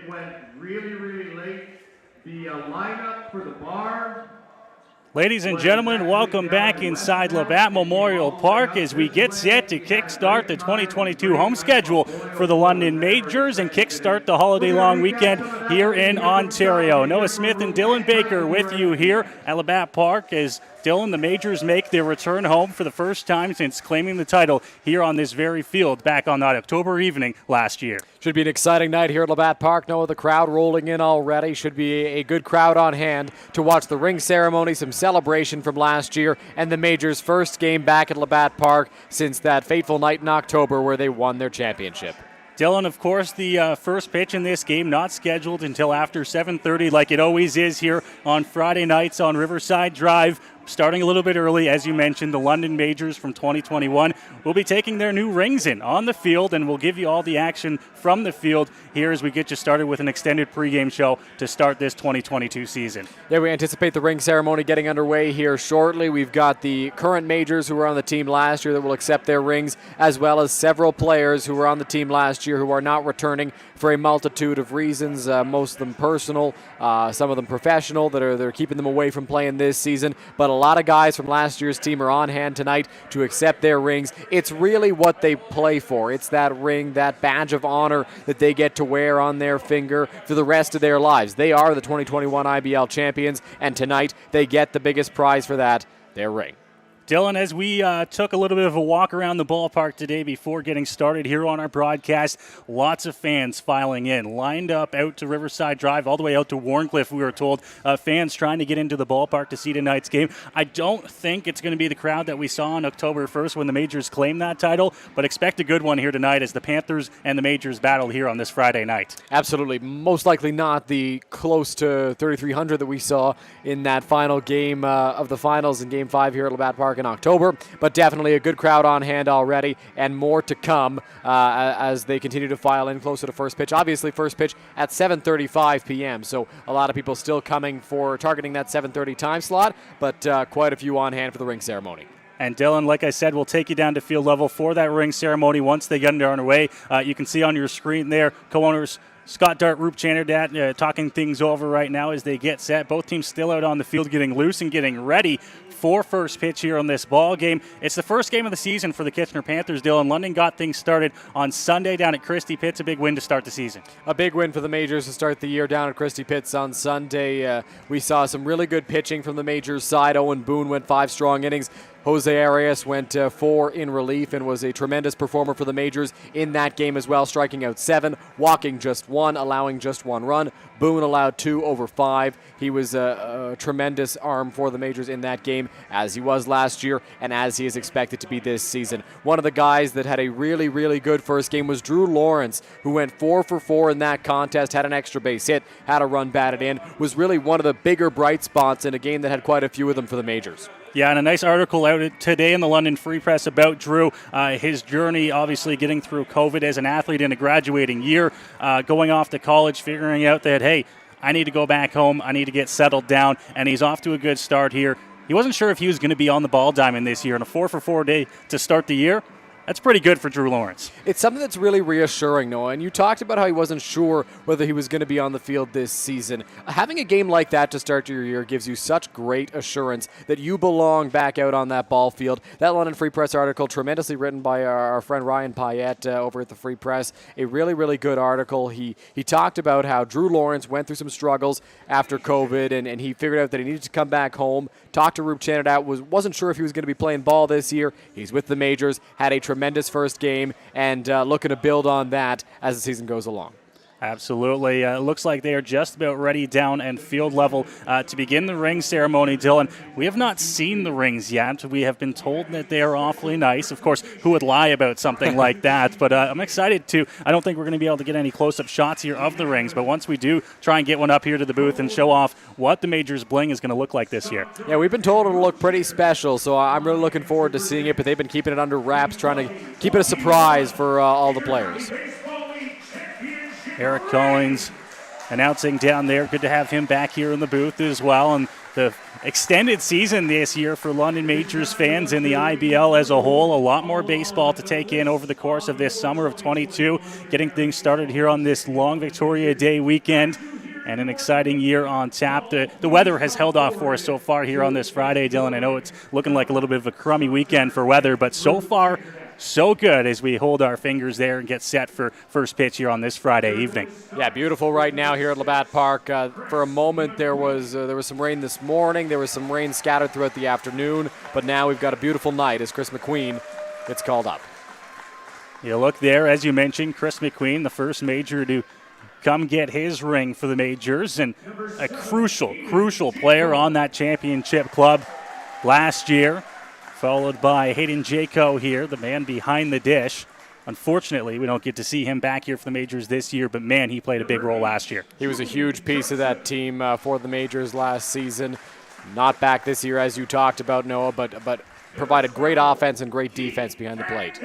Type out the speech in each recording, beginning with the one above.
it went really, really late. The lineup for the bar. Ladies and gentlemen, welcome back inside Labatt Memorial Park as we get set to kickstart the 2022 home schedule for the London Majors and kickstart the holiday-long weekend here in Ontario. Noah Smith and Dylan Baker with you here at Labatt Park as Dylan, the Majors make their return home for the first time since claiming the title here on this very field back on that October evening last year. Should be an exciting night here at Labatt Park. Noah, the crowd rolling in already. Should be a good crowd on hand to watch the ring ceremony, some celebration from last year, and the Majors' first game back at Labatt Park since that fateful night in October where they won their championship. Dylan, of course, the first pitch in this game not scheduled until after 7:30 like it always is here on Friday nights on Riverside Drive. Starting a little bit early, as you mentioned, the London Majors from 2021 will be taking their new rings in on the field, and we'll give you all the action from the field here as we get you started with an extended pregame show to start this 2022 season. Yeah, we anticipate the ring ceremony getting underway here shortly. We've got the current Majors who were on the team last year that will accept their rings, as well as several players who were on the team last year who are not returning for a multitude of reasons, most of them personal, some of them professional, that are keeping them away from playing this season. But a lot of guys from last year's team are on hand tonight to accept their rings. It's really what they play for. It's that ring, that badge of honor that they get to wear on their finger for the rest of their lives. They are the 2021 IBL champions, and tonight they get the biggest prize for that, their ring. Dylan, as we took a little bit of a walk around the ballpark today before getting started here on our broadcast, lots of fans filing in, lined up out to Riverside Drive, all the way out to Warncliffe, we were told. Fans trying to get into the ballpark to see tonight's game. I don't think it's going to be the crowd that we saw on October 1st when the Majors claimed that title, but expect a good one here tonight as the Panthers and the Majors battle here on this Friday night. Absolutely. Most likely not the close to 3,300 that we saw in that final game of the finals in Game 5 here at Labatt Park in October, but definitely a good crowd on hand already and more to come as they continue to file in closer to first pitch. Obviously, first pitch at 7:35 p.m., so a lot of people still coming for targeting that 7:30 time slot, but quite a few on hand for the ring ceremony. And Dylan, like I said, we'll take you down to field level for that ring ceremony once they get underway. You can see on your screen there, co-owners Scott Dart, Roop Chanderdat talking things over right now as they get set. Both teams still out on the field getting loose and getting ready for first pitch here on this ball game. It's the first game of the season for the Kitchener Panthers, Dylan. London got things started on Sunday down at Christie Pitts. A big win to start the season. A big win for the Majors to start the year down at Christie Pitts on Sunday. We saw some really good pitching from the Majors side. Owen Boone went 5 strong innings. Jose Arias went 4 in relief and was a tremendous performer for the Majors in that game as well, striking out 7, walking just 1, allowing just 1 run. Boone allowed 2 over 5. He was a tremendous arm for the Majors in that game, as he was last year and as he is expected to be this season. One of the guys that had a really, really good first game was Drew Lawrence, who went 4 for 4 in that contest, had an extra base hit, had a run batted in, was really one of the bigger bright spots in a game that had quite a few of them for the Majors. Yeah, and a nice article out today in the London Free Press about Drew. His journey, obviously, getting through COVID as an athlete in a graduating year, going off to college, figuring out that, hey, I need to go back home, I need to get settled down, and he's off to a good start here. He wasn't sure if he was going to be on the ball diamond this year, and a 4 for 4 day to start the year. That's pretty good for Drew Lawrence. It's something that's really reassuring, Noah. And you talked about how he wasn't sure whether he was going to be on the field this season. Having a game like that to start your year gives you such great assurance that you belong back out on that ball field. That London Free Press article, tremendously written by our friend Ryan Payette over at the Free Press. A really, really good article. He talked about how Drew Lawrence went through some struggles after COVID, and he figured out that he needed to come back home. Talked to Roop Chanderdat, wasn't sure if he was going to be playing ball this year. He's with the Majors, had a tremendous first game, and looking to build on that as the season goes along. Absolutely. Looks like they are just about ready down and field level to begin the ring ceremony, Dylan. We have not seen the rings yet. We have been told that they are awfully nice. Of course, who would lie about something like that? But I'm excited to. I don't think we're going to be able to get any close-up shots here of the rings, but once we do, try and get one up here to the booth and show off what the Majors bling is going to look like this year. Yeah, we've been told it'll look pretty special, so I'm really looking forward to seeing it, but they've been keeping it under wraps, trying to keep it a surprise for all the players. Eric Collins announcing down there. Good to have him back here in the booth as well. And the extended season this year for London Majors fans and the IBL as a whole. A lot more baseball to take in over the course of this summer of 22, getting things started here on this long Victoria Day weekend. And an exciting year on tap. The weather has held off for us so far here on this Friday, Dylan. I know it's looking like a little bit of a crummy weekend for weather, but so far, so good as we hold our fingers there and get set for first pitch here on this Friday evening. Yeah, beautiful right now here at Labatt Park. For a moment, there was some rain this morning. There was some rain scattered throughout the afternoon, but now we've got a beautiful night as Chris McQueen gets called up. You look there, as you mentioned, Chris McQueen, the first major to come get his ring for the Majors, and a crucial player on that championship club last year, followed by Hayden Jaco here, the man behind the dish. Unfortunately, we don't get to see him back here for the Majors this year, but man, he played a big role last year. He was a huge piece of that team for the Majors last season. Not back this year, as you talked about, Noah, but provided great offense and great defense behind the plate.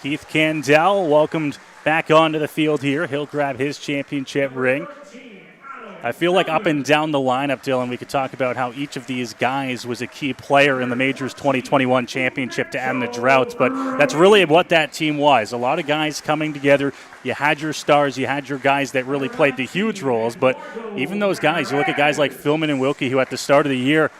Keith Candell welcomed back onto the field here. He'll grab his championship ring. I feel like up and down the lineup, Dylan, we could talk about how each of these guys was a key player in the Majors 2021 championship to end the drought, but that's really what that team was. A lot of guys coming together. You had your stars, you had your guys that really played the huge roles, but even those guys, you look at guys like Philman and Wilkie, who at the start of the year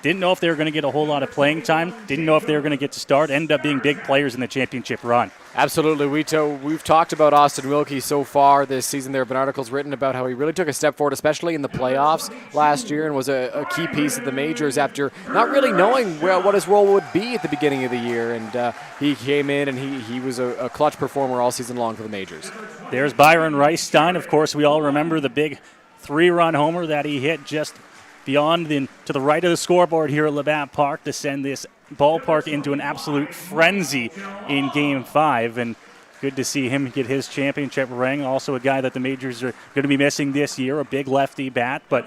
didn't know if they were going to get a whole lot of playing time, didn't know if they were going to get to start, ended up being big players in the championship run. Absolutely. We've talked about Austin Wilkie so far this season. There have been articles written about how he really took a step forward, especially in the playoffs last year, and was a key piece of the Majors after not really knowing what his role would be at the beginning of the year. And he came in, and he was a clutch performer all season long for the Majors. There's Byron Reichstein. Of course, we all remember the big 3-run homer that he hit just beyond to the right of the scoreboard here at Labatt Park to send this ballpark into an absolute frenzy in Game 5. And good to see him get his championship ring. Also a guy that the Majors are going to be missing this year, a big lefty bat, but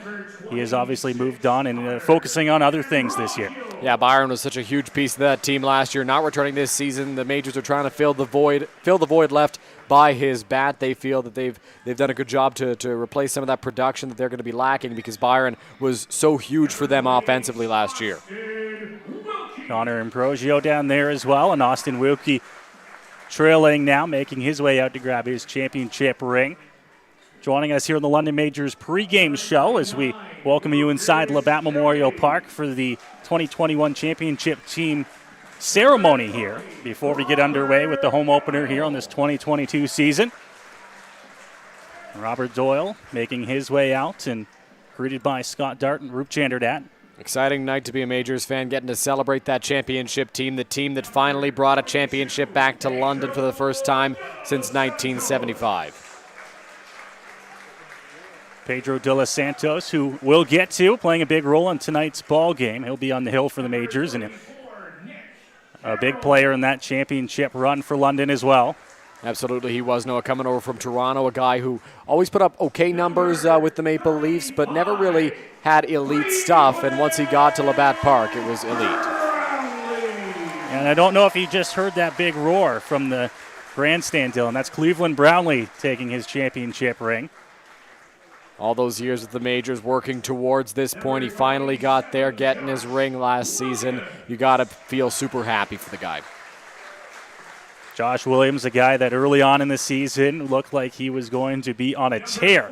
he has obviously moved on and focusing on other things this year. Yeah, Byron was such a huge piece of that team last year. Not returning this season, the Majors are trying to fill the void left by his bat. They feel that they've done a good job to replace some of that production that they're going to be lacking because Byron was so huge for them offensively last year. Connor Ambrosio down there as well, and Austin Wilkie trailing now, making his way out to grab his championship ring. Joining us here in the London Majors pregame show as we welcome you inside Labatt Memorial Park for the 2021 championship team ceremony here before we get underway with the home opener here on this 2022 season. Robert Doyle making his way out and greeted by Scott Dart and Roop Chanderdat. Exciting night to be a Majors fan, getting to celebrate that championship team, the team that finally brought a championship back to London for the first time since 1975. Pedro de los Santos, who we'll get to, playing a big role in tonight's ball game. He'll be on the hill for the Majors and a big player in that championship run for London as well. Absolutely, he was, Noah, coming over from Toronto, a guy who always put up okay numbers with the Maple Leafs, but never really had elite stuff, and once he got to Labatt Park, it was elite. And I don't know if you just heard that big roar from the grandstand, Dylan. That's Cleveland Brownlee taking his championship ring. All those years with the Majors working towards this point, he finally got there, getting his ring last season. You got to feel super happy for the guy. Josh Williams, a guy that early on in the season looked like he was going to be on a tear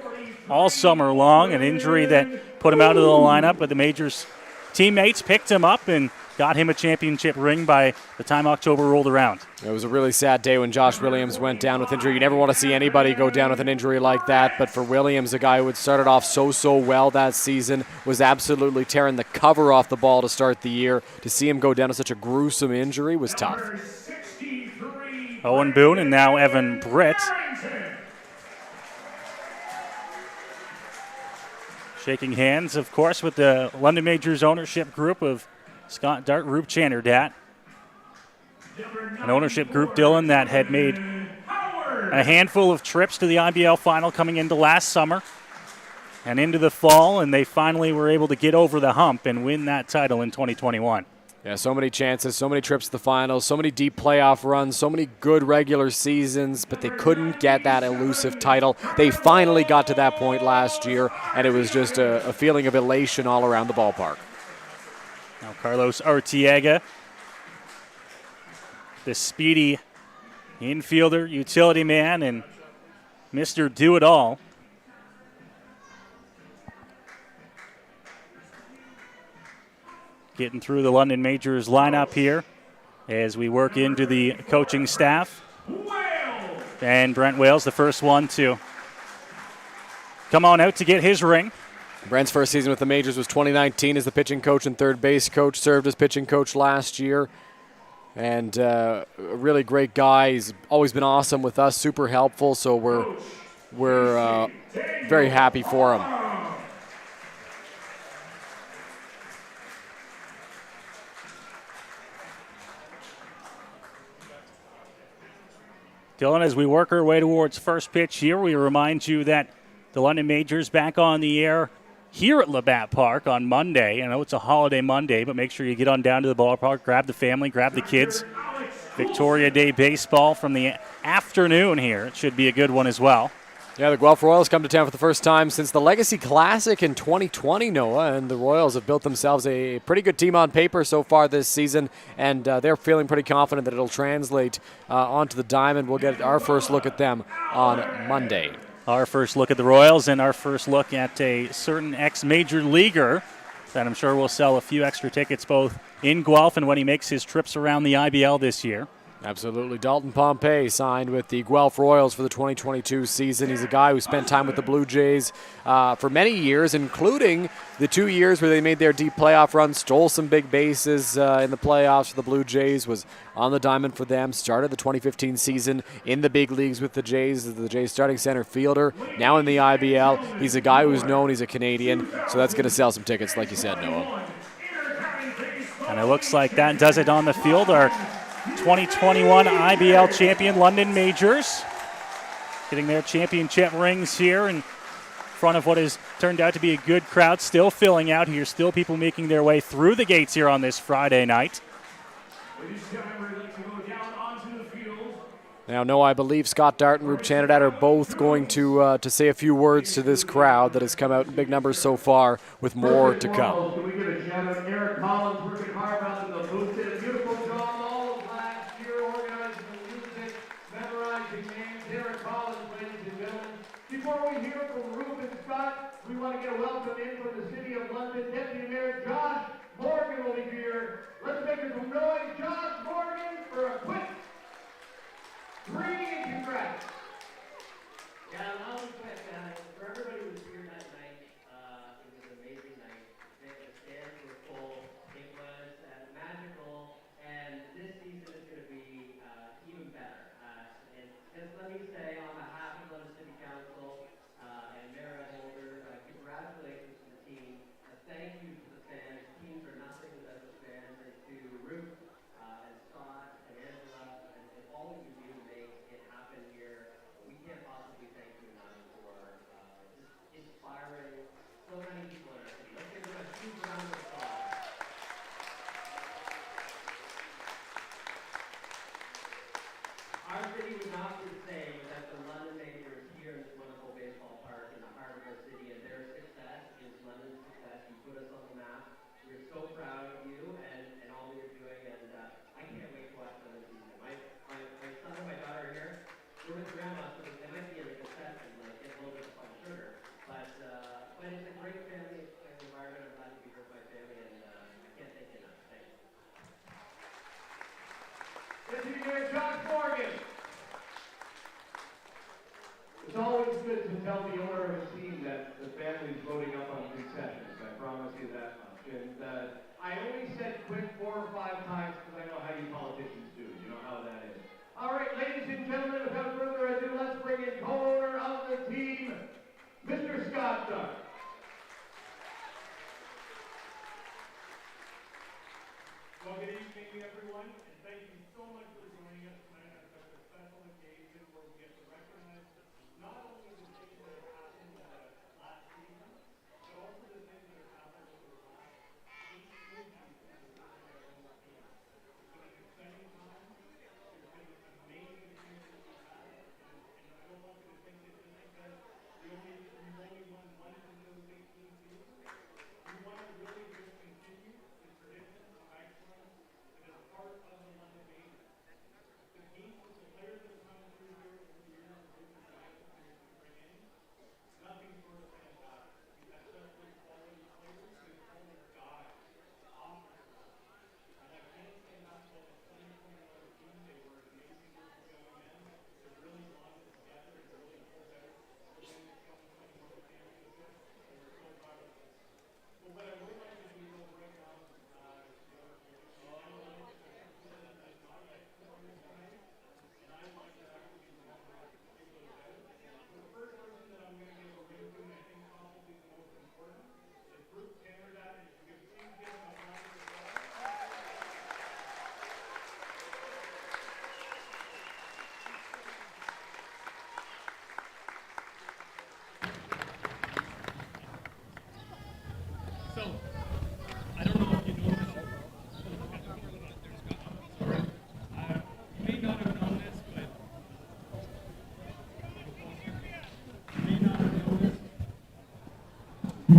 all summer long, an injury that put him out of the lineup, but the Majors teammates picked him up and got him a championship ring by the time October rolled around. It was a really sad day when Josh Williams went down with injury. You never want to see anybody go down with an injury like that, but for Williams, a guy who had started off so well that season, was absolutely tearing the cover off the ball to start the year. To see him go down with such a gruesome injury was tough. Owen Boone and now Evan Britt. Shaking hands, of course, with the London Majors ownership group of Scott Dart, Roop Chanderdat. An ownership group, Dylan, that had made a handful of trips to the IBL final coming into last summer and into the fall, and they finally were able to get over the hump and win that title in 2021. Yeah, so many chances, so many trips to the finals, so many deep playoff runs, so many good regular seasons, but they couldn't get that elusive title. They finally got to that point last year, and it was just a feeling of elation all around the ballpark. Now Carlos Arteaga, the speedy infielder, utility man, and Mr. Do-It-All. Getting through the London Majors lineup here as we work into the coaching staff. And Brent Wales, the first one to come on out to get his ring. Brent's first season with the Majors was 2019 as the pitching coach and third base coach, served as pitching coach last year. And a really great guy. He's always been awesome with us, super helpful, so we're very happy for him. Dylan, as we work our way towards first pitch here, we remind you that the London Majors back on the air here at Labatt Park on Monday. I know it's a holiday Monday, but make sure you get on down to the ballpark, grab the family, grab the kids. Victoria Day baseball from the afternoon here. It should be a good one as well. Yeah, the Guelph Royals come to town for the first time since the Legacy Classic in 2020, Noah, and the Royals have built themselves a pretty good team on paper so far this season, and they're feeling pretty confident that it'll translate onto the diamond. We'll get our first look at them on Monday. Our first look at the Royals and our first look at a certain ex-major leaguer that I'm sure will sell a few extra tickets both in Guelph and when he makes his trips around the IBL this year. Absolutely. Dalton Pompey signed with the Guelph Royals for the 2022 season. He's a guy who spent time with the Blue Jays for many years, including the 2 years where they made their deep playoff run, stole some big bases in the playoffs for the Blue Jays, was on the diamond for them, started the 2015 season in the big leagues with the Jays, as the Jays starting center fielder, now in the IBL. He's a guy who's known, he's a Canadian, so that's going to sell some tickets, like you said, Noah. And it looks like that does it on the field. Our 2021 IBL champion London Majors getting their championship rings here in front of what has turned out to be a good crowd, still filling out here, still people making their way through the gates here on this Friday night. Now, Noah, I believe Scott Dart and Rube Chanadad are both going to say a few words to this crowd that has come out in big numbers so far, with more to come. Can we give a shout out to Eric Collins working hard out in the booth? Did a beautiful job all of last year organizing the music, memorizing names. Eric Collins, ladies and gentlemen. Before we hear from Rube and Scott, we want to get a welcome in from the City of London. Deputy Mayor Josh Morgan will be here. Let's make some noise, Josh Morgan, for a quick greeting and congrats. Yeah, I'll be quick. For everybody who was here that night, it was an amazing night. The stands were full. It was magical, and this season is going to be even better. And just let me say, on behalf of London City Council and Mayor Ed Holder, congratulations to the team. Thank you to the fans. Teams are nothing without the fans. And to Ruth and Scott and Angela and all that you do to make it happen here. We can't possibly thank you enough for just inspiring so many people in our city. Let's give them a huge round of applause. Our city would not be the same without the London Majors here in this wonderful baseball park in the heart of our city, and their success is London's success. You put us on the map. We're so proud of you and all that you're doing, and I can't wait to watch another season. My son and my daughter are here. We're with grandma, so they might be in the concession, like get a little bit of fun sugar. But it's a great family environment. I'm glad to be with my family, and I can't thank you enough. Thanks. Deputy Mayor Josh Morgan. It's always good to tell the owner of a team that the family's voting up on concessions. I promise you that much. And I only said quit 4 or 5 times because I know how you politicians do. You know how that is. All right, ladies and gentlemen, without further ado, let's bring in co-owner of the team, Mr. Scott Dart. Well, good evening, everyone, and thank you so much for joining us tonight on such a special occasion where we get to recognize not only the things that have happened last season, but also the things that have happened over the last 8 seasons.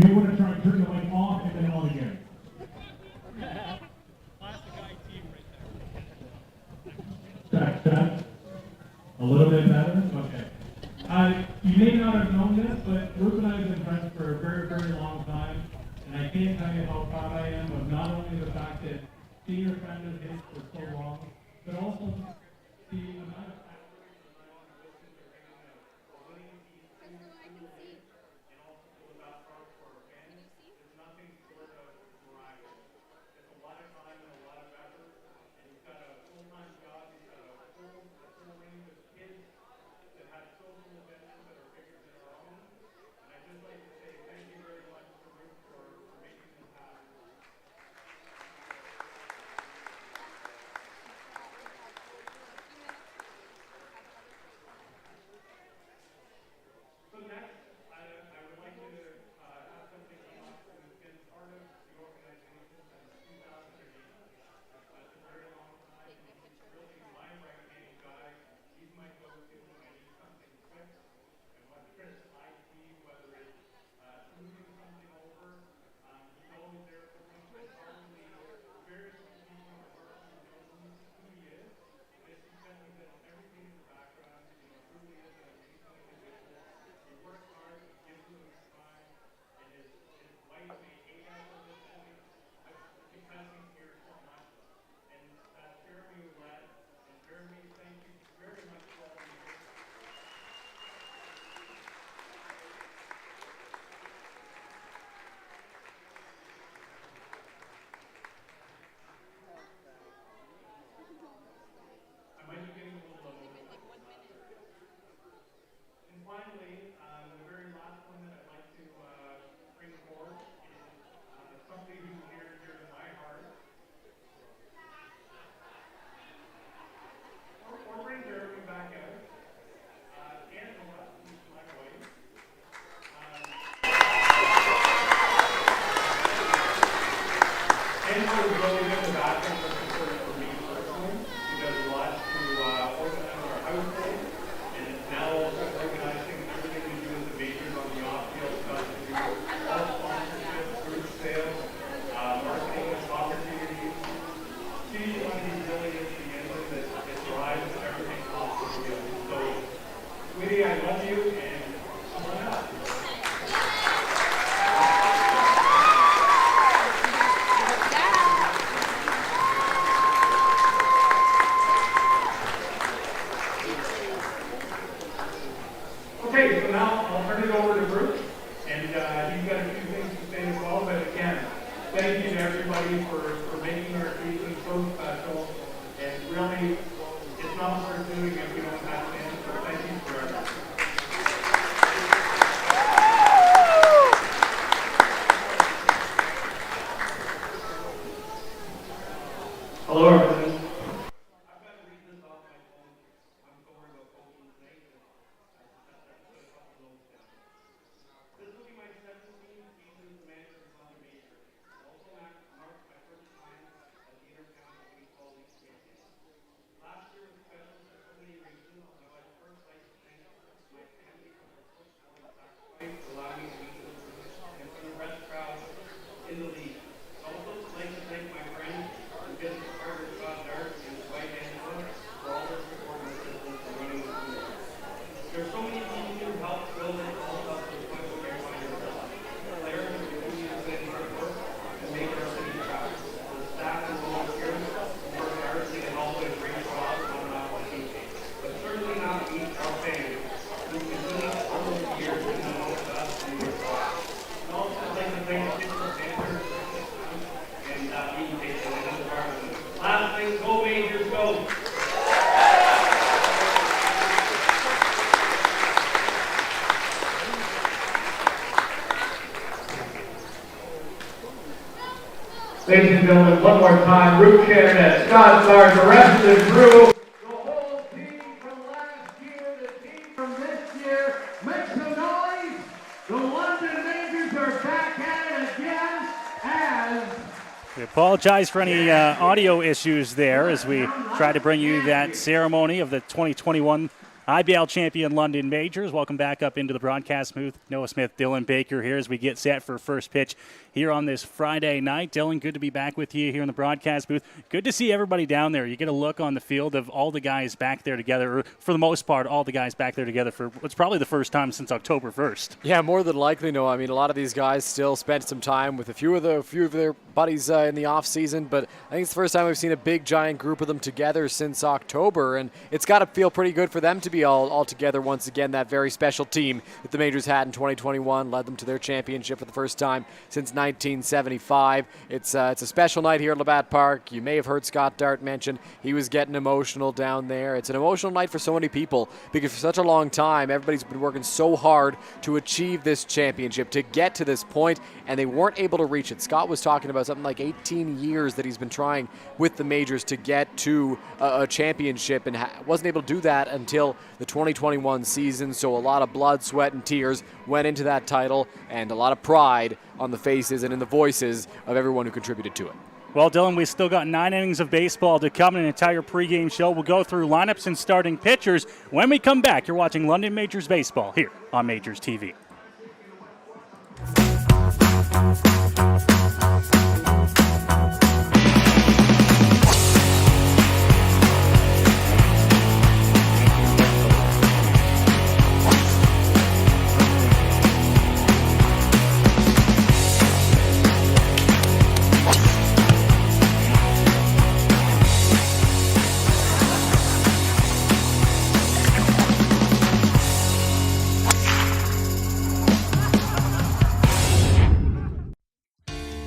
may want to try and turn the mic off and then on again. Check. A little bit better? Okay. You may not have known this, but Ruth and I have been friends for a very, very long time. And I can't tell you how proud I am of not only the fact that Kitchener Panthers hit for so long, but also the amount of effort and the amount of distance they're taking of winning these two leagues and also for the best part for our fans is nothing short of miraculous. It's a lot of time and a lot of effort, and he's got a full-time job. He's got a full range of kids that have social events that are bigger than our own. And I'd just like to say thank you very much to Ruth for making this happen. So next, I would like you to have something come up who's been part of the organization since 2008. That's a very long time, and he's really my right-hand guy. He's my go-to when I need something quick. And what Chris I see, whether it's moving something over, he's always there for me. There's probably very few people in the world who know who he is. Just because he does everything in the background, truly is an amazing individual. He works hard, he gives him his time, and his wife may hate us at this point, but because he's here so much. And that's Jeremy led. And Jeremy, thank you very much for all you do. I might be getting a little low. And finally, the very last one that I'd like to bring forward is somebody who's near and dear to my heart. Or bring Jeremy back out. Angela, who's my wife. Angela is really good at the bathroom for me personally. She does a lot to organize our household, and it's now also organizing everything we do as the majors on the off-field stuff. We do all sponsorships, group sales, marketing opportunities. She's one of these really is the engine that drives everything off the field. So, sweetie, I love you, and come on out. Okay, so now I'll turn it over to Bruce, and he's got a few things to say as well. But again, thank you to everybody for making our season so special. And really, it's not worth doing if we don't have fans. So thank you for everything. Hello, everyone. I've got to read this off my phone. I'm sorry about Coach's name. This will be my 17th season as manager of the major. Also marked my first time as the Intercounty Baseball League champion. Last year was special for so many reasons, and I would first like to thank my family for their support and sacrifice to allow me to meet this and for the best crowd in the league. I'd also like to thank my friends and business partner Scott Dark and his wife Angela for all their support and assistance in running the league. There are so many people who helped build it all up to the point where you find yourself. Players who continue to put in hard work and make our city proud. The staff and volunteers who work tirelessly to help us bring jobs on and off the team. But certainly not meet our fans who continue all those years to know us and your thoughts. I'd also like to thank the Kitchener Panthers and being patient in the department. Last thing, go Majors, go! Ladies and gentlemen, one more time, Ruth Canada, Scott Clark, the rest of the crew. The whole team from last year, the team from this year, make some noise. The London Majors are back at it again as We apologize for any audio issues there as we try to bring you that ceremony of the 2021 IBL champion London Majors. Welcome back up into the broadcast booth. Noah Smith, Dylan Baker here as we get set for first pitch here on this Friday night. Dylan, good to be back with you here in the broadcast booth. Good to see everybody down there. You get a look on the field of all the guys back there together, or for the most part, all the guys back there together for what's probably the first time since October 1st. Yeah, more than likely, Noah. I mean, a lot of these guys still spent some time with a few of their buddies in the off season, but I think it's the first time we've seen a big, giant group of them together since October, and it's got to feel pretty good for them to be all together once again. That very special team that the Majors had in 2021 led them to their championship for the first time since 1975. It's a special night here at Labatt Park. You may have heard Scott Dart mention he was getting emotional down there. It's an emotional night for so many people because for such a long time, everybody's been working so hard to achieve this championship, to get to this point, and they weren't able to reach it. Scott was talking about something like 18 years that he's been trying with the Majors to get to a championship and wasn't able to do that until the 2021 season. So a lot of blood, sweat, and tears went into that title, and a lot of pride on the faces and in the voices of everyone who contributed to it. Well, Dylan, we've still got 9 innings of baseball to come in an entire pregame show. We'll go through lineups and starting pitchers. When we come back, you're watching London Majors Baseball here on Majors TV.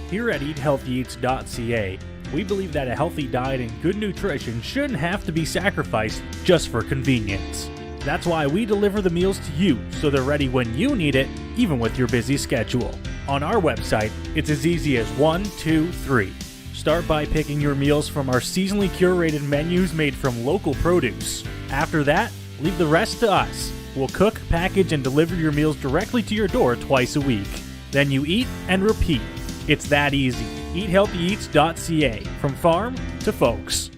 Here at eathealthyeats.ca, we believe that a healthy diet and good nutrition shouldn't have to be sacrificed just for convenience. That's why we deliver the meals to you so they're ready when you need it, even with your busy schedule. On our website, it's as easy as 1, 2, 3. Start by picking your meals from our seasonally curated menus made from local produce. After that, leave the rest to us. We'll cook, package, and deliver your meals directly to your door twice a week. Then you eat and repeat. It's that easy. eathealthyeats.ca, from farm to folks.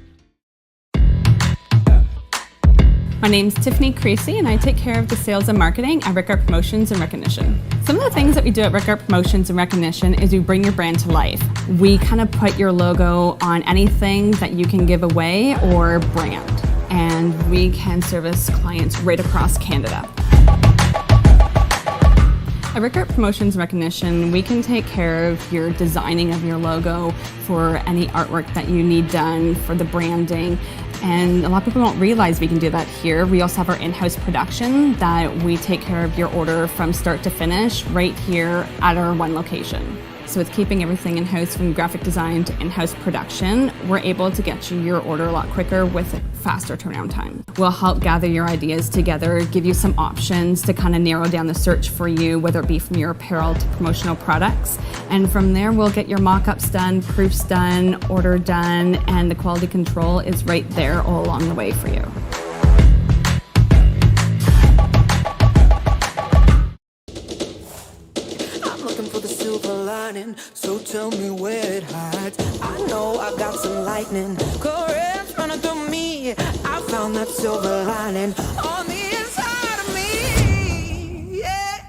My name's Tiffany Creasy, and I take care of the sales and marketing at Rickard Promotions and Recognition. Some of the things that we do at Rickard Promotions and Recognition is we bring your brand to life. We kind of put your logo on anything that you can give away or brand, and we can service clients right across Canada. At Rickard Promotions Recognition, we can take care of your designing of your logo, for any artwork that you need done, for the branding, and a lot of people don't realize we can do that here. We also have our in-house production that we take care of your order from start to finish right here at our one location. So with keeping everything in-house, from graphic design to in-house production, we're able to get you your order a lot quicker with a faster turnaround time. We'll help gather your ideas together, give you some options to kind of narrow down the search for you, whether it be from your apparel to promotional products. And from there, we'll get your mock-ups done, proofs done, order done, and the quality control is right there all along the way for you. So tell me where it hides. I know I got some lightning currents running through me. I found that silver lining on the inside of me. Yeah.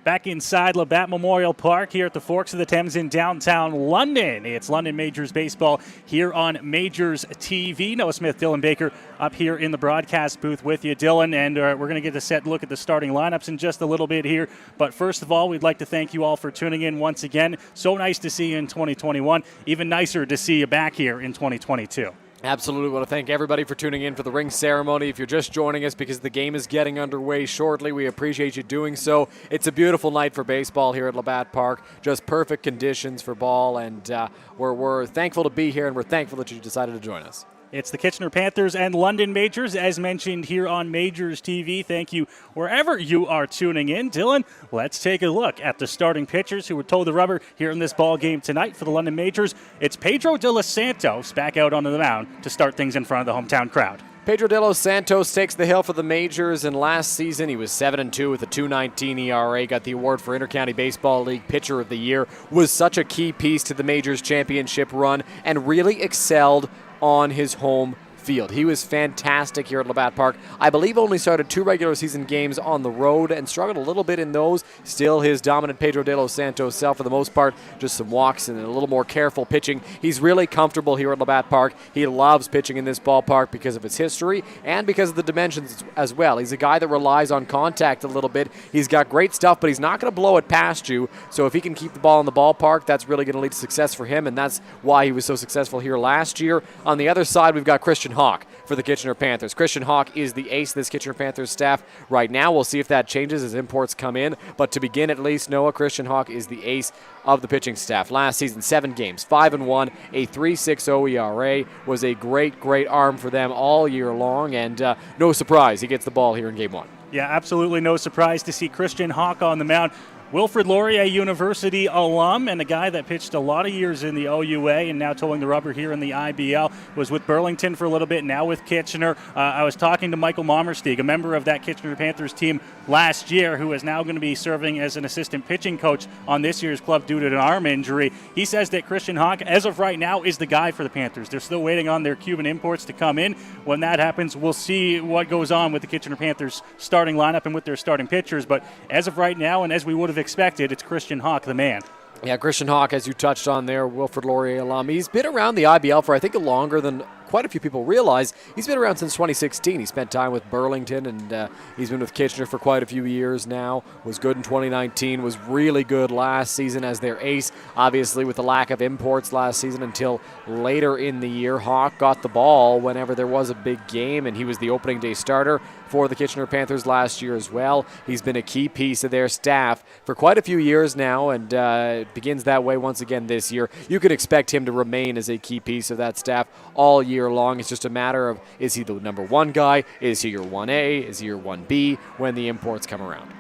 Back inside Labatt Memorial Park here at the Forks of the Thames in downtown London. It's London Majors Baseball here on Majors TV. Noah Smith, Dylan Baker up here in the broadcast booth with you, Dylan, and we're going to get a set look at the starting lineups in just a little bit here. But first of all, we'd like to thank you all for tuning in once again. So nice to see you in 2021. Even nicer to see you back here in 2022. Absolutely. Want to thank everybody for tuning in for the ring ceremony. If you're just joining us because the game is getting underway shortly, we appreciate you doing so. It's a beautiful night for baseball here at Labatt Park. Just perfect conditions for ball, and we're thankful to be here, and we're thankful that you decided to join us. It's the Kitchener Panthers and London Majors, as mentioned here on Majors TV. Thank you wherever you are tuning in. Dylan, let's take a look at the starting pitchers who were told the rubber here in this ball game tonight for the London Majors. It's Pedro de los Santos back out onto the mound to start things in front of the hometown crowd. Pedro de los Santos takes the hill for the Majors, and last season he was 7-2 with a 2.19 ERA, got the award for Intercounty Baseball League Pitcher of the Year, was such a key piece to the Majors championship run, and really excelled on his home field. He was fantastic here at Labatt Park. I believe only started 2 regular season games on the road and struggled a little bit in those. Still his dominant Pedro de los Santos self for the most part, just some walks and a little more careful pitching. He's really comfortable here at Labatt Park. He loves pitching in this ballpark because of its history and because of the dimensions as well. He's a guy that relies on contact a little bit. He's got great stuff, but he's not going to blow it past you. So if he can keep the ball in the ballpark, that's really going to lead to success for him, and that's why he was so successful here last year. On the other side, we've got Christian Hawk for the Kitchener Panthers. Christian Hawk is the ace of this Kitchener Panthers staff right now. We'll see if that changes as imports come in, but to begin at least, Noah, Christian Hawk is the ace of the pitching staff. Last season, 7 games, 5-1, a 3.60 ERA, was a great arm for them all year long, and no surprise, he gets the ball here in Game 1. Yeah, absolutely no surprise to see Christian Hawk on the mound. Wilfrid Laurier University alum and a guy that pitched a lot of years in the OUA and now towing the rubber here in the IBL. Was with Burlington for a little bit, now with Kitchener. I was talking to Michael Mommersteig, a member of that Kitchener Panthers team last year, who is now going to be serving as an assistant pitching coach on this year's club due to an arm injury. He says that Christian Hawk, as of right now, is the guy for the Panthers. They're still waiting on their Cuban imports to come in. When that happens, we'll see what goes on with the Kitchener Panthers starting lineup and with their starting pitchers. But as of right now, and as we would have expected, it's Christian Hawk, the man. Yeah, Christian Hawk, as you touched on there, Wilfrid Laurier alum. He's been around the IBL for, I think, longer than quite a few people realize. He's been around since 2016. He spent time with Burlington, and he's been with Kitchener for quite a few years now. Was good in 2019, was really good last season as their ace. Obviously, with the lack of imports last season until later in the year, Hawk got the ball whenever there was a big game, and he was the opening day starter for the Kitchener Panthers last year as well. He's been a key piece of their staff for quite a few years now, and it begins that way once again this year. You can expect him to remain as a key piece of that staff all year long. It's just a matter of, is he the number 1 guy? Is he your 1A? Is he your 1B when the imports come around?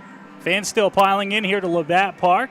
Fans still piling in here to Labatt Park.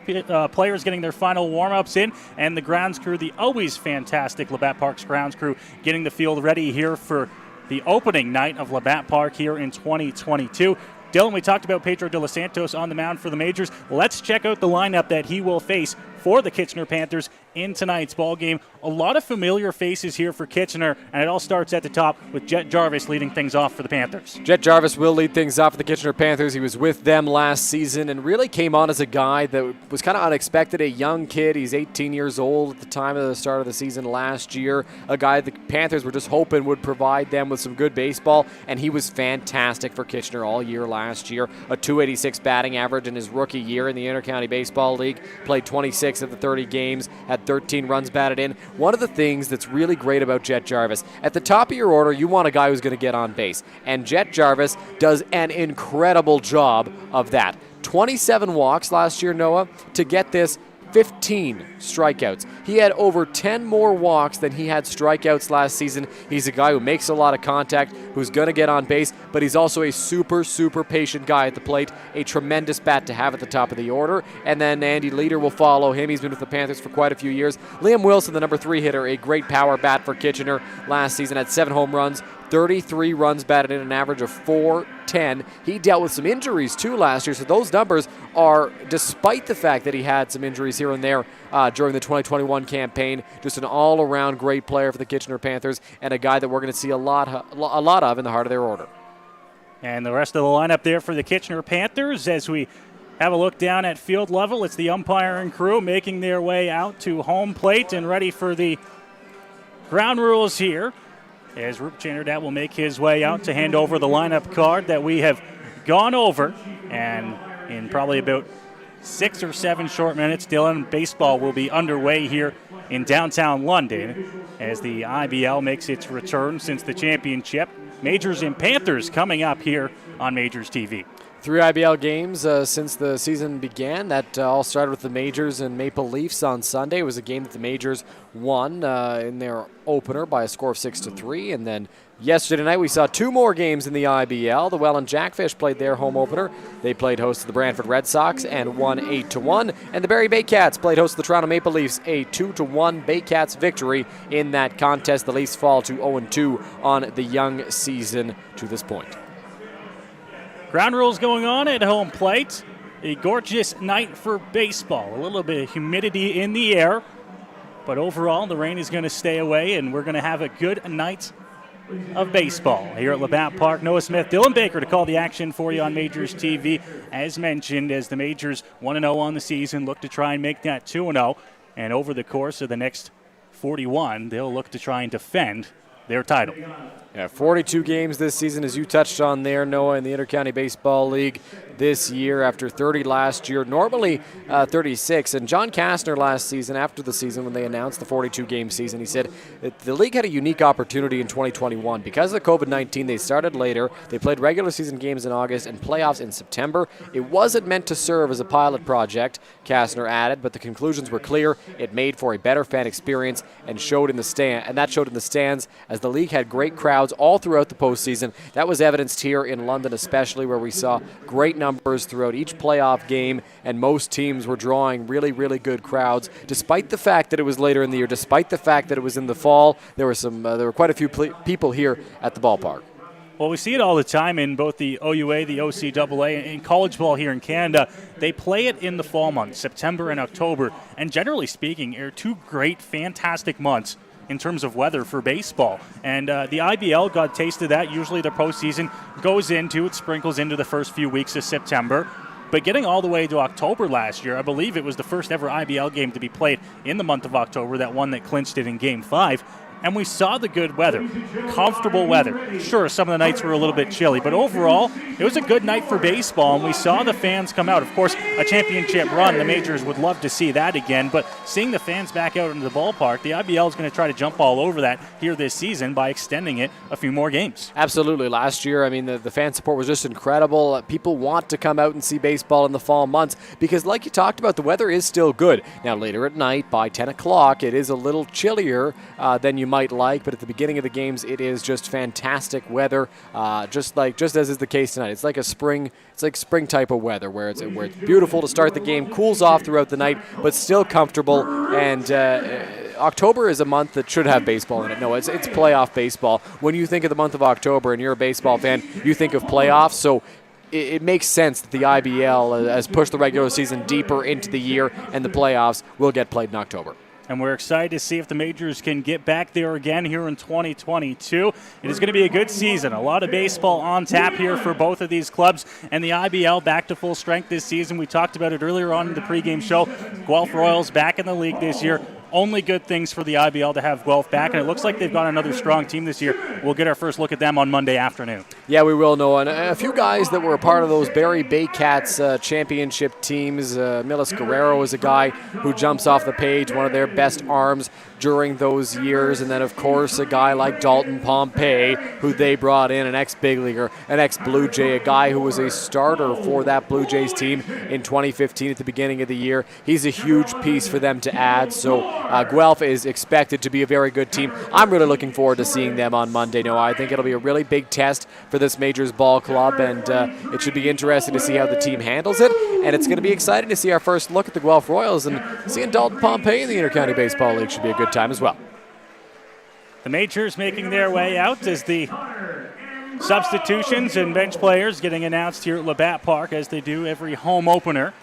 Players getting their final warm-ups in, and the grounds crew, the always fantastic Labatt Park's grounds crew, getting the field ready here for the opening night of Labatt Park here in 2022. Dylan, we talked about Pedro de los Santos on the mound for the Majors. Let's check out the lineup that he will face for the Kitchener Panthers in tonight's ball game. A lot of familiar faces here for Kitchener, and it all starts at the top with Jet Jarvis leading things off for the Panthers. Jet Jarvis will lead things off for the Kitchener Panthers. He was with them last season and really came on as a guy that was kind of unexpected, a young kid. He's 18 years old at the time of the start of the season last year, a guy the Panthers were just hoping would provide them with some good baseball, and he was fantastic for Kitchener all year last year. A .286 batting average in his rookie year in the Intercounty Baseball League, played 26 of the 30 games, had 13 runs batted in. One of the things that's really great about Jet Jarvis, at the top of your order, you want a guy who's going to get on base. And Jet Jarvis does an incredible job of that. 27 walks last year, Noah, to get this 15 strikeouts. He had over 10 more walks than he had strikeouts last season. He's a guy who makes a lot of contact, who's going to get on base, but he's also a super patient guy at the plate, a tremendous bat to have at the top of the order. And then Andy Leader will follow him. He's been with the Panthers for quite a few years. Liam Wilson, the number 3 hitter, a great power bat for Kitchener last season, had 7 home runs, 33 runs batted in, an average of .410. He dealt with some injuries too last year, so those numbers are, despite the fact that he had some injuries here and there during the 2021 campaign, just an all-around great player for the Kitchener Panthers and a guy that we're going to see a lot of in the heart of their order. And the rest of the lineup there for the Kitchener Panthers as we have a look down at field level. It's the umpiring crew making their way out to home plate and ready for the ground rules here, as Rup Chanderdat will make his way out to hand over the lineup card that we have gone over. And in probably about 6 or 7 short minutes, Dylan, baseball will be underway here in downtown London as the IBL makes its return since the championship. Majors and Panthers coming up here on Majors TV. 3 IBL games since the season began. That all started with the Majors and Maple Leafs on Sunday. It was a game that the Majors won in their opener by a score of 6-3. And then yesterday night we saw 2 more games in the IBL. The Welland Jackfish played their home opener. They played host to the Brantford Red Sox and won 8-1. And the Barrie Baycats played host to the Toronto Maple Leafs, a 2-1 Baycats victory in that contest. The Leafs fall to 0-2 on the young season to this point. Ground rules going on at home plate. A gorgeous night for baseball. A little bit of humidity in the air, but overall the rain is going to stay away and we're going to have a good night of baseball here at Labatt Park. Noah Smith, Dylan Baker to call the action for you on Majors TV. As mentioned, as the Majors 1-0 on the season, look to try and make that 2-0. And over the course of the next 41, they'll look to try and defend their title. Yeah, 42 games this season, as you touched on there, Noah, in the Intercounty Baseball League this year after 30 last year, normally 36. And John Kastner last season, after the season when they announced the 42-game season, he said that the league had a unique opportunity in 2021. Because of COVID-19, they started later. They played regular season games in August and playoffs in September. It wasn't meant to serve as a pilot project, Kastner added, but the conclusions were clear. It made for a better fan experience and that showed in the stands as the league had great crowds all throughout the postseason. That was evidenced here in London especially, where we saw great numbers throughout each playoff game, and most teams were drawing really, really good crowds. Despite the fact that it was later in the year, despite the fact that it was in the fall, there were quite a few people here at the ballpark. Well, we see it all the time in both the OUA, the OCAA, and college ball here in Canada. They play it in the fall months, September and October, and generally speaking, are two great, fantastic months in terms of weather for baseball. And the IBL got a taste of that. Usually the postseason sprinkles into the first few weeks of September. But getting all the way to October last year, I believe it was the first ever IBL game to be played in the month of October, that one that clinched it in Game 5. And we saw the good weather, comfortable weather. Sure, some of the nights were a little bit chilly, but overall, it was a good night for baseball, and we saw the fans come out. Of course, a championship run, the Majors would love to see that again, but seeing the fans back out into the ballpark, the IBL is going to try to jump all over that here this season by extending it a few more games. Absolutely. Last year, the fan support was just incredible. People want to come out and see baseball in the fall months because, like you talked about, the weather is still good. Now, later at night, by 10 o'clock, it is a little chillier than you might like, but at the beginning of the games it is just fantastic weather, just as is the case tonight. It's like spring type of weather where it's beautiful to start the game, cools off throughout the night, but still comfortable. And October is a month that should have baseball in it. No, it's playoff baseball. When you think of the month of October and you're a baseball fan, you think of playoffs. So it makes sense that the IBL has pushed the regular season deeper into the year, and the playoffs will get played in October. And we're excited to see if the Majors can get back there again here in 2022. It is going to be a good season. A lot of baseball on tap here for both of these clubs. And the IBL back to full strength this season. We talked about it earlier on in the pregame show. Guelph Royals back in the league this year. Only good things for the IBL to have Guelph back, and it looks like they've got another strong team this year. We'll get our first look at them on Monday afternoon. Yeah, we will, Noah. And a few guys that were a part of those Barrie Baycats championship teams. Milos Guerrero is a guy who jumps off the page, one of their best arms during those years. And then, of course, a guy like Dalton Pompey, who they brought in, an ex-big leaguer, an ex-Blue Jay, a guy who was a starter for that Blue Jays team in 2015 at the beginning of the year. He's a huge piece for them to add. So Guelph is expected to be a very good team. I'm really looking forward to seeing them on Monday, Noah. I think it'll be a really big test for this Majors ball club, and it should be interesting to see how the team handles it. And it's going to be exciting to see our first look at the Guelph Royals, and seeing Dalton Pompey in the Intercounty Baseball League should be a good time as well. The Majors making their way out as the substitutions and bench players getting announced here at Labatt Park, as they do every home opener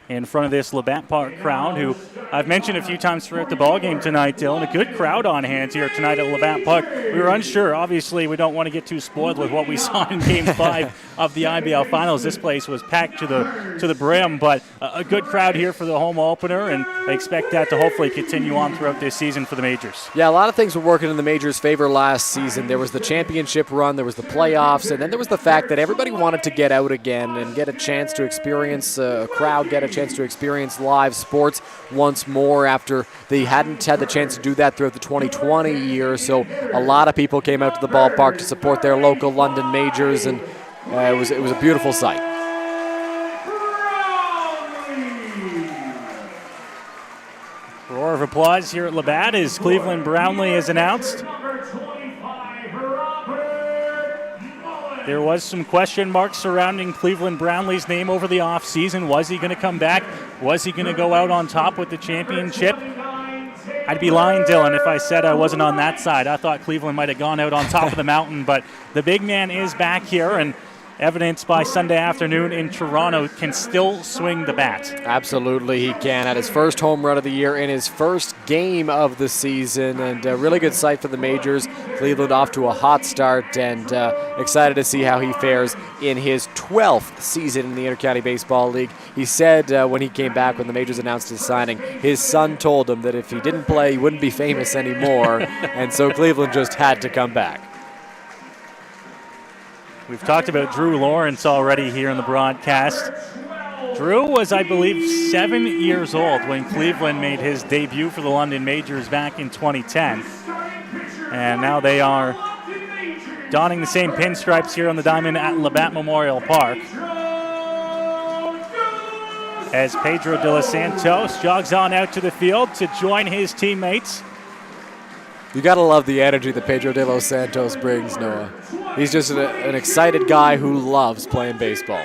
in front of this Labatt Park crowd, who I've mentioned a few times throughout the ballgame tonight, Dylan. A good crowd on hand here tonight at Labatt Park. We were unsure. Obviously, we don't want to get too spoiled with what we saw in Game 5 of the IBL Finals. This place was packed to the brim, but a good crowd here for the home opener, and I expect that to hopefully continue on throughout this season for the Majors. Yeah, a lot of things were working in the Majors' favor last season. There was the championship run, there was the playoffs, and then there was the fact that everybody wanted to get out again and get a chance to experience a crowd, get a chance to experience live sports once more after they hadn't had the chance to do that throughout the 2020 year. So a lot of people came out to the ballpark to support their local London Majors, and it was a beautiful sight. Roar of applause here at Labatt as Cleveland Brownlee is announced. There was some question marks surrounding Cleveland Brownlee's name over the offseason. Was he going to come back? Was he going to go out on top with the championship? I'd be lying, Dylan, if I said I wasn't on that side. I thought Cleveland might have gone out on top of the mountain, but the big man is back here, and evidenced by Sunday afternoon in Toronto, can still swing the bat. Absolutely, he can. At his first home run of the year in his first game of the season, and a really good sight for the Majors. Cleveland off to a hot start, and excited to see how he fares in his 12th season in the Intercounty Baseball League. He said when he came back, when the Majors announced his signing, his son told him that if he didn't play, he wouldn't be famous anymore, and so Cleveland just had to come back. We've talked about Drew Lawrence already here in the broadcast. Drew was, I believe, 7 years old when Cleveland made his debut for the London Majors back in 2010. And now they are donning the same pinstripes here on the diamond at Labatt Memorial Park. As Pedro de los Santos jogs on out to the field to join his teammates. You got to love the energy that Pedro de los Santos brings, Noah. He's just an excited guy who loves playing baseball.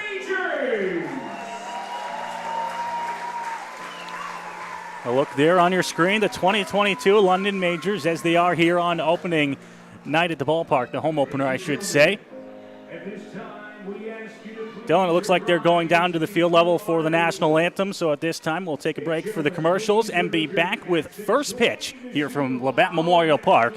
A look there on your screen, the 2022 London Majors as they are here on opening night at the ballpark, the home opener, I should say. Dylan, it looks like they're going down to the field level for the national anthem, so at this time we'll take a break for the commercials and be back with first pitch here from Labatt Memorial Park.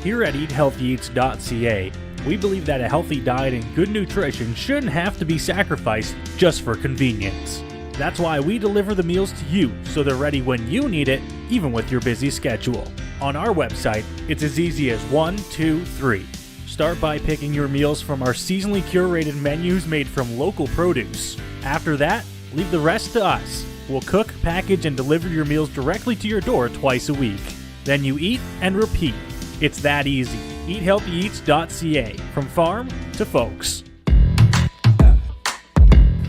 Here at eathealthyeats.ca, we believe that a healthy diet and good nutrition shouldn't have to be sacrificed just for convenience. That's why we deliver the meals to you so they're ready when you need it, even with your busy schedule. On our website, it's as easy as 1, 2, 3. Start by picking your meals from our seasonally curated menus made from local produce. After that, leave the rest to us. We'll cook, package, and deliver your meals directly to your door twice a week. Then you eat and repeat. It's that easy. eathealthyeats.ca, from farm to folks.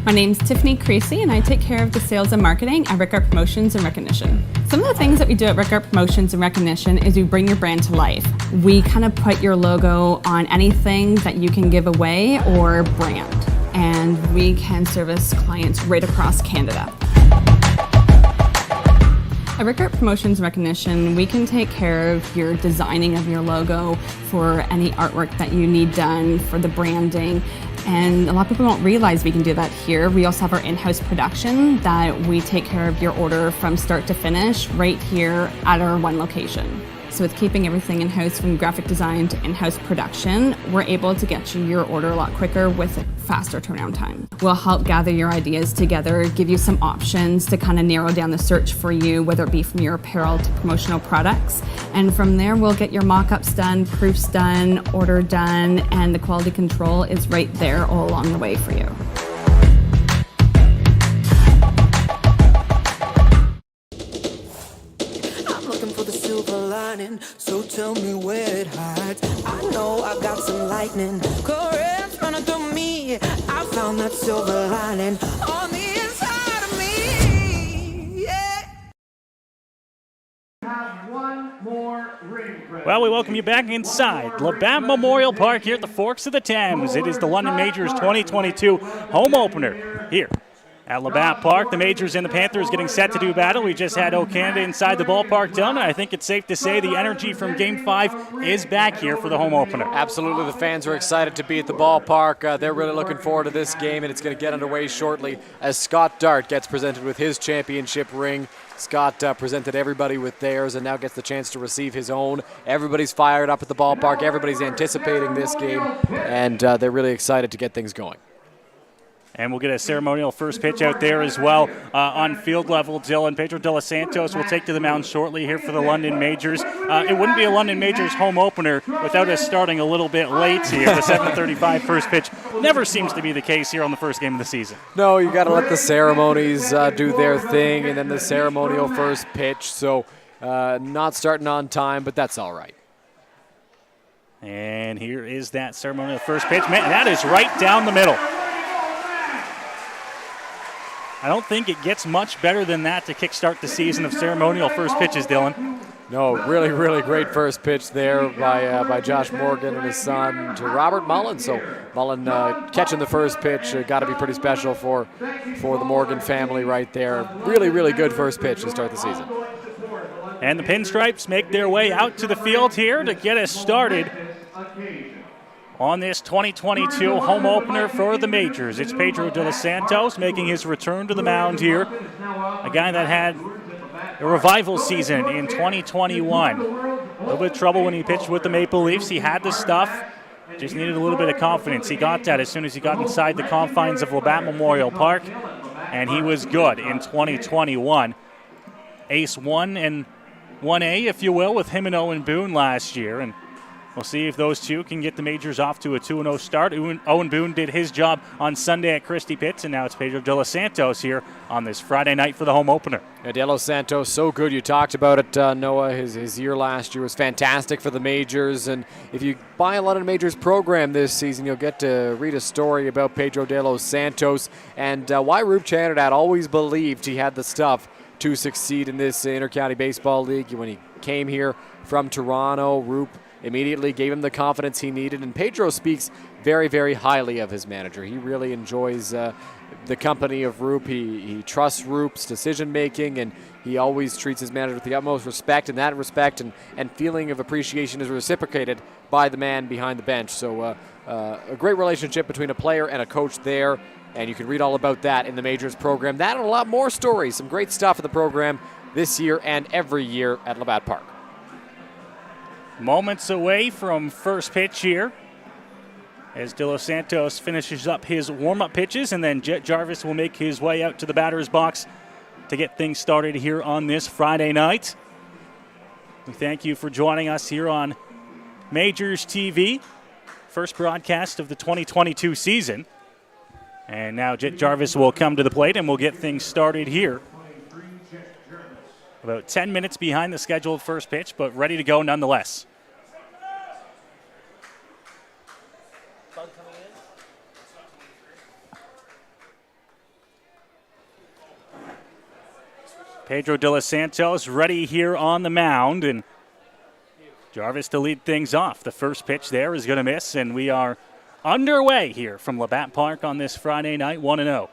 My name's Tiffany Creasy, and I take care of the sales and marketing at Rickard Promotions and Recognition. Some of the things that we do at Rickard Promotions and Recognition is we bring your brand to life. We kind of put your logo on anything that you can give away or brand, and we can service clients right across Canada. At Rickard Promotions Recognition, we can take care of your designing of your logo for any artwork that you need done for the branding. And a lot of people don't realize we can do that here. We also have our in-house production that we take care of your order from start to finish right here at our one location. So with keeping everything in-house from graphic design to in-house production, we're able to get you your order a lot quicker with a faster turnaround time. We'll help gather your ideas together, give you some options to kind of narrow down the search for you, whether it be from your apparel to promotional products. And from there, we'll get your mock-ups done, proofs done, order done, and the quality control is right there all along the way for you. So tell me where it hides. I know I got some lightning, currents running through me. I found that silver lining on the inside of me. Yeah. Have one more ring press. Well, we welcome you back inside Labatt Memorial Park here at the Forks of the Thames. It is the London Majors 2022 home opener here at Labatt Park. The Majors and the Panthers getting set to do battle. We just had O Canada inside the ballpark, Dylan, and I think it's safe to say the energy from Game 5 is back here for the home opener. Absolutely, the fans are excited to be at the ballpark. They're really looking forward to this game, and it's going to get underway shortly as Scott Dart gets presented with his championship ring. Scott presented everybody with theirs and now gets the chance to receive his own. Everybody's fired up at the ballpark. Everybody's anticipating this game, and they're really excited to get things going. And we'll get a ceremonial first pitch out there as well on field level. Dylan, Pedro de los Santos will take to the mound shortly here for the London Majors. It wouldn't be a London Majors home opener without us starting a little bit late here. The 7:35 first pitch never seems to be the case here on the first game of the season. No, you got to let the ceremonies do their thing, and then the ceremonial first pitch. So not starting on time, but that's all right. And here is that ceremonial first pitch. Man, that is right down the middle. I don't think it gets much better than that to kickstart the season of ceremonial first pitches, Dylan. No, really, really great first pitch there by Josh Morgan and his son to Robert Mullen. So Mullen catching the first pitch, got to be pretty special for the Morgan family right there. Really, really good first pitch to start the season. And the Pinstripes make their way out to the field here to get us started on this 2022 home opener for the Majors. It's Pedro de los Santos making his return to the mound here, a guy that had a revival season in 2021. A little bit of trouble when he pitched with the Maple Leafs. He had the stuff, just needed a little bit of confidence. He got that as soon as he got inside the confines of Labatt Memorial Park, and he was good in 2021. Ace 1 and 1A, if you will, with him and Owen Boone last year, and we'll see if those two can get the Majors off to a 2-0 start. Owen Boone did his job on Sunday at Christie Pitts, and now it's Pedro de los Santos here on this Friday night for the home opener. Yeah, de los Santos, so good. You talked about it, Noah. His year last year was fantastic for the Majors, and if you buy a lot of the Majors program this season, you'll get to read a story about Pedro de los Santos and why Roop Chanadad always believed he had the stuff to succeed in this Intercounty Baseball League. When he came here from Toronto, Roop immediately gave him the confidence he needed, and Pedro speaks very, very highly of his manager. He really enjoys the company of Roop. He trusts Roop's decision-making, and he always treats his manager with the utmost respect, and that respect and feeling of appreciation is reciprocated by the man behind the bench. So a great relationship between a player and a coach there, and you can read all about that in the Majors program. That and a lot more stories, some great stuff in the program this year and every year at Labatt Park. Moments away from first pitch here as De Los Santos finishes up his warm-up pitches, and then Jet Jarvis will make his way out to the batter's box to get things started here on this Friday night. We thank you for joining us here on Majors TV, first broadcast of the 2022 season. And now Jet Jarvis will come to the plate, and we'll get things started here. About 10 minutes behind the scheduled first pitch, but ready to go nonetheless. Pedro de los Santos ready here on the mound, and Jarvis to lead things off. The first pitch there is going to miss, and we are underway here from Labatt Park on this Friday night, 1-0.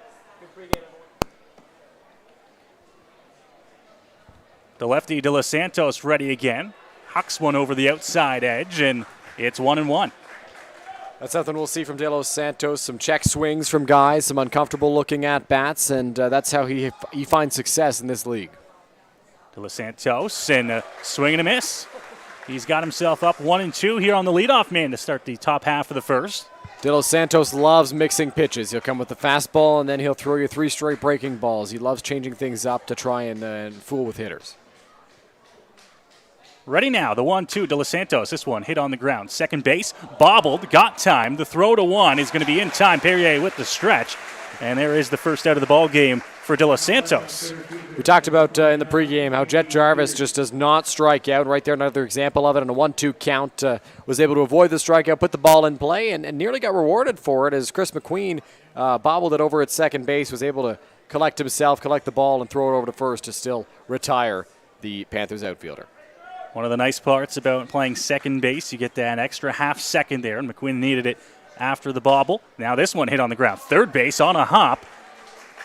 The lefty de los Santos ready again. Hucks one over the outside edge, and it's 1-1. That's something we'll see from De Los Santos, some check swings from guys, some uncomfortable looking at bats, and that's how he finds success in this league. De Los Santos, and a swing and a miss. He's got himself up 1-2 here on the leadoff man to start the top half of the first. De Los Santos loves mixing pitches. He'll come with the fastball, and then he'll throw you 3 straight breaking balls. He loves changing things up to try and fool with hitters. Ready now, the 1-2, De Los Santos. This one hit on the ground. Second base, bobbled, got time. The throw to one is going to be in time. Perrier with the stretch. And there is the first out of the ball game for De Los Santos. We talked about in the pregame how Jet Jarvis just does not strike out. Right there, another example of it. On a 1-2 count, was able to avoid the strikeout, put the ball in play, and nearly got rewarded for it as Chris McQueen bobbled it over at second base, was able to collect himself, collect the ball, and throw it over to first to still retire the Panthers outfielder. One of the nice parts about playing second base, you get that extra half second there, and McQueen needed it after the bobble. Now this one hit on the ground. Third base on a hop.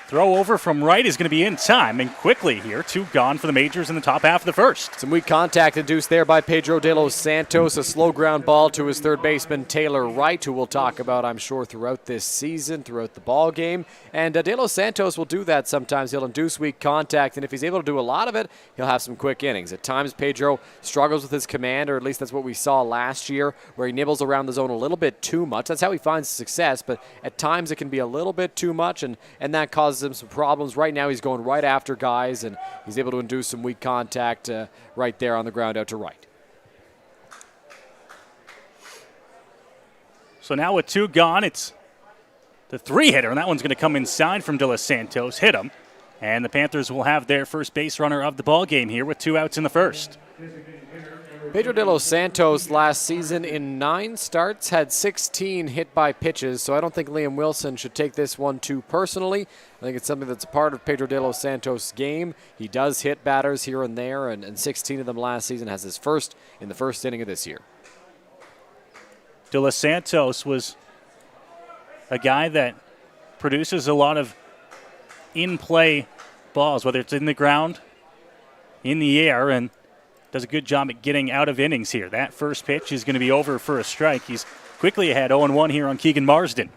Throw over from right is going to be in time, and quickly here, 2 gone for the Majors in the top half of the first. Some weak contact induced there by Pedro de los Santos. A slow ground ball to his third baseman, Taylor Wright, who we'll talk about, I'm sure, throughout this season, throughout the ball game. And de los Santos will do that sometimes. He'll induce weak contact, and if he's able to do a lot of it, he'll have some quick innings. At times, Pedro struggles with his command, or at least that's what we saw last year, where he nibbles around the zone a little bit too much. That's how he finds success, but at times it can be a little bit too much, and that causes him some problems. Right now he's going right after guys, and he's able to induce some weak contact right there on the ground out to right. So now with 2 gone, it's the 3-hitter, and that one's going to come inside from De Los Santos. Hit him, and the Panthers will have their first base runner of the ball game here with 2 outs in the first. Pedro de los Santos last season in 9 starts had 16 hit by pitches, so I don't think Liam Wilson should take this one too personally. I think it's something that's a part of Pedro de los Santos' game. He does hit batters here and there, and 16 of them last season, has his first in the first inning of this year. De los Santos was a guy that produces a lot of in-play balls, whether it's in the ground, in the air, and does a good job at getting out of innings here. That first pitch is going to be over for a strike. He's quickly ahead 0-1 here on Keegan Marsden.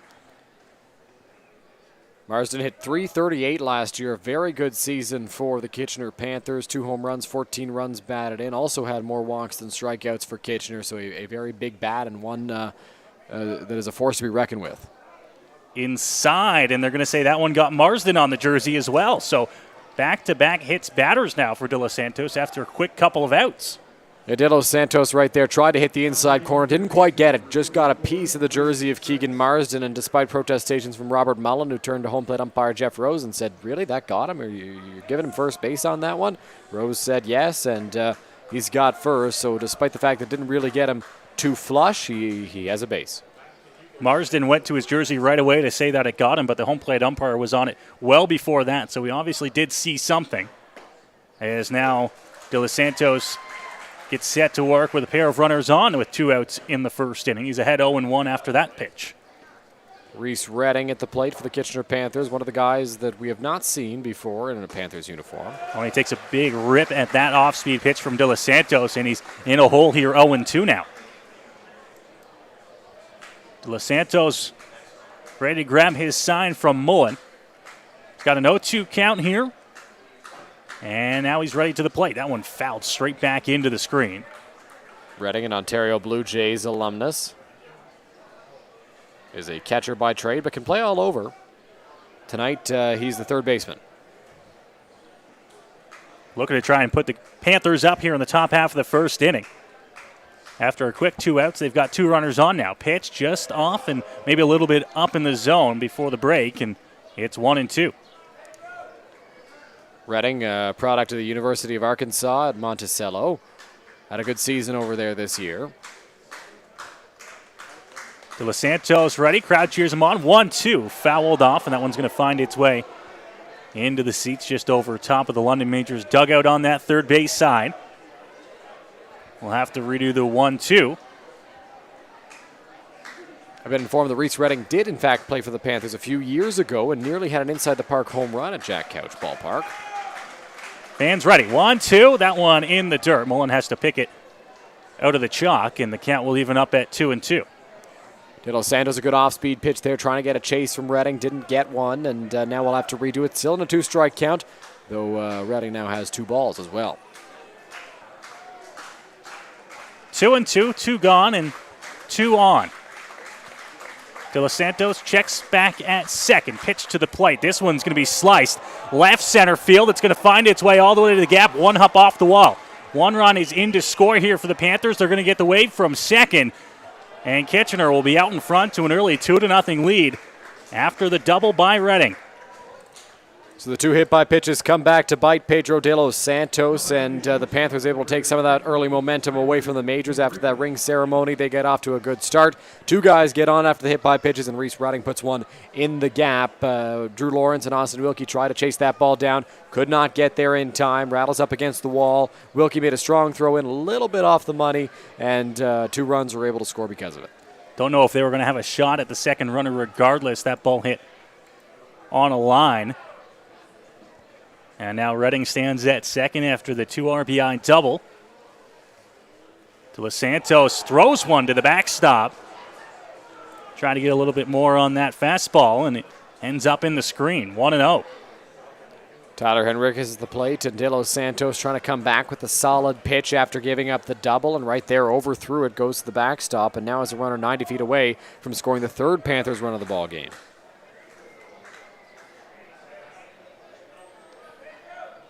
Marsden hit .338 last year. A very good season for the Kitchener Panthers. 2 home runs, 14 runs batted in. Also had more walks than strikeouts for Kitchener, so a very big bat and one that is a force to be reckoned with. Inside, and they're going to say that one got Marsden on the jersey as well. So back-to-back hits batters now for De Los Santos after a quick couple of outs. Yeah, De Los Santos right there tried to hit the inside corner, didn't quite get it, just got a piece of the jersey of Keegan Marsden, and despite protestations from Robert Mullen, who turned to home plate umpire Jeff Rose and said, really, that got him? Are you giving him first base on that one? Rose said yes, and he's got first, so despite the fact that it didn't really get him too flush, he has a base. Marsden went to his jersey right away to say that it got him, but the home plate umpire was on it well before that, so we obviously did see something. As now De Los Santos gets set to work with a pair of runners on with 2 outs in the first inning. He's ahead 0-1 after that pitch. Reese Redding at the plate for the Kitchener Panthers, one of the guys that we have not seen before in a Panthers uniform. Oh, he takes a big rip at that off-speed pitch from De Los Santos, and he's in a hole here 0-2 now. De Los Santos ready to grab his sign from Mullen. He's got an 0-2 count here. And now he's ready to the plate. That one fouled straight back into the screen. Redding, an Ontario Blue Jays alumnus, is a catcher by trade, but can play all over. Tonight, he's the third baseman. Looking to try and put the Panthers up here in the top half of the first inning. After a quick 2 outs, they've got 2 runners on now. Pitch just off and maybe a little bit up in the zone before the break, and it's 1-2. Redding, a product of the University of Arkansas at Monticello. Had a good season over there this year. De Los Santos ready. Crowd cheers him on. 1-2. Fouled off, and that one's going to find its way into the seats just over top of the London Majors dugout on that third base side. We'll have to redo the 1-2. I've been informed that Reese Redding did, in fact, play for the Panthers a few years ago and nearly had an inside-the-park home run at Jack Couch Ballpark. Fans ready. 1-2. That one in the dirt. Mullen has to pick it out of the chalk, and the count will even up at 2-2. De Los Santos, a good off-speed pitch there, trying to get a chase from Redding. Didn't get one, and now we'll have to redo it. Still in a 2-strike count, though Redding now has 2 balls as well. 2-2, 2 gone, and 2 on. De Los Santos checks back at second. Pitch to the plate. This one's going to be sliced. Left center field. It's going to find its way all the way to the gap. 1 hop off the wall. 1 run is in to score here for the Panthers. They're going to get the wave from second. And Kitchener will be out in front to an early 2-0 lead after the double by Redding. So the 2 hit-by pitches come back to bite Pedro de los Santos, and the Panthers able to take some of that early momentum away from the Majors after that ring ceremony. They get off to a good start. 2 guys get on after the hit-by pitches, and Reese Redding puts one in the gap. Drew Lawrence and Austin Wilkie try to chase that ball down. Could not get there in time. Rattles up against the wall. Wilkie made a strong throw in, a little bit off the money, and 2 runs were able to score because of it. Don't know if they were going to have a shot at the second runner regardless. That ball hit on a line. And now Redding stands at second after the 2 RBI double. De Los Santos throws one to the backstop. Trying to get a little bit more on that fastball, and it ends up in the screen. 1-0. Tyler Henriquez is the plate, and De Los Santos trying to come back with a solid pitch after giving up the double, and right there overthrew it, goes to the backstop, and now is a runner 90 feet away from scoring the 3rd Panthers run of the ball game.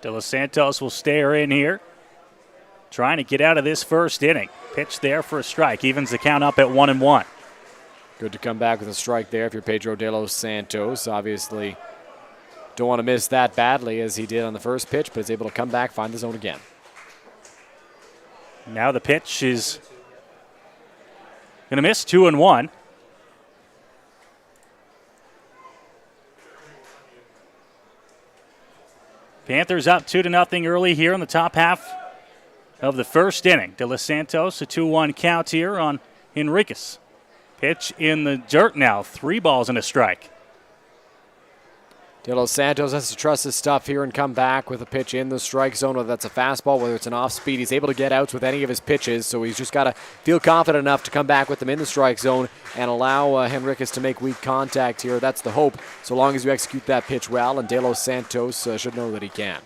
De Los Santos will stare in here, trying to get out of this first inning. Pitch there for a strike, evens the count up at 1-1. Good to come back with a strike there if you're Pedro de los Santos. Obviously, don't want to miss that badly as he did on the first pitch, but is able to come back, find the zone again. Now the pitch is going to miss, 2-1. Panthers up 2-0 early here in the top half of the first inning. De Los Santos, a 2-1 count here on Henriquez. Pitch in the dirt now, 3 balls and a strike. De Los Santos has to trust his stuff here and come back with a pitch in the strike zone, whether that's a fastball, whether it's an off-speed. He's able to get outs with any of his pitches, so he's just got to feel confident enough to come back with them in the strike zone and allow Henriquez to make weak contact here. That's the hope, so long as you execute that pitch well, and De Los Santos should know that he can.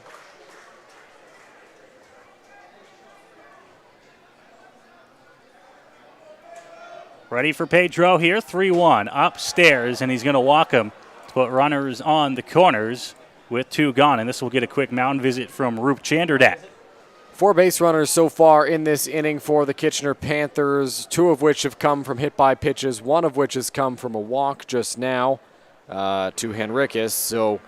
Ready for Pedro here, 3-1 upstairs, and he's going to walk him. Put runners on the corners with 2 gone, and this will get a quick mound visit from Roop Chanderdat. 4 base runners so far in this inning for the Kitchener Panthers, 2 of which have come from hit by pitches, 1 of which has come from a walk just now to Henriquez. So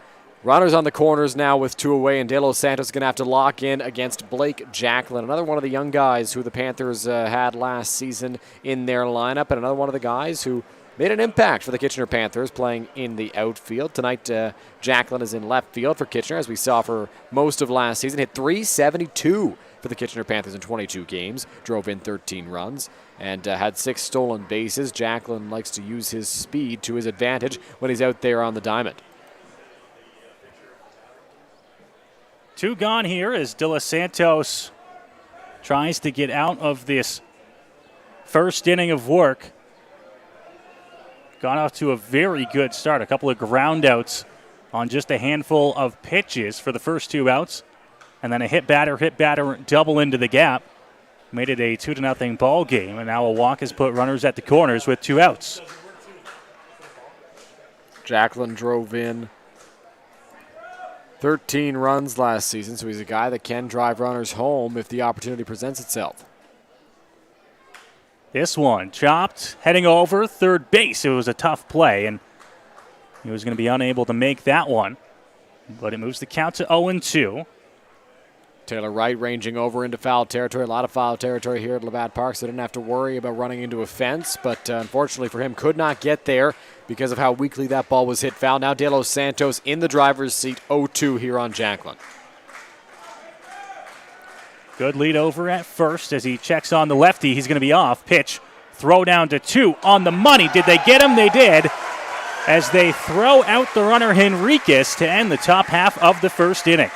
runners on the corners now with 2 away, and De Los Santos is going to have to lock in against Blake Jacklin, another one of the young guys who the Panthers had last season in their lineup, and another one of the guys who made an impact for the Kitchener Panthers playing in the outfield. Tonight, Jacklin is in left field for Kitchener, as we saw for most of last season. Hit .372 for the Kitchener Panthers in 22 games, drove in 13 runs, and had 6 stolen bases. Jacklin likes to use his speed to his advantage when he's out there on the diamond. 2 gone here as De Los Santos tries to get out of this first inning of work. Got off to a very good start. A couple of ground outs on just a handful of pitches for the first 2 outs. And then a hit batter, double into the gap. Made it a 2-0 ball game. And now a walk has put runners at the corners with 2 outs. Jacklin drove in 13 runs last season, so he's a guy that can drive runners home if the opportunity presents itself. This one chopped, heading over third base. It was a tough play, and he was going to be unable to make that one. But it moves the count to 0-2. Taylor Wright ranging over into foul territory. A lot of foul territory here at Labatt Park, so didn't have to worry about running into a fence. But unfortunately for him, could not get there because of how weakly that ball was hit foul. Now De Los Santos in the driver's seat, 0-2 here on Jacklin. Good lead over at first as he checks on the lefty. He's going to be off. Pitch, throw down to 2 on the money. Did they get him? They did. As they throw out the runner Henriquez to end the top half of the first inning.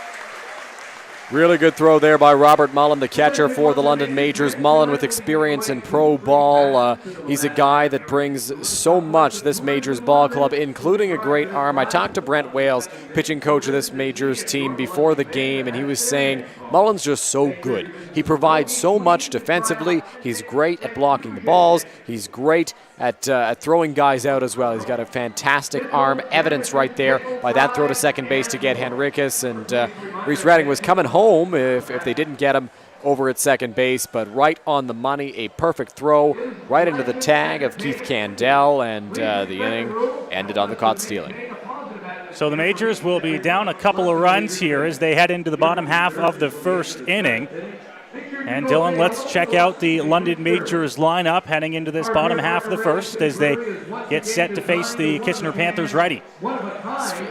Really good throw there by Robert Mullen, the catcher for the London Majors. Mullen with experience in pro ball. He's a guy that brings so much to this Majors ball club, including a great arm. I talked to Brent Wales, pitching coach of this Majors team, before the game, and he was saying Mullen's just so good. He provides so much defensively. He's great at blocking the balls. He's great at throwing guys out as well. He's got a fantastic arm, evidence right there by that throw to second base to get Henriquez, and Reese Redding was coming home if they didn't get him over at second base, but right on the money, a perfect throw right into the tag of Keith Candell, and the inning ended on the caught stealing. So the Majors will be down a couple of runs here as they head into the bottom half of the first inning. And Dylan, let's check out the London Majors lineup heading into this bottom half of the first as they get set to face the Kitchener Panthers righty.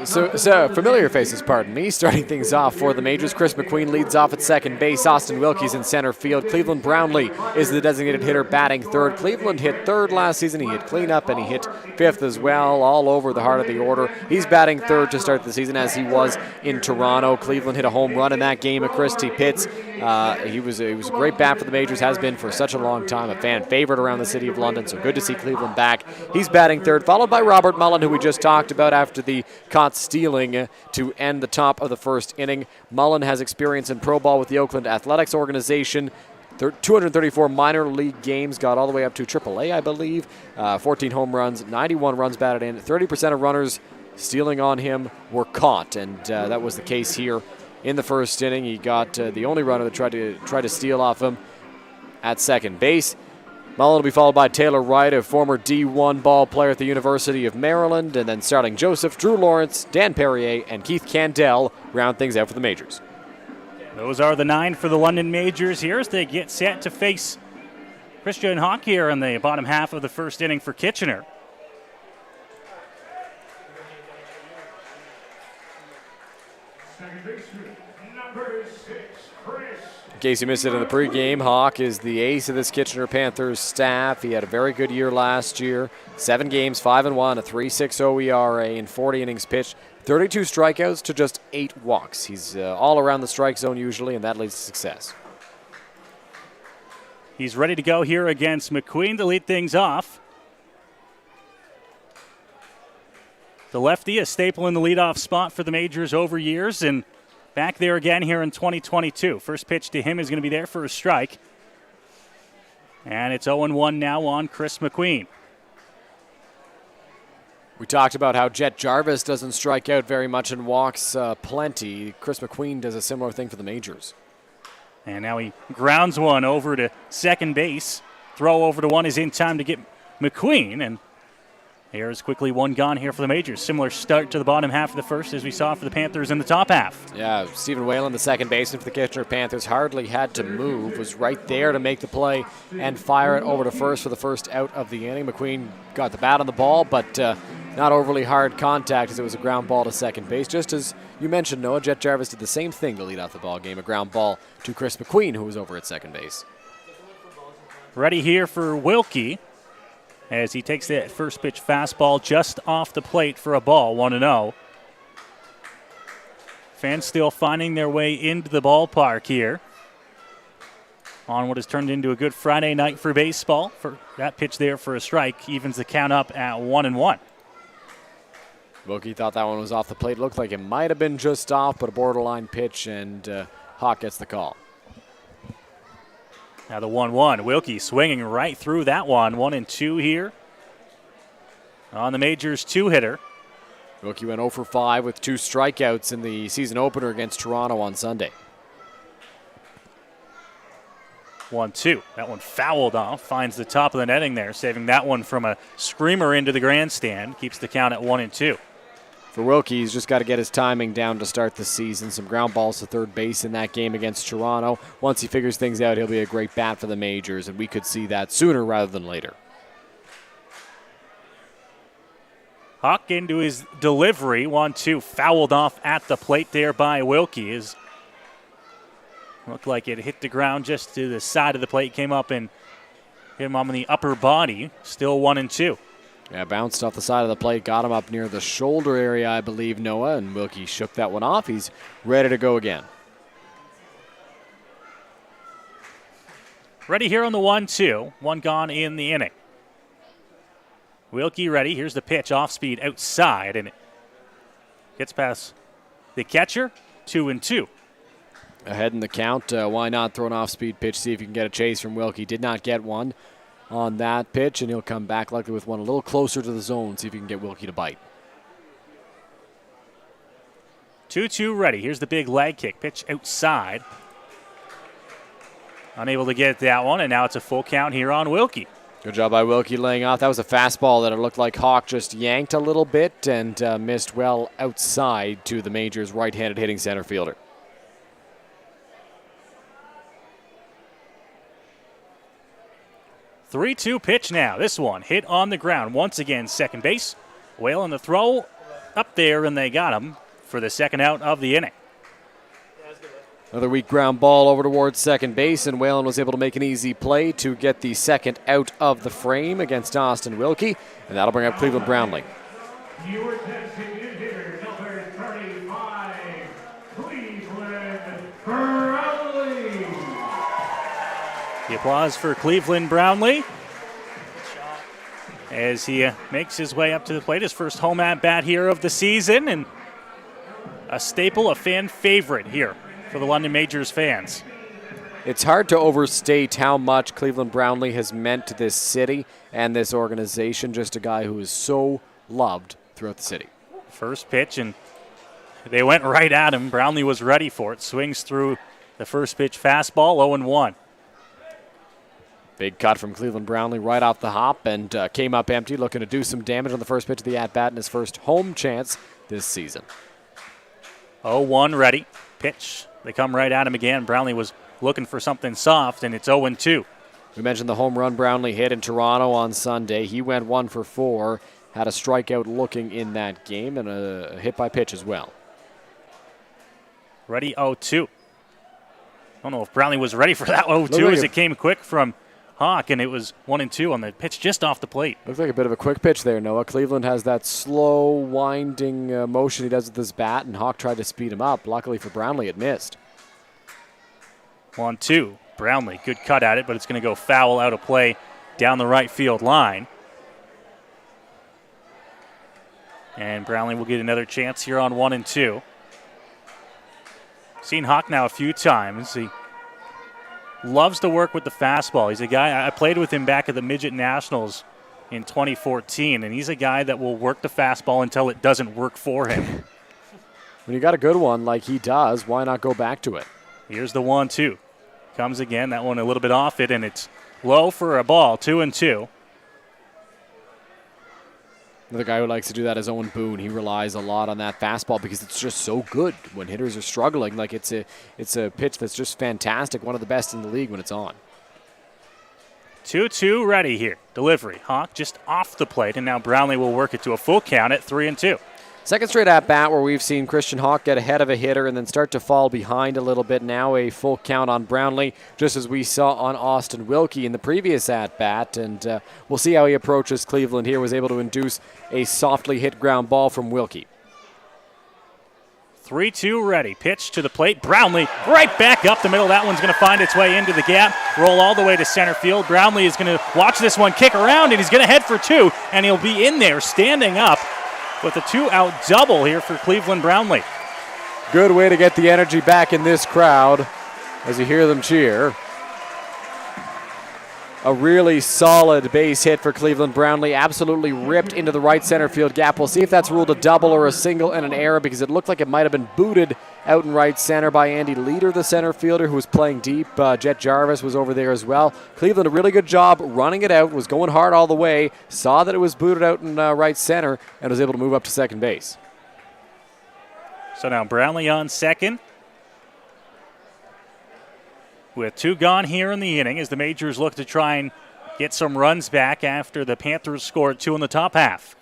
So familiar faces, pardon me. Starting things off for the Majors, Chris McQueen leads off at second base. Austin Wilkie's in center field. Cleveland Brownlee is the designated hitter batting third. Cleveland hit third last season. He hit cleanup and he hit fifth as well, all over the heart of the order. He's batting third to start the season as he was in Toronto. Cleveland hit a home run in that game at Christie Pitts. He was a great bat for the Majors, has been for such a long time, a fan favorite around the city of London, so good to see Cleveland back. He's batting third, followed by Robert Mullen, who we just talked about after the caught stealing to end the top of the first inning. Mullen has experience in pro ball with the Oakland Athletics organization. 234 minor league games, got all the way up to AAA, I believe. 14 home runs, 91 runs batted in. 30% of runners stealing on him were caught, and that was the case here in the first inning. He got the only runner that tried to steal off him at second base. Mullen will be followed by Taylor Wright, a former D1 ball player at the University of Maryland, and then Starling Joseph, Drew Lawrence, Dan Perrier, and Keith Candell round things out for the Majors. Those are the 9 for the London Majors here as they get set to face Christian Hawk here in the bottom half of the first inning for Kitchener. Second baseman, number 6, Chris. In case you missed it in the pregame, Hawk is the ace of this Kitchener Panthers staff. He had a very good year last year. 7 games, 5-1, a 3.60 ERA in 40 innings pitched. 32 strikeouts to just 8 walks. He's all around the strike zone usually, and that leads to success. He's ready to go here against McQueen to lead things off. The lefty, a staple in the leadoff spot for the Majors over years, and back there again here in 2022. First pitch to him is going to be there for a strike. And it's 0-1 now on Chris McQueen. We talked about how Jet Jarvis doesn't strike out very much and walks plenty. Chris McQueen does a similar thing for the Majors. And now he grounds one over to second base. Throw over to one is in time to get McQueen. And here's quickly one gone here for the Majors. Similar start to the bottom half of the first as we saw for the Panthers in the top half. Yeah, Stephen Whalen, the second baseman for the Kitchener Panthers, hardly had to move, was right there to make the play and fire it over to first for the first out of the inning. McQueen got the bat on the ball, but not overly hard contact as it was a ground ball to second base. Just as you mentioned, Noah, Jet Jarvis did the same thing to lead off the ball game, a ground ball to Chris McQueen, who was over at second base. Ready here for Wilkie as he takes that first pitch fastball just off the plate for a ball, 1-0. Fans still finding their way into the ballpark here on what has turned into a good Friday night for baseball. For that pitch there for a strike evens the count up at 1-1. Wilkie thought that one was off the plate. Looked like it might have been just off, but a borderline pitch, and Hawk gets the call. Now the 1-1. Wilkie swinging right through that one. 1-2 here on the Majors 2-hitter. Wilkie went 0 for 5 with 2 strikeouts in the season opener against Toronto on Sunday. 1-2. That one fouled off. Finds the top of the netting there, saving that one from a screamer into the grandstand. Keeps the count at 1-2. For Wilkie, he's just got to get his timing down to start the season. Some ground balls to third base in that game against Toronto. Once he figures things out, he'll be a great bat for the Majors, and we could see that sooner rather than later. Hawk into his delivery. 1-2. Fouled off at the plate there by Wilkie. Looked like it hit the ground just to the side of the plate. Came up and hit him on the upper body. Still 1-2. Yeah, bounced off the side of the plate, got him up near the shoulder area, I believe, Noah, and Wilkie shook that one off. He's ready to go again. Ready here on the 1-2. One gone in the inning. Wilkie ready. Here's the pitch off speed outside, and it gets past the catcher. 2-2. Ahead in the count. Why not throw an off-speed pitch, see if you can get a chase from Wilkie. Did not get one on that pitch, and he'll come back likely with one a little closer to the zone, see if you can get Wilkie to bite. 2-2 ready. Here's the big leg kick. Pitch outside. Unable to get that one, and now it's a full count here on Wilkie. Good job by Wilkie laying off. That was a fastball that it looked like Hawk just yanked a little bit and missed well outside to the Majors' right-handed hitting center fielder. 3-2 pitch now. This one hit on the ground. Once again, second base. Whalen the throw up there, and they got him for the second out of the inning. Another weak ground ball over towards second base, and Whalen was able to make an easy play to get the second out of the frame against Austin Wilkie, and that'll bring up Cleveland Brownlee. You were testing in here, number 35, Cleveland Brownlee. The applause for Cleveland Brownlee as he makes his way up to the plate. His first home at bat here of the season, and a staple, a fan favorite here for the London Majors fans. It's hard to overstate how much Cleveland Brownlee has meant to this city and this organization. Just a guy who is so loved throughout the city. First pitch, and they went right at him. Brownlee was ready for it. Swings through the first pitch fastball, 0-1. Big cut from Cleveland Brownlee right off the hop, and came up empty, looking to do some damage on the first pitch of the at-bat in his first home chance this season. 0-1 ready. Pitch They come right at him again. Brownlee was looking for something soft, and it's 0-2. We mentioned the home run Brownlee hit in Toronto on Sunday. He went 1 for 4, had a strikeout looking in that game, and a hit by pitch as well. Ready 0-2. I don't know if Brownlee was ready for that 0-2 as it came quick from Hawk, and it was 1-2 on the pitch just off the plate. Looks like a bit of a quick pitch there, Noah. Cleveland has that slow, winding motion he does with his bat, and Hawk tried to speed him up. Luckily for Brownlee, it missed. 1-2. Brownlee, good cut at it, but it's going to go foul out of play down the right field line. And Brownlee will get another chance here on 1-2. Seen Hawk now a few times. He loves to work with the fastball. He's a guy, I played with him back at the Midget Nationals in 2014, and he's a guy that will work the fastball until it doesn't work for him. When you got a good one like he does, why not go back to it? Here's the 1-2. Comes again, that one a little bit off it, and it's low for a ball, 2-2. Another guy who likes to do that is Owen Boone. He relies a lot on that fastball because it's just so good when hitters are struggling. Like it's a pitch that's just fantastic, one of the best in the league when it's on. 2-2 ready here. Delivery. Hawk just off the plate, and now Brownlee will work it to a full count at 3-2. Second straight at bat where we've seen Christian Hawk get ahead of a hitter and then start to fall behind a little bit. Now a full count on Brownlee, just as we saw on Austin Wilkie in the previous at bat. And we'll see how he approaches Cleveland here. Was able to induce a softly hit ground ball from Wilkie. 3-2 ready. Pitch to the plate. Brownlee right back up the middle. That one's going to find its way into the gap. Roll all the way to center field. Brownlee is going to watch this one kick around, and he's going to head for 2, and he'll be in there standing up with a 2-out double here for Cleveland Brownlee. Good way to get the energy back in this crowd as you hear them cheer. A really solid base hit for Cleveland. Brownlee absolutely ripped into the right center field gap. We'll see if that's ruled a double or a single and an error because it looked like it might have been booted out in right center by Andy Leader, the center fielder, who was playing deep. Jet Jarvis was over there as well. Cleveland, a really good job running it out, was going hard all the way, saw that it was booted out in right center, and was able to move up to second base. So now Brownlee on second, with 2 gone here in the inning as the Majors look to try and get some runs back after the Panthers scored 2 in the top half.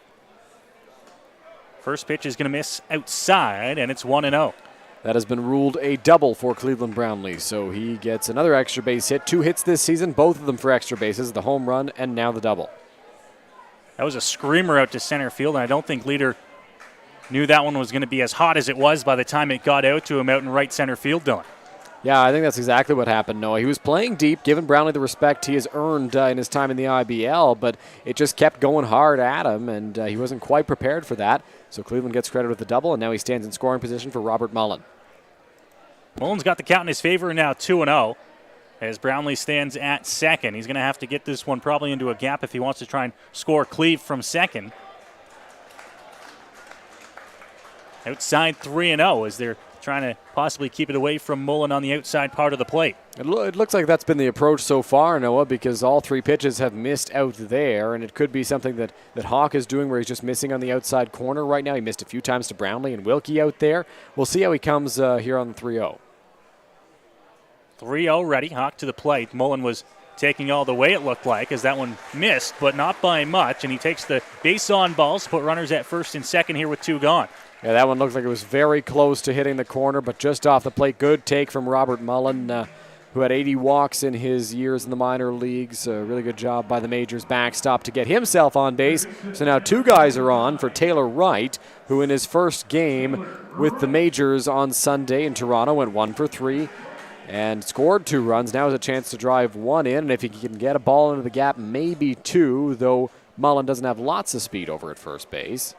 First pitch is going to miss outside, and it's 1-0. That has been ruled a double for Cleveland Brownlee, so he gets another extra base hit. 2 hits this season, both of them for extra bases, the home run and now the double. That was a screamer out to center field, and I don't think Leader knew that one was going to be as hot as it was by the time it got out to him out in right center field, Dylan. Yeah, I think that's exactly what happened, Noah. He was playing deep, giving Brownlee the respect he has earned in his time in the IBL, but it just kept going hard at him, and he wasn't quite prepared for that. So Cleveland gets credit with the double, and now he stands in scoring position for Robert Mullen. Mullen's got the count in his favor now, 2-0, as Brownlee stands at second. He's going to have to get this one probably into a gap if he wants to try and score Cleve from second. Outside 3-0 as they're trying to possibly keep it away from Mullen on the outside part of the plate. It looks like that's been the approach so far, Noah, because all 3 pitches have missed out there, and it could be something that Hawk is doing where he's just missing on the outside corner right now. He missed a few times to Brownlee and Wilkie out there. We'll see how he comes here on the 3-0. 3-0 ready. Hawk to the plate. Mullen was taking all the way, it looked like, as that one missed, but not by much, and he takes the base on balls, put runners at first and second here with 2 gone. Yeah, that one looked like it was very close to hitting the corner, but just off the plate. Good take from Robert Mullen, who had 80 walks in his years in the minor leagues. A really good job by the Majors backstop to get himself on base. So now 2 guys are on for Taylor Wright, who in his first game with the Majors on Sunday in Toronto went 1 for 3 and scored 2 runs. Now has a chance to drive 1 in, and if he can get a ball into the gap, maybe 2, though Mullen doesn't have lots of speed over at first base.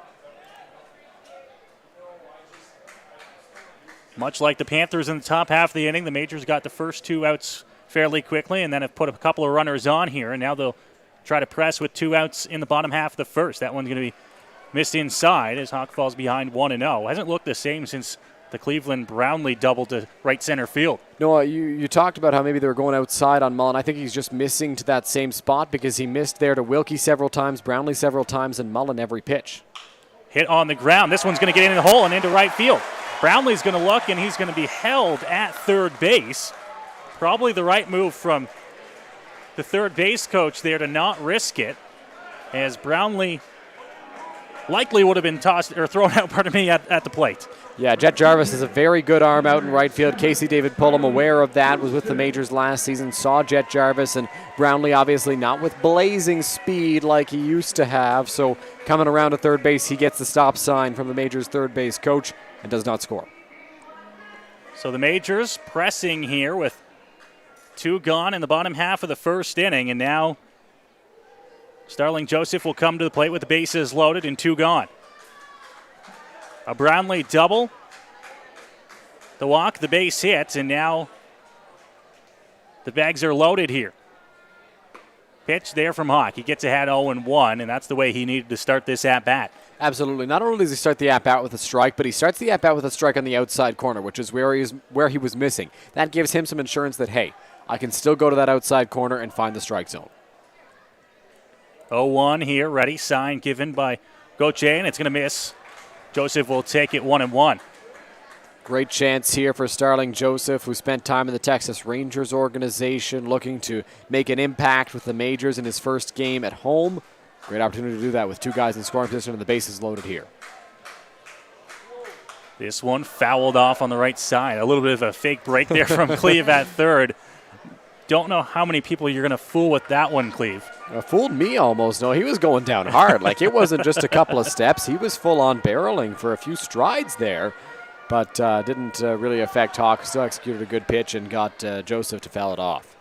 Much like the Panthers in the top half of the inning, the Majors got the first 2 outs fairly quickly and then have put a couple of runners on here, and now they'll try to press with 2 outs in the bottom half of the first. That one's going to be missed inside as Hawk falls behind 1-0. Hasn't looked the same since the Cleveland Brownlee double to right center field. Noah, you talked about how maybe they were going outside on Mullen. I think he's just missing to that same spot because he missed there to Wilkie several times, Brownlee several times, and Mullen every pitch. Hit on the ground. This one's going to get in the hole and into right field. Brownlee's going to look, and he's going to be held at third base. Probably the right move from the third base coach there to not risk it, as Brownlee likely would have been tossed or thrown out, at the plate. Yeah, Jet Jarvis has a very good arm out in right field. Casey David Pullum, aware of that, was with the majors last season, saw Jet Jarvis, and Brownlee obviously not with blazing speed like he used to have. So coming around to third base, he gets the stop sign from the majors' third base coach and does not score. So the majors pressing here with 2 gone in the bottom half of the first inning, and now Starling Joseph will come to the plate with the bases loaded and 2 gone. A Brownlee double, the walk, the base hit, and now the bags are loaded here. Pitch there from Hawk. He gets ahead 0-1, and that's the way he needed to start this at-bat. Absolutely. Not only does he start the at-bat with a strike, but he starts the at-bat with a strike on the outside corner, which is where he was missing. That gives him some insurance that, hey, I can still go to that outside corner and find the strike zone. 0-1 here, ready, sign given by Gauthier, and it's going to miss. Joseph will take it 1-1. Great chance here for Starling Joseph, who spent time in the Texas Rangers organization, looking to make an impact with the majors in his first game at home. Great opportunity to do that with 2 guys in scoring position and the bases loaded here. This one fouled off on the right side. A little bit of a fake break there from Cleve at third. Don't know how many people you're going to fool with that one, Cleve. Fooled me almost. No, he was going down hard. Like, it wasn't just a couple of steps. He was full-on barreling for a few strides there, but didn't really affect Hawk. Still executed a good pitch and got Joseph to foul it off.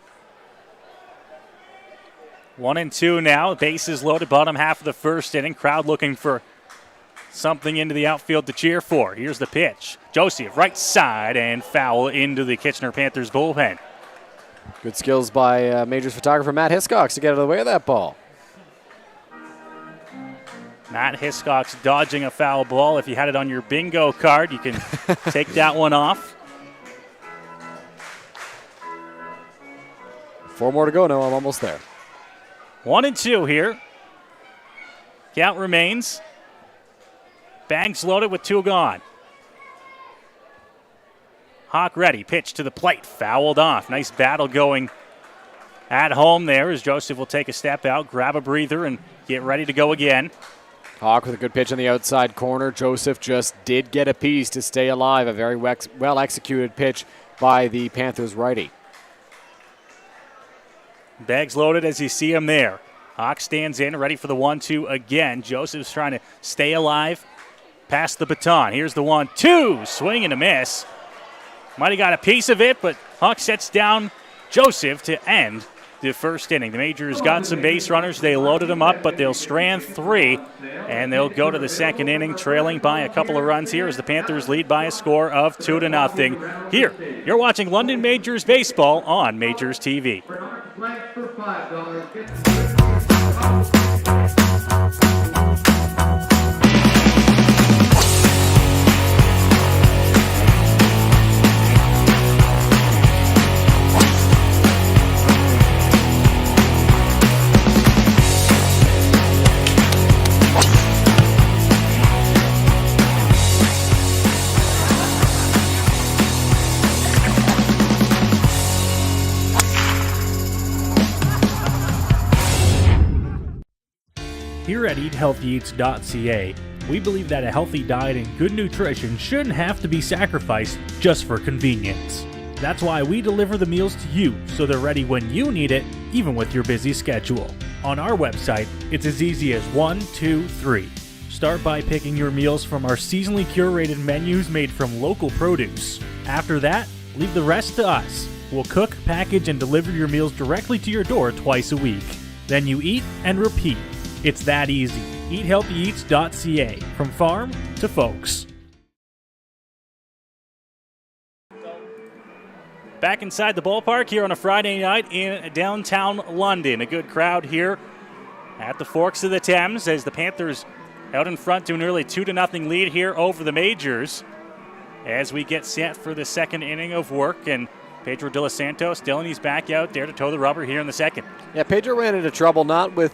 1-2 now. Bases loaded, bottom half of the first inning. Crowd looking for something into the outfield to cheer for. Here's the pitch. Joseph, right side, and foul into the Kitchener Panthers bullpen. Good skills by Majors photographer Matt Hiscox to get out of the way of that ball. Matt Hiscox dodging a foul ball. If you had it on your bingo card, you can take that one off. 4 more to go now. I'm almost there. 1-2 here. Count remains. Bags loaded with 2 gone. Hawk ready. Pitch to the plate. Fouled off. Nice battle going at home there as Joseph will take a step out, grab a breather, and get ready to go again. Hawk with a good pitch on the outside corner. Joseph just did get a piece to stay alive. A very well-executed pitch by the Panthers righty. Bags loaded as you see him there. Hawk stands in, ready for the 1-2 again. Joseph's trying to stay alive. Pass the baton. Here's the 1-2. Swing and a miss. Might have got a piece of it, but Hawk sets down Joseph to end the first inning. The Majors got some base runners. They loaded them up, but they'll strand 3, and they'll go to the second inning trailing by a couple of runs here as the Panthers lead by a score of 2-0. Here, you're watching London Majors Baseball on Majors TV. For $5. Here at eathealthyeats.ca, we believe that a healthy diet and good nutrition shouldn't have to be sacrificed just for convenience. That's why we deliver the meals to you so they're ready when you need it, even with your busy schedule. On our website, it's as easy as 1, 2, 3. Start by picking your meals from our seasonally curated menus made from local produce. After that, leave the rest to us. We'll cook, package, and deliver your meals directly to your door twice a week. Then you eat and repeat. It's that easy. eathealthyeats.ca, from farm to folks. Back inside the ballpark here on a Friday night in downtown London. A good crowd here at the Forks of the Thames as the Panthers out in front to an early 2-0 lead here over the Majors as we get set for the second inning of work. And Pedro De Los Santos, Dylan, he's back out there to toe the rubber here in the second. Yeah, Pedro ran into trouble, not with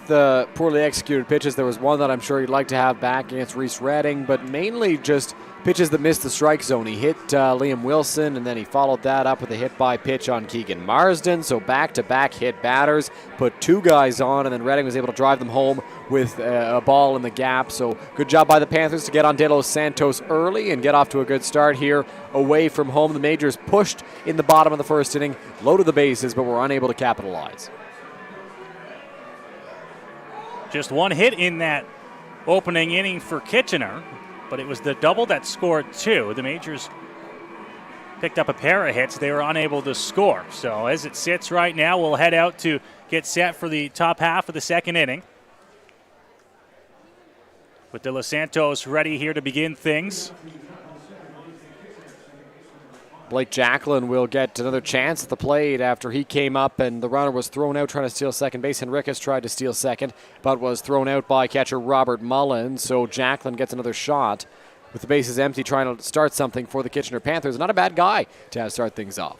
poorly executed pitches. There was one that I'm sure he'd like to have back against Reese Redding, but mainly just pitches that missed the strike zone. He hit Liam Wilson, and then he followed that up with a hit by pitch on Keegan Marsden. So back-to-back hit batters, put two guys on, and then Redding was able to drive them home with a ball in the gap. So good job by the Panthers to get on De Los Santos early and get off to a good start here away from home. The Majors pushed in the bottom of the first inning, loaded the bases, but were unable to capitalize. Just one hit in that opening inning for Kitchener, but it was the double that scored two. The Majors picked up a pair of hits. They were unable to score. So as it sits right now, we'll head out to get set for the top half of the second inning. With De Los Santos ready here to begin things. Blake Jacklin will get another chance at the plate after he came up and the runner was thrown out trying to steal second base. Henriquez tried to steal second, but was thrown out by catcher Robert Mullen. So Jacklin gets another shot with the bases empty, trying to start something for the Kitchener Panthers. Not a bad guy to start things off.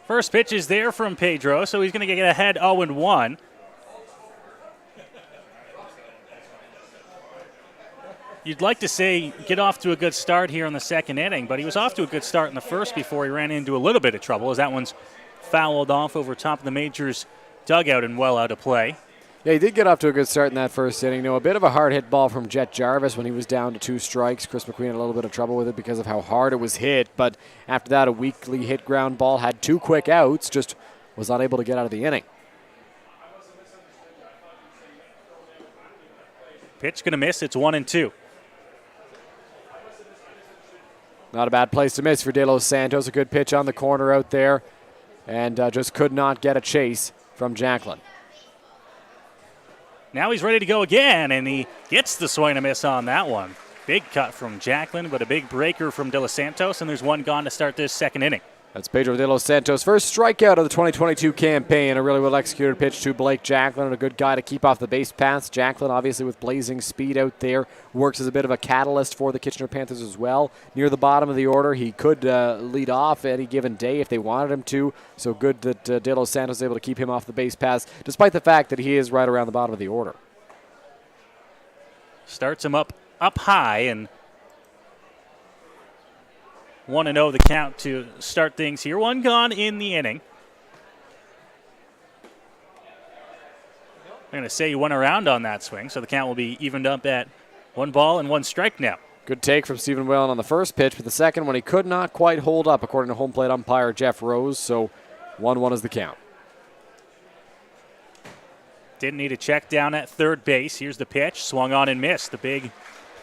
First pitch is there from Pedro, so he's going to get ahead 0-1. You'd like to say get off to a good start here in the second inning, but he was off to a good start in the first before he ran into a little bit of trouble, as that one's fouled off over top of the Majors' dugout and well out of play. Yeah, he did get off to a good start in that first inning. A bit of a hard hit ball from Jet Jarvis when he was down to 2 strikes. Chris McQueen had a little bit of trouble with it because of how hard it was hit, but after that, a weakly hit ground ball, had 2 quick outs, just was unable to get out of the inning. Pitch going to miss. It's 1-2. Not a bad place to miss for De Los Santos. A good pitch on the corner out there, and just could not get a chase from Jacklin. Now he's ready to go again, and he gets the swing and a miss on that one. Big cut from Jacklin, but a big breaker from De Los Santos, and there's one gone to start this second inning. That's Pedro De Los Santos' first strikeout of the 2022 campaign. A really well-executed pitch to Blake Jacklin, a good guy to keep off the base paths. Jacklin, obviously, with blazing speed out there, works as a bit of a catalyst for the Kitchener Panthers as well. Near the bottom of the order, he could lead off any given day if they wanted him to. So good that De Los Santos is able to keep him off the base paths, despite the fact that he is right around the bottom of the order. Starts him up high, and 1-0 the count to start things here. One gone in the inning. I'm going to say he went around on that swing, so the count will be evened up at 1 ball and 1 strike now. Good take from Stephen Whalen on the first pitch, but the second one he could not quite hold up, according to home plate umpire Jeff Rose, so 1-1 is the count. Didn't need a check down at third base. Here's the pitch, swung on and missed. The big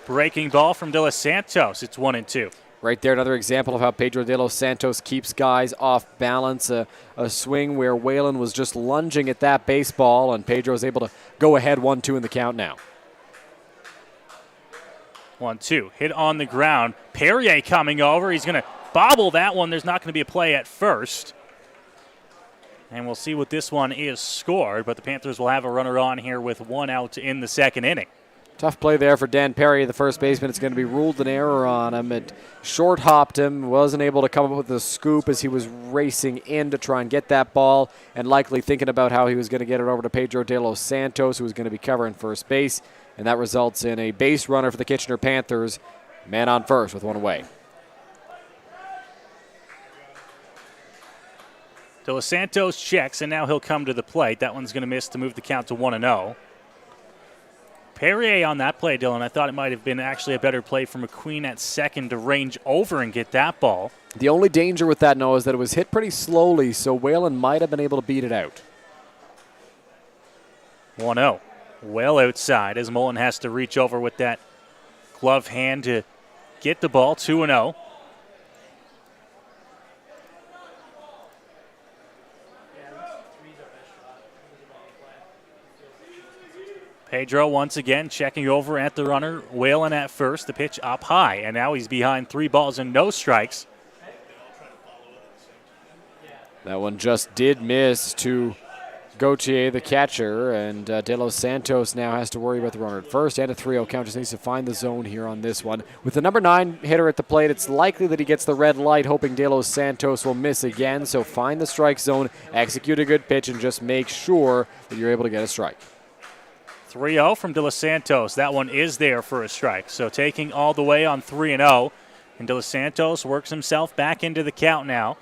breaking ball from De Los Santos. It's 1-2. Right there, another example of how Pedro De Los Santos keeps guys off balance. A swing where Whalen was just lunging at that baseball, and Pedro is able to go ahead 1-2 in the count now. 1-2. Hit on the ground. Perrier coming over. He's going to bobble that one. There's not going to be a play at first. And we'll see what this one is scored, but the Panthers will have a runner on here with 1 out in the second inning. Tough play there for Dan Perry, the first baseman. It's going to be ruled an error on him. It short-hopped him, wasn't able to come up with a scoop as he was racing in to try and get that ball, and likely thinking about how he was going to get it over to Pedro De Los Santos, who was going to be covering first base, and that results in a base runner for the Kitchener Panthers. Man on first with 1 away. De Los Santos checks, and now he'll come to the plate. That one's going to miss to move the count to 1-0. Perrier on that play, Dylan. I thought it might have been actually a better play for McQueen at second to range over and get that ball. The only danger with that, Noah, is that it was hit pretty slowly, so Whalen might have been able to beat it out. 1-0. Well outside as Mullen has to reach over with that glove hand to get the ball. 2-0. Pedro once again checking over at the runner. Whalen at first. The pitch up high, and now he's behind 3 balls and no strikes. That one just did miss to Gauthier, the catcher, and De Los Santos now has to worry about the runner at first, and a 3-0 count. Just needs to find the zone here on this one. With the number 9 hitter at the plate, it's likely that he gets the red light, hoping De Los Santos will miss again. So find the strike zone, execute a good pitch, and just make sure that you're able to get a strike. 3-0 from De Los Santos. That one is there for a strike. So taking all the way on 3-0. And De Los Santos works himself back into the count now.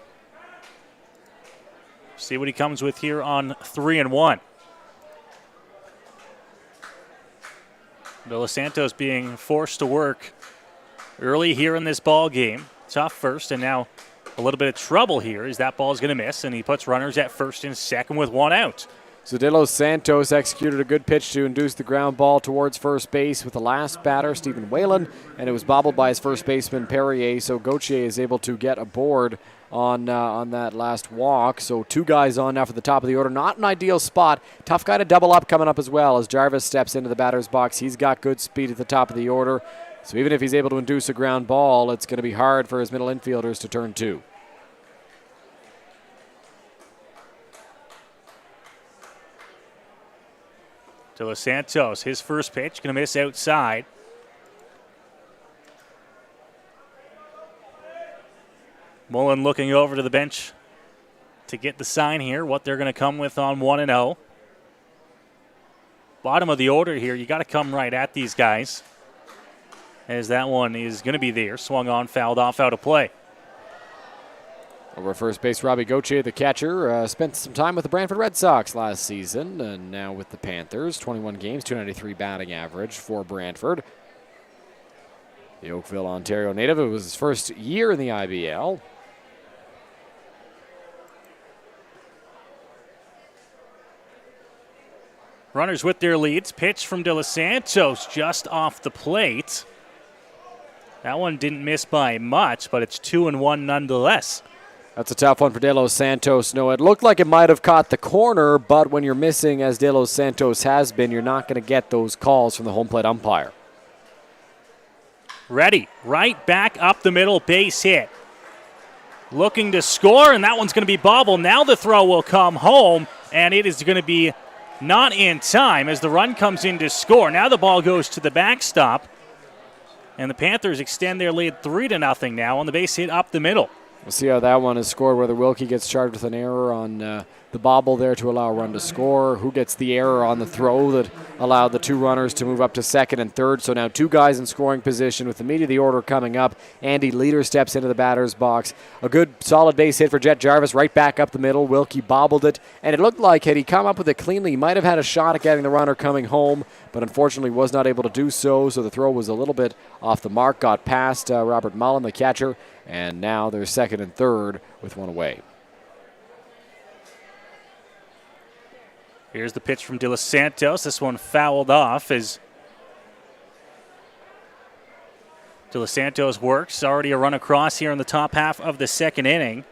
See what he comes with here on 3-1. De Los Santos being forced to work early here in this ball game. Tough first, and now a little bit of trouble here as that ball is going to miss, and he puts runners at first and second with one out. So De Los Santos executed a good pitch to induce the ground ball towards first base with the last batter, Stephen Whalen, and it was bobbled by his first baseman, Perrier. So Gauthier is able to get aboard on that last walk. So 2 guys on now for the top of the order. Not an ideal spot. Tough guy to double up coming up as well as Jarvis steps into the batter's box. He's got good speed at the top of the order. So even if he's able to induce a ground ball, it's going to be hard for his middle infielders to turn 2. De Los Santos, his first pitch, going to miss outside. Mullen looking over to the bench to get the sign here, what they're going to come with on 1-0. Bottom of the order here, you got to come right at these guys, as that one is going to be there. Swung on, fouled off, out of play. Over first base, Robbie Gauthier, the catcher, spent some time with the Brantford Red Sox last season, and now with the Panthers. 21 games, 293 batting average for Brantford. The Oakville, Ontario native. It was his first year in the IBL. Runners with their leads. Pitch from De Los Santos just off the plate. That one didn't miss by much, but it's 2-1 nonetheless. That's a tough one for De Los Santos. No, it looked like it might have caught the corner, but when you're missing, as De Los Santos has been, you're not going to get those calls from the home plate umpire. Ready, right back up the middle, base hit. Looking to score, and that one's going to be bobbled. Now the throw will come home, and it is going to be not in time as the run comes in to score. Now the ball goes to the backstop, and the Panthers extend their lead 3-0 now on the base hit up the middle. We'll see how that one is scored, whether Wilkie gets charged with an error on the bobble there to allow a run to score, who gets the error on the throw that allowed the 2 runners to move up to second and third. So now 2 guys in scoring position with the meat of the order coming up. Andy Leader steps into the batter's box. A good solid base hit for Jet Jarvis right back up the middle. Wilkie bobbled it, and it looked like had he come up with it cleanly, he might have had a shot at getting the runner coming home, but unfortunately was not able to do so. So the throw was a little bit off the mark, got past Robert Mullen, the catcher, and now they're second and third with 1 away. Here's the pitch from De Los Santos. This one fouled off as De Los Santos works. Already a run across here in the top half of the second inning.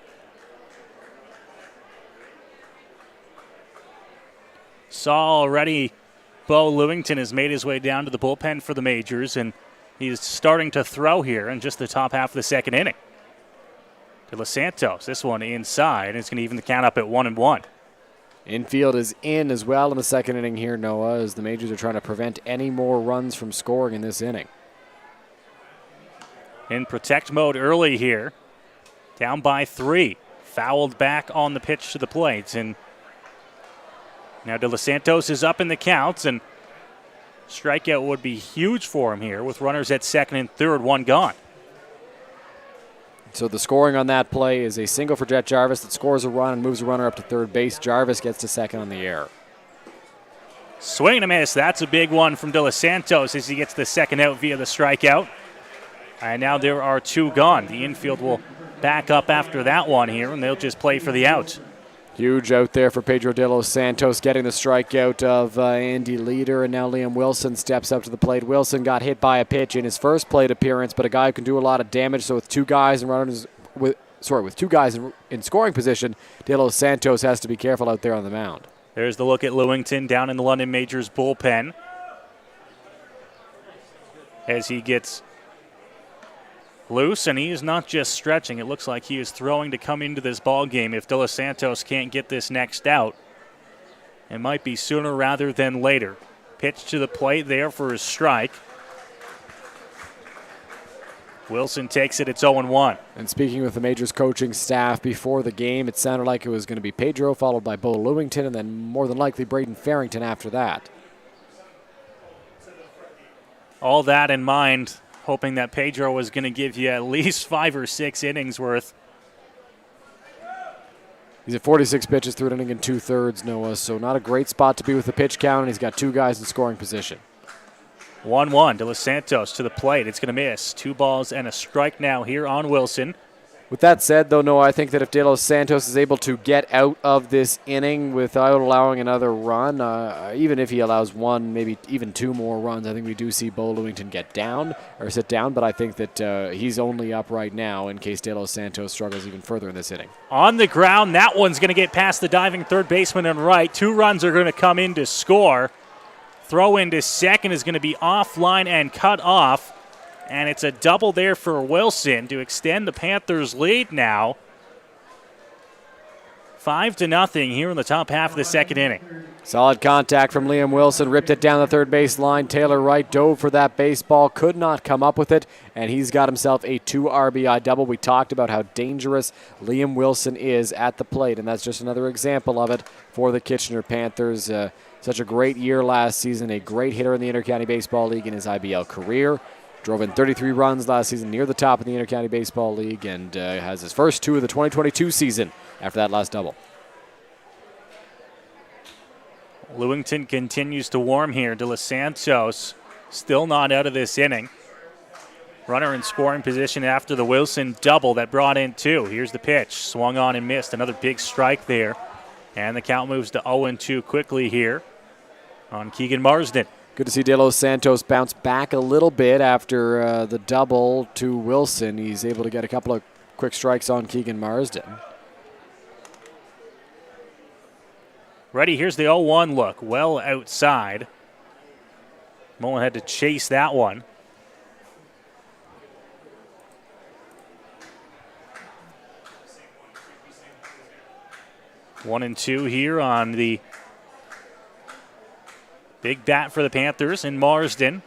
Saw already Bo Lewington has made his way down to the bullpen for the Majors, and he's starting to throw here in just the top half of the second inning. De Los Santos, this one inside, and it's going to even the count up at 1-1. Infield is in as well in the second inning here, Noah, as the Majors are trying to prevent any more runs from scoring in this inning. In protect mode early here. Down by 3. Fouled back on the pitch to the plate. And now De Los Santos is up in the counts, and strikeout would be huge for him here with runners at second and third, 1 gone. So the scoring on that play is a single for Jet Jarvis that scores a run and moves a runner up to third base. Jarvis gets to second on the error. Swing and a miss. That's a big one from De Los Santos as he gets the second out via the strikeout. And now there are 2 gone. The infield will back up after that one here, and they'll just play for the out. Huge out there for Pedro De Los Santos, getting the strikeout of Andy Leader, and now Liam Wilson steps up to the plate. Wilson got hit by a pitch in his first plate appearance, but a guy who can do a lot of damage. So with 2 guys and runners, with 2 guys in scoring position, De Los Santos has to be careful out there on the mound. There's the look at Lewington down in the London Majors bullpen as he gets loose, and he is not just stretching. It looks like he is throwing to come into this ball game. If De Los Santos can't get this next out, it might be sooner rather than later. Pitch to the plate there for his strike. Wilson takes it. It's 0-1. And speaking with the Majors coaching staff before the game, it sounded like it was going to be Pedro, followed by Bo Lewington, and then more than likely Braden Farrington after that. all that in mind, hoping that Pedro was going to give you at least 5 or 6 innings worth. He's at 46 pitches through an inning and 2/3, Noah, so not a great spot to be with the pitch count, and he's got 2 guys in scoring position. 1-1, De Los Santos to the plate. It's going to miss. 2 balls and a strike now here on Wilson. With that said, though, Noah, I think that if De Los Santos is able to get out of this inning without allowing another run, even if he allows 1, maybe even 2 more runs, I think we do see Bo Lewington get down or sit down, but I think that he's only up right now in case De Los Santos struggles even further in this inning. On the ground, that one's going to get past the diving third baseman and right. 2 runs are going to come in to score. Throw into second is going to be offline and cut off. And it's a double there for Wilson to extend the Panthers' lead now. 5-0 here in the top half of the second inning. Solid contact from Liam Wilson, ripped it down the third base line. Taylor Wright dove for that baseball, could not come up with it, and he's got himself a 2 RBI double. We talked about how dangerous Liam Wilson is at the plate, and that's just another example of it for the Kitchener Panthers. Such a great year last season, a great hitter in the Intercounty Baseball League in his IBL career. Drove in 33 runs last season, near the top of the Intercounty Baseball League, and has his first 2 of the 2022 season after that last double. Lewington continues to warm here. De Los Santos still not out of this inning. Runner in scoring position after the Wilson double that brought in 2. Here's the pitch. Swung on and missed. Another big strike there. And the count moves to 0-2 quickly here on Keegan Marsden. Good to see De Los Santos bounce back a little bit after the double to Wilson. He's able to get a couple of quick strikes on Keegan Marsden. Ready, here's the 0-1 look. Well outside. Mullen had to chase that one. One and 2 here on the big bat for the Panthers in Marsden.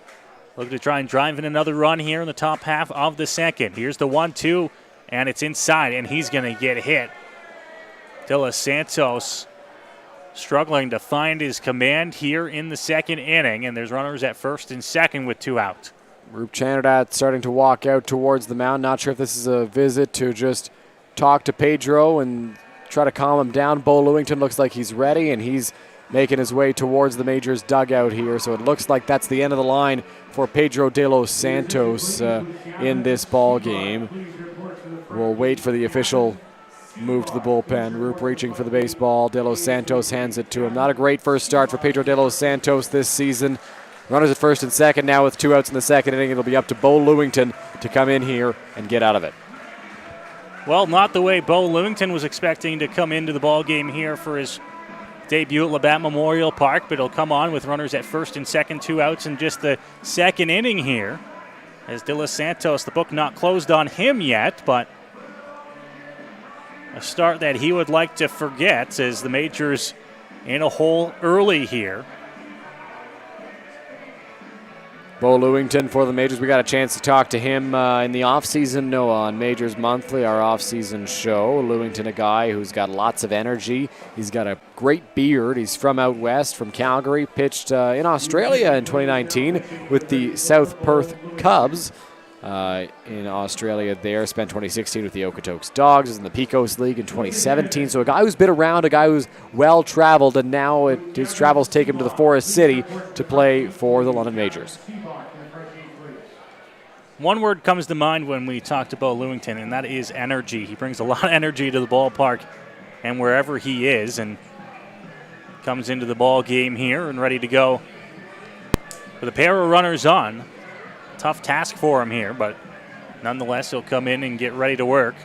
Looking to try and drive in another run here in the top half of the second. Here's the 1-2, and it's inside, and he's going to get hit. De Los Santos struggling to find his command here in the second inning, and there's runners at first and second with 2 out. Roop Chanadat starting to walk out towards the mound. Not sure if this is a visit to just talk to Pedro and try to calm him down. Bo Lewington looks like he's ready, and he's making his way towards the Majors dugout here. So it looks like that's the end of the line for Pedro De Los Santos in this ball game. We'll wait for the official move to the bullpen. Roop reaching for the baseball. De Los Santos hands it to him. Not a great first start for Pedro De Los Santos this season. Runners at first and second now with 2 outs in the second inning. It'll be up to Bo Lewington to come in here and get out of it. Well, not the way Bo Lewington was expecting to come into the ball game here for his debut at Labatt Memorial Park, but he'll come on with runners at first and second, 2 outs in just the second inning here. As De Los Santos, the book not closed on him yet, but a start that he would like to forget as the Majors in a hole early here. Bo Lewington for the Majors. We got a chance to talk to him in the offseason, Noah, on Majors Monthly, our offseason show. Lewington, a guy who's got lots of energy. He's got a great beard. He's from out west, from Calgary. Pitched in Australia in 2019 with the South Perth Cubs in Australia there. Spent 2016 with the Okotoks Dogs. Was in the Pecos League in 2017. So a guy who's been around, a guy who's well-traveled, and now his travels take him to the Forest City to play for the London Majors. One word comes to mind when we talk to Bo Lewington, and that is energy. He brings a lot of energy to the ballpark and wherever he is, and comes into the ball game here and ready to go with a pair of runners on. Tough task for him here, but nonetheless, he'll come in and get ready to work.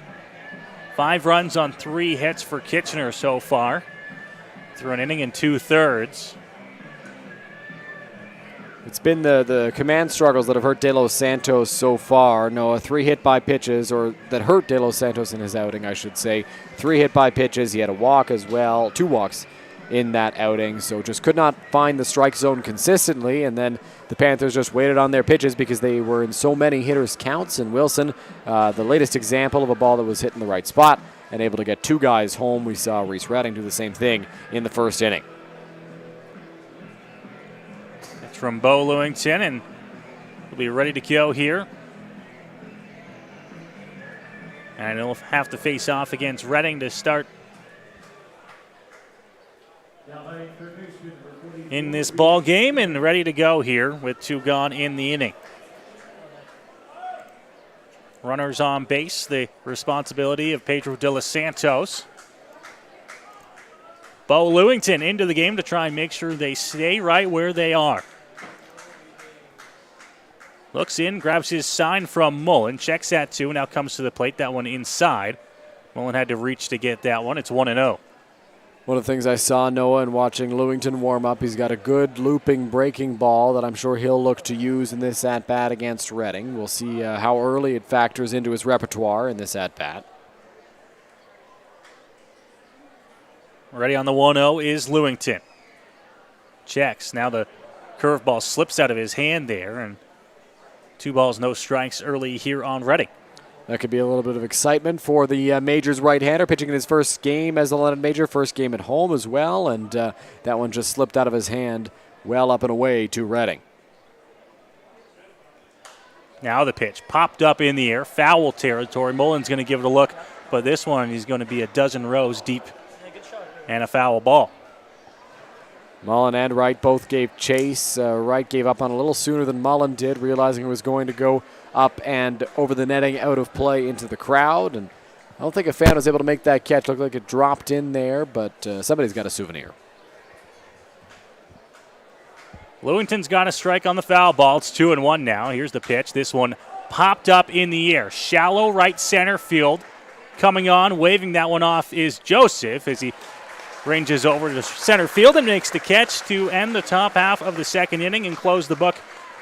5 runs on 3 hits for Kitchener so far through an inning and 2/3. It's been the command struggles that have hurt De Los Santos so far. No, 3 hit by pitches, or that hurt De Los Santos in his outing, I should say. 3 hit by pitches. He had a walk as well, 2 walks in that outing, so just could not find the strike zone consistently, and then the Panthers just waited on their pitches because they were in so many hitters' counts, and Wilson, the latest example of a ball that was hit in the right spot and able to get 2 guys home. We saw Reese Redding do the same thing in the first inning. From Bo Lewington, and will be ready to go here. And he'll have to face off against Reading to start in this ball game, and ready to go here with 2 gone in the inning. Runners on base, the responsibility of Pedro de los Santos. Bo Lewington into the game to try and make sure they stay right where they are. Looks in, grabs his sign from Mullen, checks that 2, now comes to the plate, that one inside. Mullen had to reach to get that one. It's 1-0. One of the things I saw, Noah, in watching Lewington warm up, he's got a good looping breaking ball that I'm sure he'll look to use in this at-bat against Reading. We'll see how early it factors into his repertoire in this at-bat. Ready on the 1-0 is Lewington. Checks. Now the curveball slips out of his hand there, and 2 balls, no strikes early here on Reading. That could be a little bit of excitement for the Majors right-hander, pitching in his first game as a London Major, first game at home as well, and that one just slipped out of his hand well up and away to Reading. Now the pitch popped up in the air, foul territory. Mullen's going to give it a look, but this one he's going to be a dozen rows deep and a foul ball. Mullen and Wright both gave chase. Wright gave up on a little sooner than Mullen did, realizing it was going to go up and over the netting, out of play into the crowd. And I don't think a fan was able to make that catch. Looked like it dropped in there, but somebody's got a souvenir. Lewington's got a strike on the foul ball. It's 2-1 now. Here's the pitch. This one popped up in the air. Shallow right center field. Coming on, waving that one off is Joseph as he ranges over to center field and makes the catch to end the top half of the second inning and close the book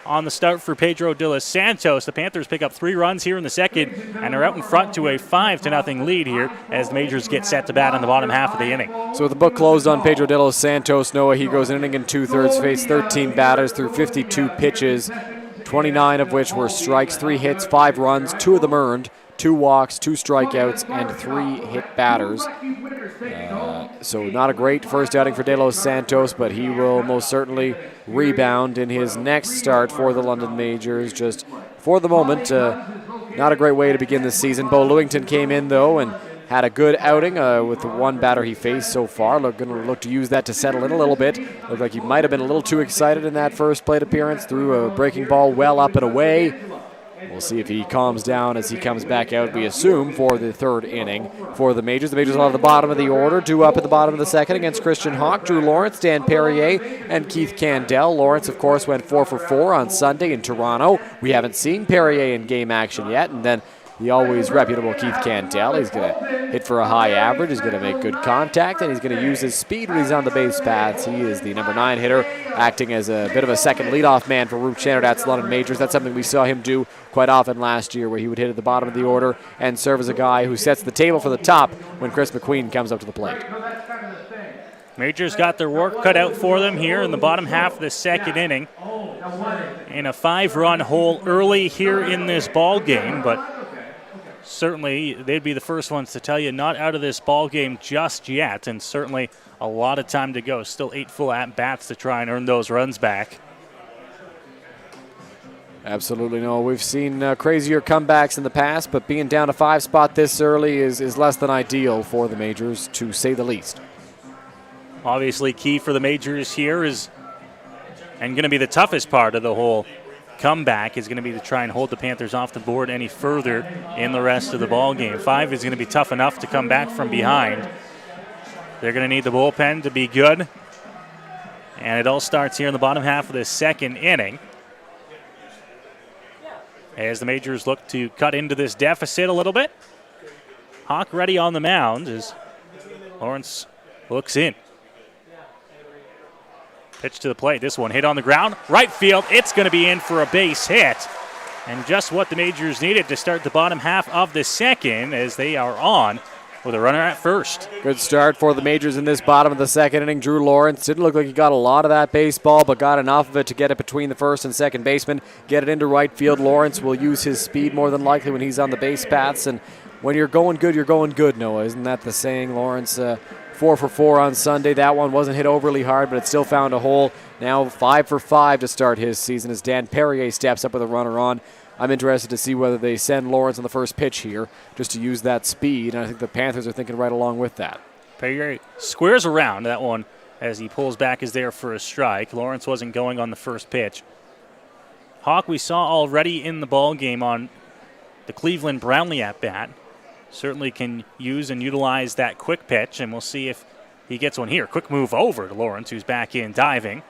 on the start for Pedro de los Santos. The Panthers pick up 3 runs here in the second and are out in front to a 5-0 lead here as the Majors get set to bat in the bottom half of the inning. So with the book closed on Pedro de los Santos, Noah, he goes an inning and 2/3, faced 13 batters through 52 pitches, 29 of which were strikes, 3 hits, 5 runs, 2 of them earned, 2 walks, 2 strikeouts, and 3 hit batters. So not a great first outing for De Los Santos, but he will most certainly rebound in his next start for the London Majors. Just for the moment, not a great way to begin this season. Bo Lewington came in, though, and had a good outing with the 1 batter he faced so far. Going to look to use that to settle in a little bit. Looked like he might have been a little too excited in that first plate appearance. Threw a breaking ball well up and away. We'll see if he calms down as he comes back out, we assume, for the 3rd inning for the Majors. The Majors will have the bottom of the order, due up at the bottom of the second against Christian Hawk, Drew Lawrence, Dan Perrier, and Keith Candell. Lawrence, of course, went 4 for 4 on Sunday in Toronto. We haven't seen Perrier in game action yet. And then the always reputable Keith Candell. He's going to hit for a high average. He's going to make good contact, and he's going to use his speed when he's on the base paths. He is the number 9 hitter, acting as a bit of a second leadoff man for Roop Chanardats London Majors. That's something we saw him do quite often last year, where he would hit at the bottom of the order and serve as a guy who sets the table for the top when Chris McQueen comes up to the plate. Majors got their work cut out for them here in the bottom half of the second inning in a 5-run hole early here in this ball game, but certainly they'd be the first ones to tell you not out of this ball game just yet, and certainly a lot of time to go. Still 8 full at-bats to try and earn those runs back. Absolutely no. We've seen crazier comebacks in the past, but being down a 5 spot this early is less than ideal for the Majors, to say the least. Obviously key for the Majors here is, and going to be the toughest part of the whole comeback, is going to be to try and hold the Panthers off the board any further in the rest of the ball game. 5 is going to be tough enough to come back from behind. They're going to need the bullpen to be good, and it all starts here in the bottom half of the second inning as the Majors look to cut into this deficit a little bit. Hawk ready on the mound as Lawrence looks in. Pitch to the plate. This one hit on the ground. Right field. It's going to be in for a base hit. And just what the Majors needed to start the bottom half of the second, as they are on with a runner at first. Good start for the Majors in this bottom of the second inning. Drew Lawrence didn't look like he got a lot of that baseball, but got enough of it to get it between the first and second baseman, get it into right field. Lawrence will use his speed more than likely when he's on the base paths, and when you're going good, Noah. Isn't that the saying? Lawrence 4 for 4 on Sunday. That one wasn't hit overly hard, but it still found a hole. Now 5 for 5 to start his season as Dan Perrier steps up with a runner on. I'm interested to see whether they send Lawrence on the first pitch here just to use that speed, and I think the Panthers are thinking right along with that. Perrier squares around. That one, as he pulls back, is there for a strike. Lawrence wasn't going on the first pitch. Hawk, we saw already in the ball game on the Cleveland Brownlee at bat. Certainly can use and utilize that quick pitch, and we'll see if he gets one here. Quick move over to Lawrence, who's back in diving.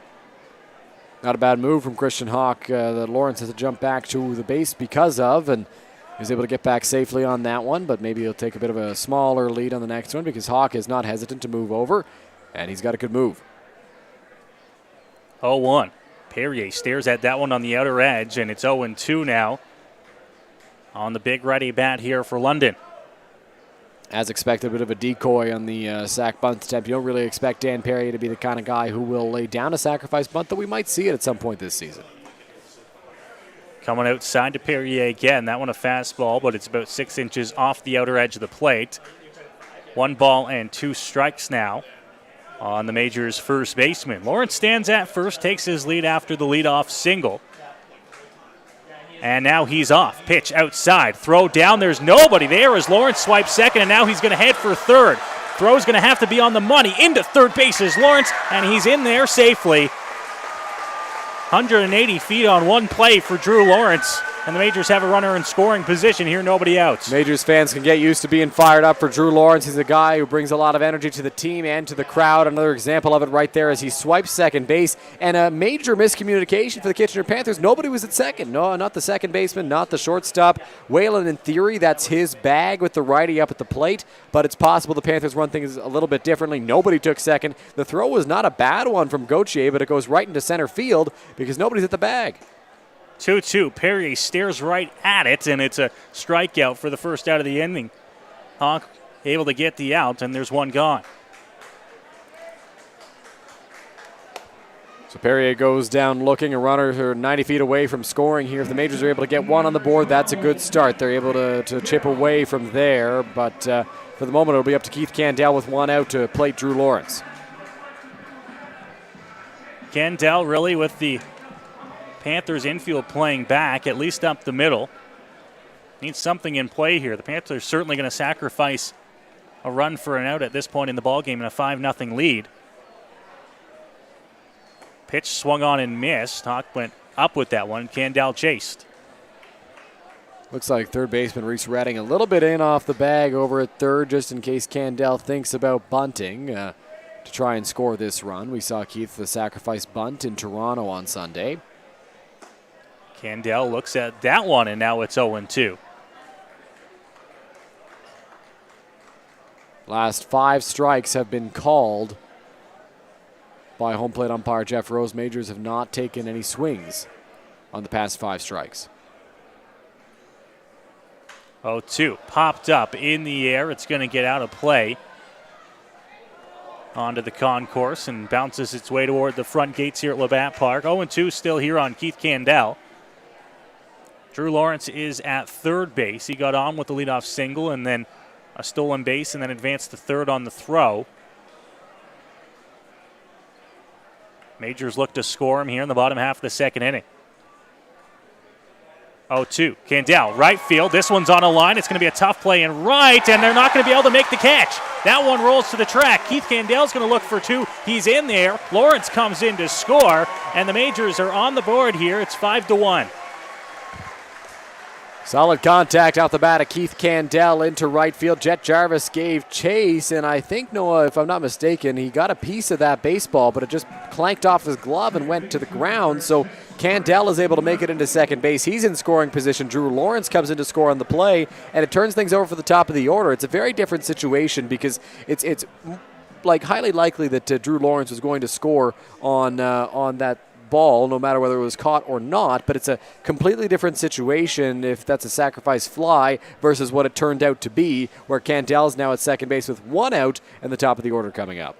Not a bad move from Christian Hawk that Lawrence has to jump back to the base because of, and he was able to get back safely on that one, but maybe he'll take a bit of a smaller lead on the next one because Hawk is not hesitant to move over, and he's got a good move. 0-1. Perrier stares at that one on the outer edge, and it's 0-2 now on the big righty bat here for London. As expected, a bit of a decoy on the sac bunt attempt. You don't really expect Dan Perrier to be the kind of guy who will lay down a sacrifice bunt, though we might see it at some point this season. Coming outside to Perrier again. That one a fastball, but it's about 6 inches off the outer edge of the plate. 1 ball and 2 strikes now on the Majors' first baseman. Lawrence stands at first, takes his lead after the leadoff single. And now he's off. Pitch outside. Throw down. There's nobody there as Lawrence swipes second, and now he's going to head for third. Throw's going to have to be on the money. Into third base is Lawrence, and he's in there safely. 180 feet on one play for Drew Lawrence. And the Majors have a runner in scoring position here, nobody out. Majors fans can get used to being fired up for Drew Lawrence. He's a guy who brings a lot of energy to the team and to the crowd. Another example of it right there as he swipes second base. And a major miscommunication for the Kitchener Panthers. Nobody was at second. No, not the second baseman, not the shortstop. Whalen, in theory, that's his bag with the righty up at the plate. But it's possible the Panthers run things a little bit differently. Nobody took second. The throw was not a bad one from Gauthier, but it goes right into center field because nobody's at the bag. 2-2. Perrier stares right at it, and it's a strikeout for the first out of the inning. Hawk able to get the out, and there's one gone. So Perrier goes down looking. A runner 90 feet away from scoring here. If the Majors are able to get one on the board, that's a good start. They're able to chip away from there, but for the moment it'll be up to Keith Candell with one out to plate Drew Lawrence. Candell really with the Panthers infield playing back, at least up the middle. Needs something in play here. The Panthers certainly going to sacrifice a run for an out at this point in the ballgame in a 5-0 lead. Pitch swung on and missed. Hawk went up with that one. Candell chased. Looks like third baseman Reese Redding a little bit in off the bag over at third just in case Candell thinks about bunting to try and score this run. We saw Keith the sacrifice bunt in Toronto on Sunday. Candell looks at that one, and now it's 0-2. Last 5 strikes have been called by home plate umpire Jeff Rose. Majors have not taken any swings on the past 5 strikes. 0-2. Popped up in the air. It's going to get out of play onto the concourse and bounces its way toward the front gates here at Labatt Park. 0-2 still here on Keith Candell. Drew Lawrence is at third base. He got on with the leadoff single and then a stolen base and then advanced to third on the throw. Majors look to score him here in the bottom half of the second inning. 0-2. Candell, right field. This one's on a line. It's going to be a tough play in right, and they're not going to be able to make the catch. That one rolls to the track. Keith Candell's going to look for 2. He's in there. Lawrence comes in to score, and the Majors are on the board here. It's 5-1. Solid contact out the bat of Keith Candell into right field. Jet Jarvis gave chase, and I think, Noah, if I'm not mistaken, he got a piece of that baseball, but it just clanked off his glove and went to the ground. So Candell is able to make it into second base. He's in scoring position. Drew Lawrence comes in to score on the play, and it turns things over for the top of the order. It's a very different situation because it's like highly likely that Drew Lawrence was going to score on that ball, no matter whether it was caught or not, but it's a completely different situation if that's a sacrifice fly versus what it turned out to be, where Candell's now at second base with one out and the top of the order coming up.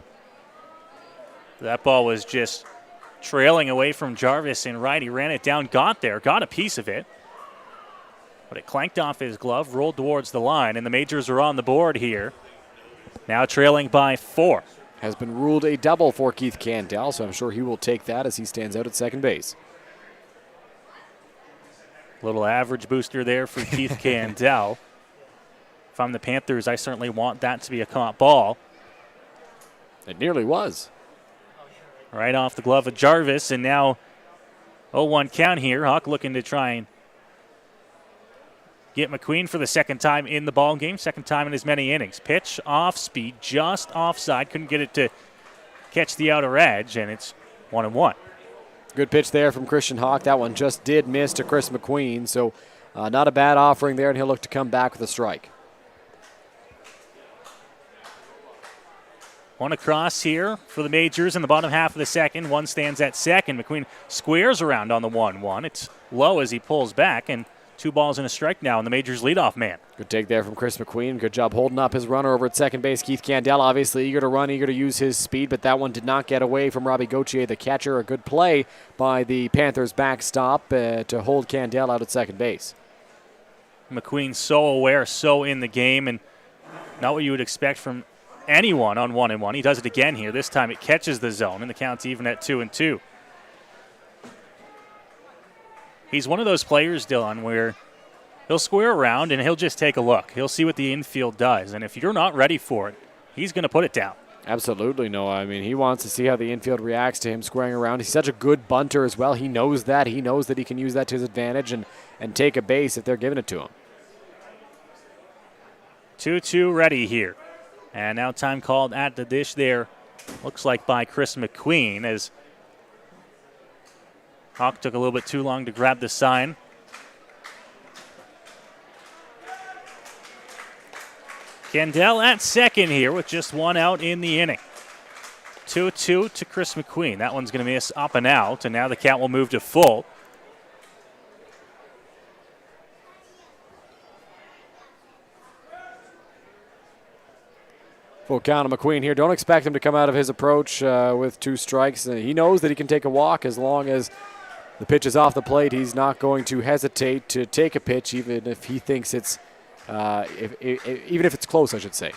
That ball was just trailing away from Jarvis in right. He ran it down, got there, got a piece of it, but it clanked off his glove, rolled towards the line, and the Majors are on the board here. Now trailing by 4. Has been ruled a double for Keith Candell, so I'm sure he will take that as he stands out at second base. Little average booster there for Keith Candell. If I'm the Panthers, I certainly want that to be a caught ball. It nearly was. Right off the glove of Jarvis, and now 0-1 count here. Hawk looking to try and get McQueen for the second time in the ball game, second time in as many innings. Pitch off speed, just offside. Couldn't get it to catch the outer edge, and it's 1-1. Good pitch there from Christian Hawk. That one just did miss to Chris McQueen, so not a bad offering there, and he'll look to come back with a strike. One across here for the Majors in the bottom half of the second. One stands at second. McQueen squares around on the 1-1. It's low as he pulls back, and 2 balls and a strike now, and the Majors leadoff man. Good take there from Chris McQueen. Good job holding up his runner over at second base. Keith Candell obviously eager to run, eager to use his speed, but that one did not get away from Robbie Gauthier, the catcher. A good play by the Panthers backstop to hold Candell out at second base. McQueen so aware, so in the game, and not what you would expect from anyone on 1-1. He does it again here. This time it catches the zone, and the count's even at 2-2. He's one of those players, Dylan, where he'll square around and he'll just take a look. He'll see what the infield does, and if you're not ready for it, he's going to put it down. Absolutely, no. I mean, he wants to see how the infield reacts to him squaring around. He's such a good bunter as well. He knows that. He knows that he can use that to his advantage and take a base if they're giving it to him. 2-2 ready here. And now time called at the dish there. Looks like by Chris McQueen, as Hawk took a little bit too long to grab the sign. Candell at second here with just 1 out in the inning. 2-2 to Chris McQueen. That one's going to miss up and out, and now the count will move to full. Full count of McQueen here. Don't expect him to come out of his approach with 2 strikes. He knows that he can take a walk as long as the pitch is off the plate. He's not going to hesitate to take a pitch, even if he thinks it's, even if it's close, I should say.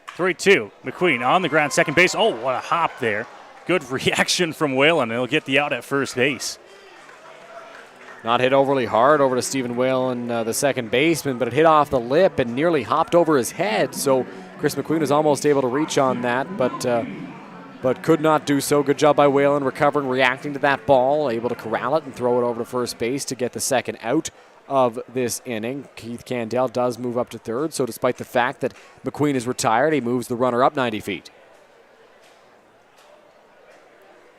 3-2. McQueen on the ground, second base. Oh, what a hop there. Good reaction from Whalen. He'll get the out at first base. Not hit overly hard over to Stephen Whalen, the second baseman, but it hit off the lip and nearly hopped over his head. So Chris McQueen was almost able to reach on that, but could not do so. Good job by Whalen recovering, reacting to that ball, able to corral it and throw it over to first base to get the second out of this inning. Keith Candell does move up to third, so despite the fact that McQueen is retired, he moves the runner up 90 feet.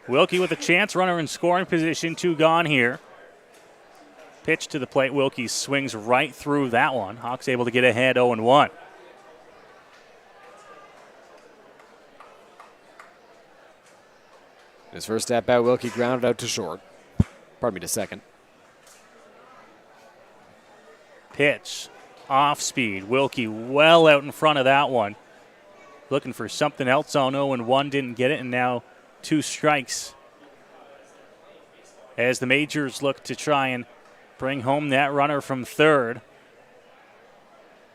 Wilkie with a chance, runner in scoring position, 2 gone here. Pitch to the plate, Wilkie swings right through that one. Hawks able to get ahead 0-1. His first at bat, Wilkie grounded out to short. Pardon me, to second. Pitch, off speed. Wilkie well out in front of that one. Looking for something else on 0-1, didn't get it, and now 2 strikes. As the Majors look to try and bring home that runner from third.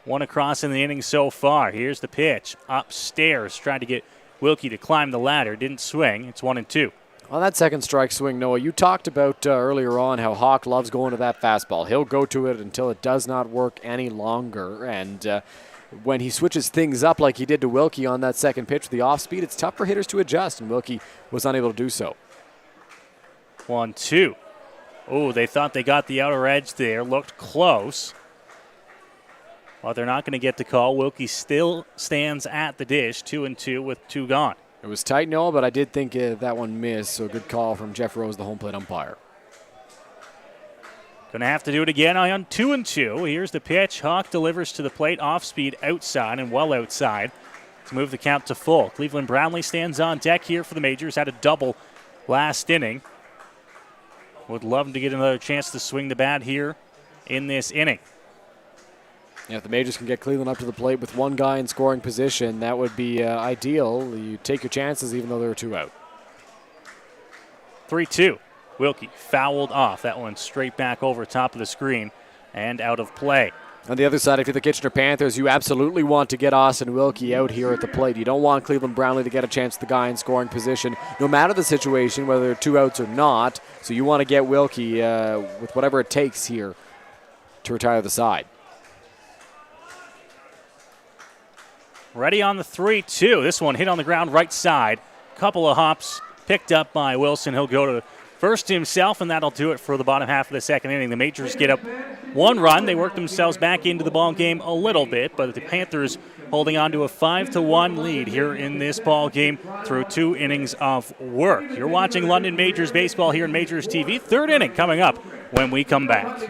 1 across in the inning so far. Here's the pitch. Upstairs, trying to get Wilkie to climb the ladder. Didn't swing. It's 1-2. On that second strike swing, Noah, you talked about earlier on how Hawk loves going to that fastball. He'll go to it until it does not work any longer. And when he switches things up like he did to Wilkie on that second pitch with the off speed, it's tough for hitters to adjust, and Wilkie was unable to do so. 1-2. Oh, they thought they got the outer edge there. Looked close. But they're not going to get the call. Wilkie still stands at the dish, 2-2 with 2 gone. It was tight, Noah, but I did think that one missed, so good call from Jeff Rose, the home plate umpire. Going to have to do it again on 2-2. Here's the pitch. Hawk delivers to the plate, off speed, outside, and well outside to move the count to full. Cleveland Brownlee stands on deck here for the Majors. Had a double last inning. Would love to get another chance to swing the bat here in this inning. Yeah, if the Majors can get Cleveland up to the plate with 1 guy in scoring position, that would be ideal. You take your chances even though there are 2 out. 3-2. Wilkie fouled off. That one straight back over top of the screen and out of play. On the other side, if you're the Kitchener Panthers, you absolutely want to get Austin Wilkie out here at the plate. You don't want Cleveland Brownlee to get a chance at the guy in scoring position, no matter the situation, whether they're 2 outs or not. So you want to get Wilkie with whatever it takes here to retire the side. Ready on the 3-2. This one hit on the ground right side. Couple of hops picked up by Wilson. He'll go to first himself, and that'll do it for the bottom half of the second inning. The Majors get up 1 run. They work themselves back into the ball game a little bit, but the Panthers holding on to a 5-1 lead here in this ball game through 2 innings of work. You're watching London Majors baseball here in Majors TV. 3rd inning coming up when we come back.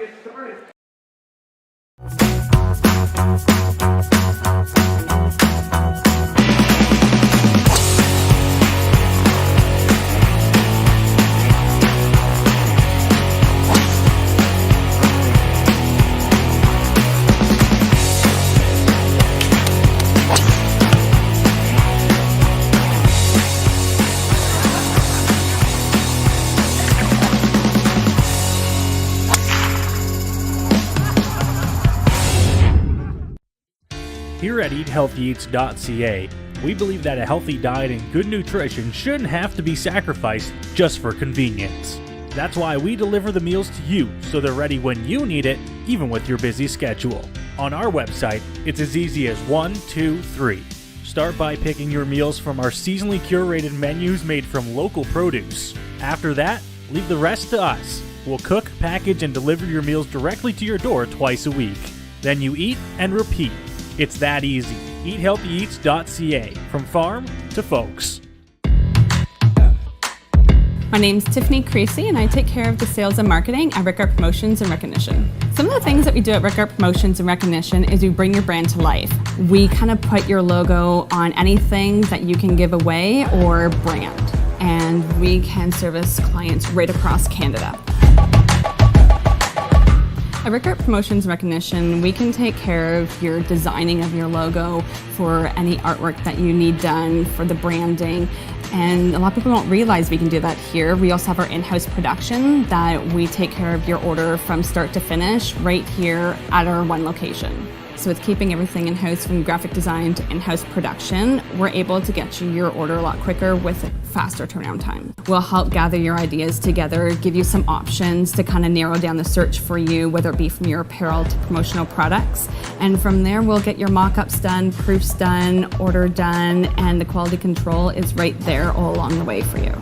Here at eathealthyeats.ca, we believe that a healthy diet and good nutrition shouldn't have to be sacrificed just for convenience. That's why we deliver the meals to you so they're ready when you need it, even with your busy schedule. On our website, it's as easy as 1, 2, 3. Start by picking your meals from our seasonally curated menus made from local produce. After that, leave the rest to us. We'll cook, package, and deliver your meals directly to your door twice a week. Then you eat and repeat. It's that easy. eathealthyeats.ca, from farm to folks. My name's Tiffany Creasy, and I take care of the sales and marketing at Rickard Promotions and Recognition. Some of the things that we do at Rickard Promotions and Recognition is we bring your brand to life. We kind of put your logo on anything that you can give away or brand, and we can service clients right across Canada. At Rickard Promotions Recognition, we can take care of your designing of your logo for any artwork that you need done for the branding. And a lot of people don't realize we can do that here. We also have our in-house production that we take care of your order from start to finish right here at our one location. So with keeping everything in-house from graphic design to in-house production, we're able to get you your order a lot quicker with faster turnaround time. We'll help gather your ideas together, give you some options to kind of narrow down the search for you, whether it be from your apparel to promotional products. And from there, we'll get your mock-ups done, proofs done, order done, and the quality control is right there all along the way for you.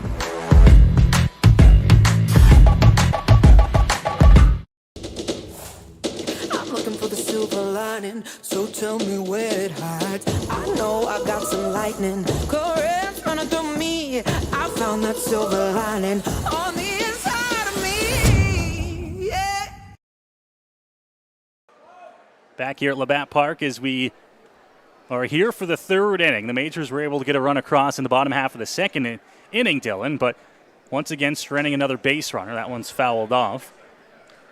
So tell me where it hides. I know I got some lightning, currents running through me. I found that silver lining on the inside of me. Yeah. Back here at Labatt Park as we are here for the 3rd inning. The Majors were able to get a run across in the bottom half of the 2nd inning, Dylan, but once again stranding another base runner. That one's fouled off.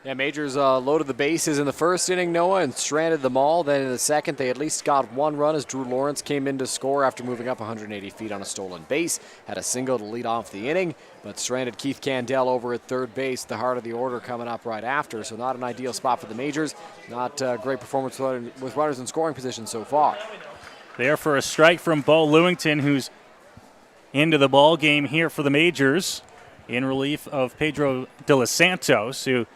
Yeah, Majors loaded the bases in the 1st inning, Noah, and stranded them all. Then in the 2nd, they at least got 1 run as Drew Lawrence came in to score after moving up 180 feet on a stolen base. Had a single to lead off the inning, but stranded Keith Candell over at 3rd base, the heart of the order coming up right after. So not an ideal spot for the Majors. Not a great performance with runners in scoring position so far. There for a strike from Bo Lewington, who's into the ball game here for the Majors in relief of Pedro De Los Santos, who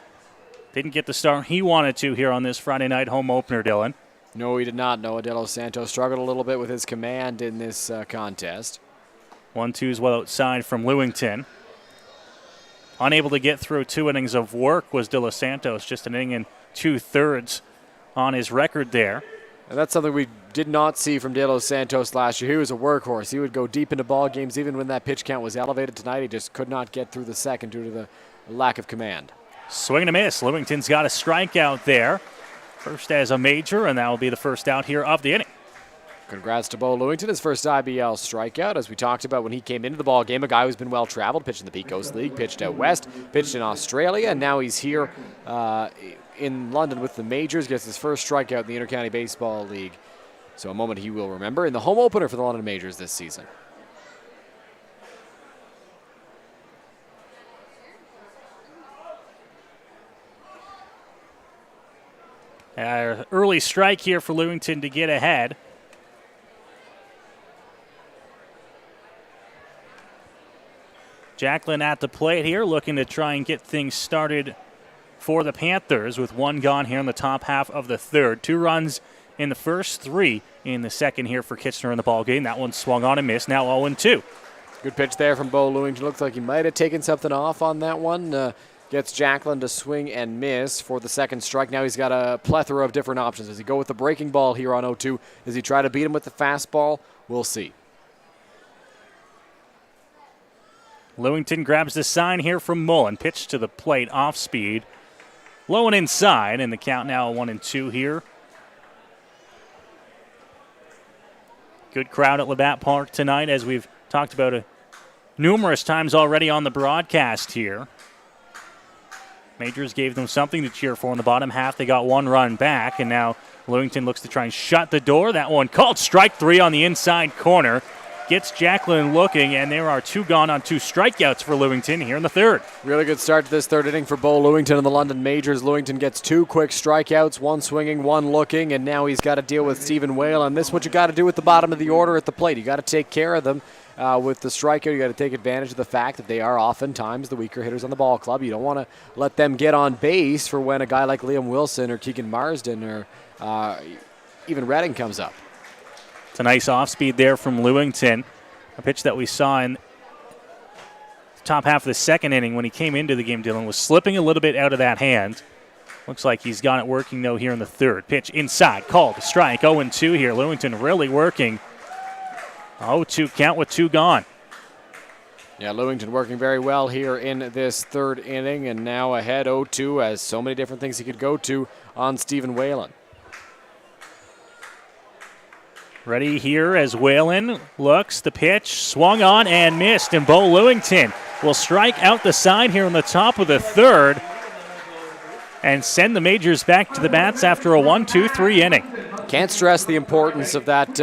didn't get the start he wanted to here on this Friday night home opener, Dylan. No, he did not. Noah De Los Santos struggled a little bit with his command in this contest. 1-2 is well outside from Lewington. Unable to get through 2 innings of work was De Los Santos, just an inning and 2/3 on his record there. And that's something we did not see from De Los Santos last year. He was a workhorse. He would go deep into ball games even when that pitch count was elevated. Tonight he just could not get through the 2nd due to the lack of command. Swing and a miss. Lewington's got a strikeout there. First as a Major, and that will be the first out here of the inning. Congrats to Bo Lewington, his first IBL strikeout. As we talked about when he came into the ball game, a guy who's been well-traveled, pitched in the Pecos League, pitched out west, pitched in Australia, and now he's here in London with the Majors, gets his first strikeout in the Intercounty Baseball League. So a moment he will remember in the home opener for the London Majors this season. Early strike here for Lewington to get ahead. Jacklin at the plate here, looking to try and get things started for the Panthers with one gone here in the top half of the third. 2 runs in the first, 3 in the second here for Kitchener in the ball game. That one swung on and missed, now 0-2. Good pitch there from Bo Lewington. Looks like he might have taken something off on that one. Gets Jacklin to swing and miss for the second strike. Now he's got a plethora of different options. Does he go with the breaking ball here on 0-2? Does he try to beat him with the fastball? We'll see. Lewington grabs the sign here from Mullen. Pitch to the plate, off speed. Low and inside, and the count now 1-2 here. Good crowd at Labatt Park tonight, as we've talked about numerous times already on the broadcast here. Majors gave them something to cheer for in the bottom half. They got 1 run back, and now Lewington looks to try and shut the door. That one called strike 3 on the inside corner. Gets Jacklin looking, and there are 2 gone on 2 strikeouts for Lewington here in the third. Really good start to this third inning for Bo Lewington in the London Majors. Lewington gets 2 quick strikeouts, 1 swinging, 1 looking, and now he's got to deal with Stephen Whalen. This is what you got to do at the bottom of the order at the plate. You got to take care of them. With the strikeout, you got to take advantage of the fact that they are oftentimes the weaker hitters on the ball club. You don't want to let them get on base for when a guy like Liam Wilson or Keegan Marsden or even Redding comes up. It's a nice off-speed there from Lewington. A pitch that we saw in the top half of the second inning when he came into the game, Dylan, was slipping a little bit out of that hand. Looks like he's got it working, though, here in the third. Pitch inside, called, strike, 0-2 here. Lewington really working. 0-2 count with 2 gone. Yeah, Lewington working very well here in this third inning, and now ahead 0-2, has so many different things he could go to on Stephen Whalen. Ready here as Whalen looks, the pitch, swung on and missed, and Bo Lewington will strike out the side here in the top of the third and send the Majors back to the bats after a 1-2-3 inning. Can't stress the importance of that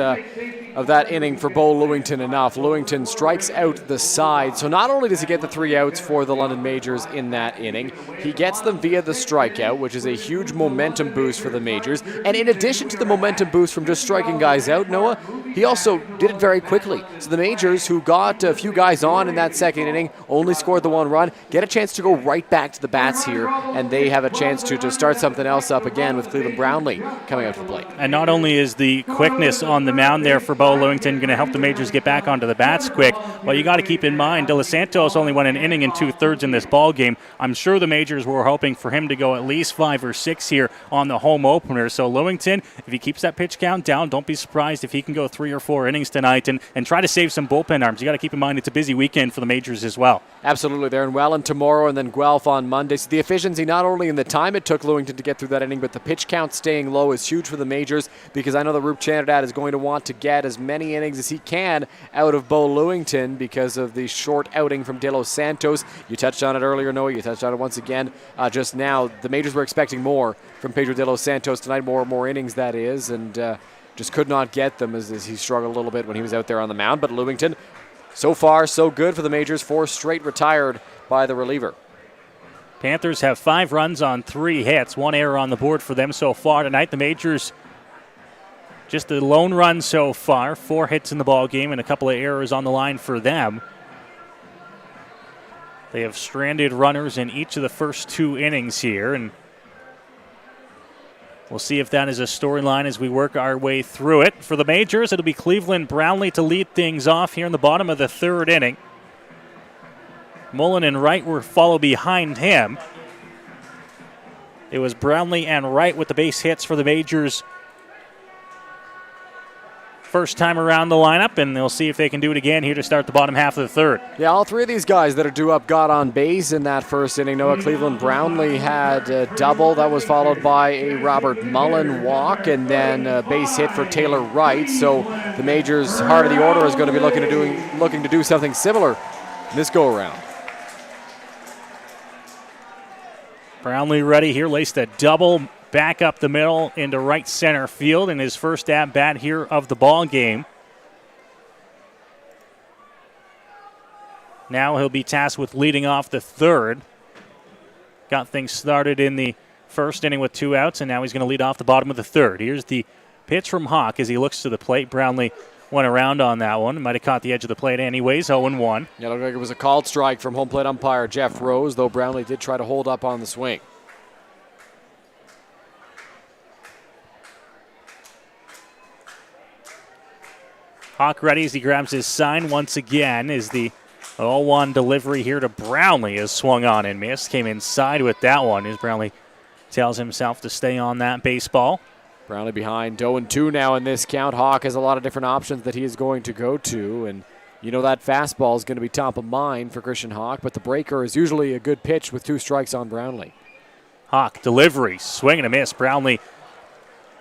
inning for Bo Lewington enough. Lewington strikes out the side, so not only does he get the 3 outs for the London Majors in that inning, he gets them via the strikeout, which is a huge momentum boost for the Majors. And in addition to the momentum boost from just striking guys out, Noah, he also did it very quickly. So the Majors, who got a few guys on in that second inning, only scored the 1 run, get a chance to go right back to the bats here, and they have a chance to start something else up again with Cleveland Brownlee coming out to the plate. And not only is the quickness on the mound there for Bo Lewington going to help the Majors get back onto the bats quick, but you got to keep in mind, De Los Santos only went an inning and 2/3 in this ball game. I'm sure the Majors were hoping for him to go at least 5 or 6 here on the home opener. So Lewington, if he keeps that pitch count down, don't be surprised if he can go 3 or 4 innings tonight and try to save some bullpen arms. You got to keep in mind it's a busy weekend for the Majors as well. Absolutely. They're in Welland tomorrow and then Guelph on Monday. So the efficiency, not only in the time it took Lewington to get through that inning, but the pitch count staying low is huge for the Majors, because I know that Roop Chanadad is going to want to get as many innings as he can out of Bo Lewington because of the short outing from De Los Santos. You touched on it earlier, Noah. You touched on it once again just now. The Majors were expecting more from Pedro De Los Santos tonight, more innings, that is, and just could not get them as he struggled a little bit when he was out there on the mound. But Lewington, so far, so good for the Majors. 4 straight retired by the reliever. Panthers have 5 runs on 3 hits, 1 error on the board for them so far tonight. The Majors, just the lone run so far, 4 hits in the ball game and a couple of errors on the line for them. They have stranded runners in each of the first 2 innings here, and we'll see if that is a storyline as we work our way through it. For the Majors, it'll be Cleveland Brownlee to lead things off here in the bottom of the third inning. Mullen and Wright will follow behind him. It was Brownlee and Wright with the base hits for the Majors first time around the lineup, and they'll see if they can do it again here to start the bottom half of the third. Yeah, all 3 of these guys that are due up got on base in that first inning. Noah, Cleveland Brownlee had a double. That was followed by a Robert Mullen walk and then a base hit for Taylor Wright. So the Majors' heart of the order is going to be looking to do something similar this go-around. Brownlee ready here, laced a double back up the middle into right center field in his first at-bat here of the ball game. Now he'll be tasked with leading off the third. Got things started in the first inning with 2 outs, and now he's going to lead off the bottom of the third. Here's the pitch from Hawk as he looks to the plate. Brownlee went around on that one. Might have caught the edge of the plate anyways, 0-1. Yeah, looked like it was a called strike from home plate umpire Jeff Rose, though Brownlee did try to hold up on the swing. Hawk ready as he grabs his sign once again as the 0-1 delivery here to Brownlee is swung on and missed. Came inside with that one as Brownlee tells himself to stay on that baseball. Brownlee behind 0-2 now in this count. Hawk has a lot of different options that he is going to go to, and you know that fastball is going to be top of mind for Christian Hawk, but the breaker is usually a good pitch with 2 strikes on Brownlee. Hawk delivery, swing and a miss. Brownlee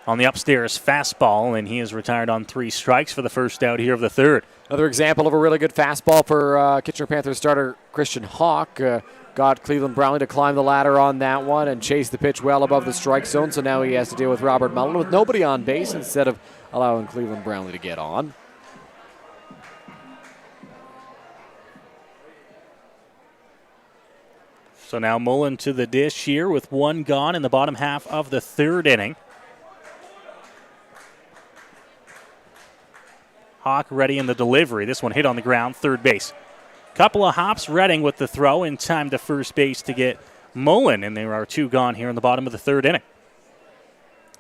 on the upstairs fastball, and he is retired on 3 strikes for the first out here of the third. Another example of a really good fastball for Kitchener Panthers starter Christian Hawk. Got Cleveland Brownlee to climb the ladder on that one and chase the pitch well above the strike zone, so now he has to deal with Robert Mullen with nobody on base instead of allowing Cleveland Brownlee to get on. So now Mullen to the dish here with 1 gone in the bottom half of the third inning. Hawk ready in the delivery. This one hit on the ground, third base. Couple of hops, Redding with the throw in time to first base to get Mullen, and there are 2 gone here in the bottom of the third inning.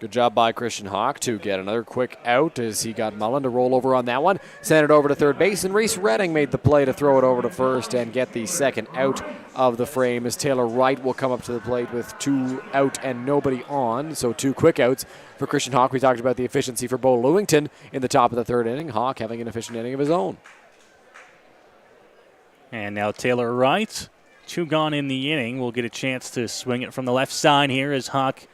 Good job by Christian Hawk to get another quick out as he got Mullen to roll over on that one. Sent it over to third base, and Reese Redding made the play to throw it over to first and get the second out of the frame as Taylor Wright will come up to the plate with 2 out and nobody on. So 2 quick outs for Christian Hawk. We talked about the efficiency for Bo Lewington in the top of the third inning. Hawk having an efficient inning of his own. And now Taylor Wright, 2 gone in the inning, will get a chance to swing it from the left side here as Hawk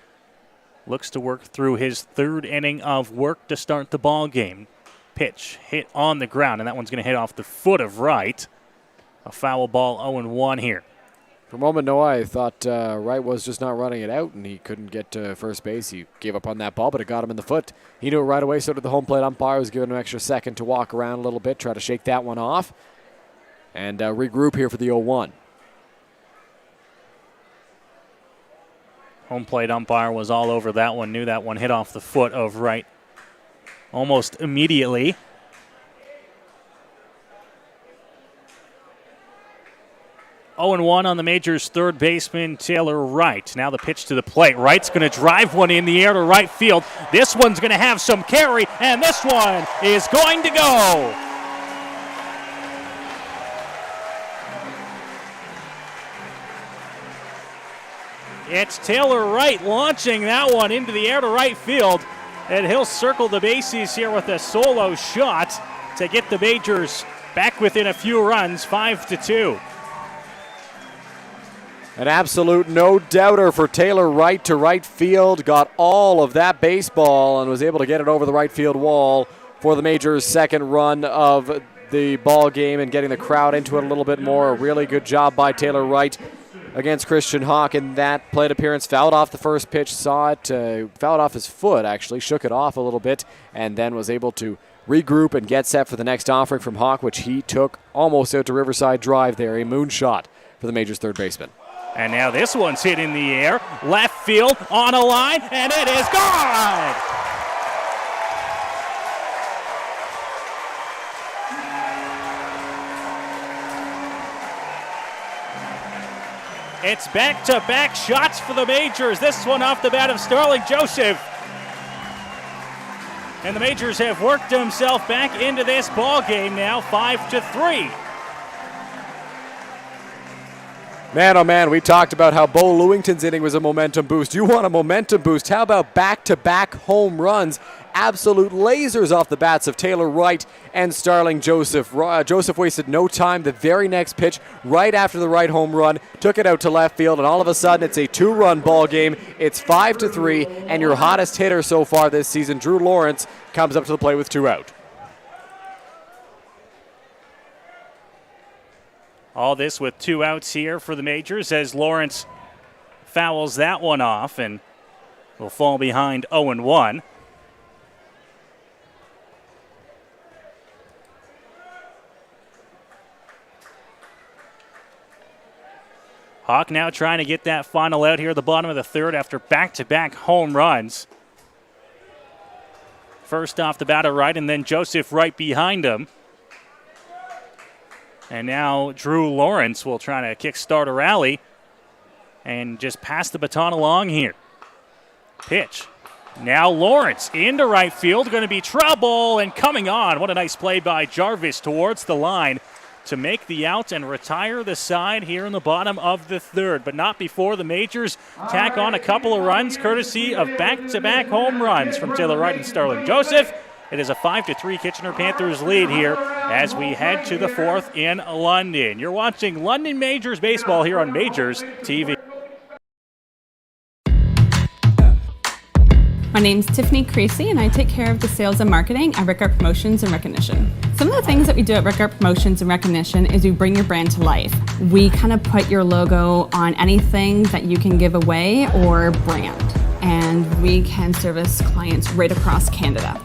looks to work through his third inning of work to start the ball game. Pitch hit on the ground, and that one's going to hit off the foot of Wright. A foul ball, 0-1 here. For a moment, Noah, I thought Wright was just not running it out, and he couldn't get to first base. He gave up on that ball, but it got him in the foot. He knew it right away, so did the home plate umpire. Was giving him an extra second to walk around a little bit, try to shake that one off, and regroup here for the 0-1. Home plate umpire was all over that one, knew that one hit off the foot of Wright almost immediately. Oh and 1 on the Majors' third baseman, Taylor Wright. Now the pitch to the plate. Wright's going to drive one in the air to right field. This one's going to have some carry, and this one is going to go. It's Taylor Wright launching that one into the air to right field, and he'll circle the bases here with a solo shot to get the Majors back within a few runs, 5-2. An absolute no-doubter for Taylor Wright to right field. Got all of that baseball and was able to get it over the right field wall for the Majors' second run of the ball game and getting the crowd into it a little bit more. A really good job by Taylor Wright against Christian Hawk in that plate appearance. Fouled off the first pitch, saw it, fouled off his foot actually, shook it off a little bit, and then was able to regroup and get set for the next offering from Hawk, which he took almost out to Riverside Drive there, a moonshot for the Majors' third baseman. And now this one's hit in the air, left field on a line, and it is gone! It's back-to-back shots for the Majors. This one off the bat of Starling Joseph. And the Majors have worked themselves back into this ball game now, 5-3. Man, oh man, we talked about how Bo Lewington's inning was a momentum boost. You want a momentum boost? How about back-to-back home runs? Absolute lasers off the bats of Taylor Wright and Starling Joseph. Joseph wasted no time. The very next pitch, right after the right home run, took it out to left field, and all of a sudden it's a 2-run ball game. It's 5-3, and your hottest hitter so far this season, Drew Lawrence, comes up to the plate with 2 out. All this with 2 outs here for the Majors as Lawrence fouls that one off and will fall behind 0-1. Hawk now trying to get that final out here at the bottom of the third after back-to-back home runs. First off the bat right, and then Joseph right behind him. And now Drew Lawrence will try to kickstart a rally and just pass the baton along here. Pitch. Now Lawrence into right field, going to be trouble, and coming on. What a nice play by Jarvis towards the line to make the out and retire the side here in the bottom of the third, but not before the Majors tack on a couple of runs courtesy of back-to-back home runs from Taylor Wright and Starling Joseph. It is a 5-3 Kitchener Panthers lead here as we head to the fourth in London. You're watching London Majors baseball here on Majors TV. My name's Tiffany Creasy, and I take care of the sales and marketing at Rickard Promotions and Recognition. Some of the things that we do at Rickard Promotions and Recognition is we bring your brand to life. We kind of put your logo on anything that you can give away or brand, and we can service clients right across Canada.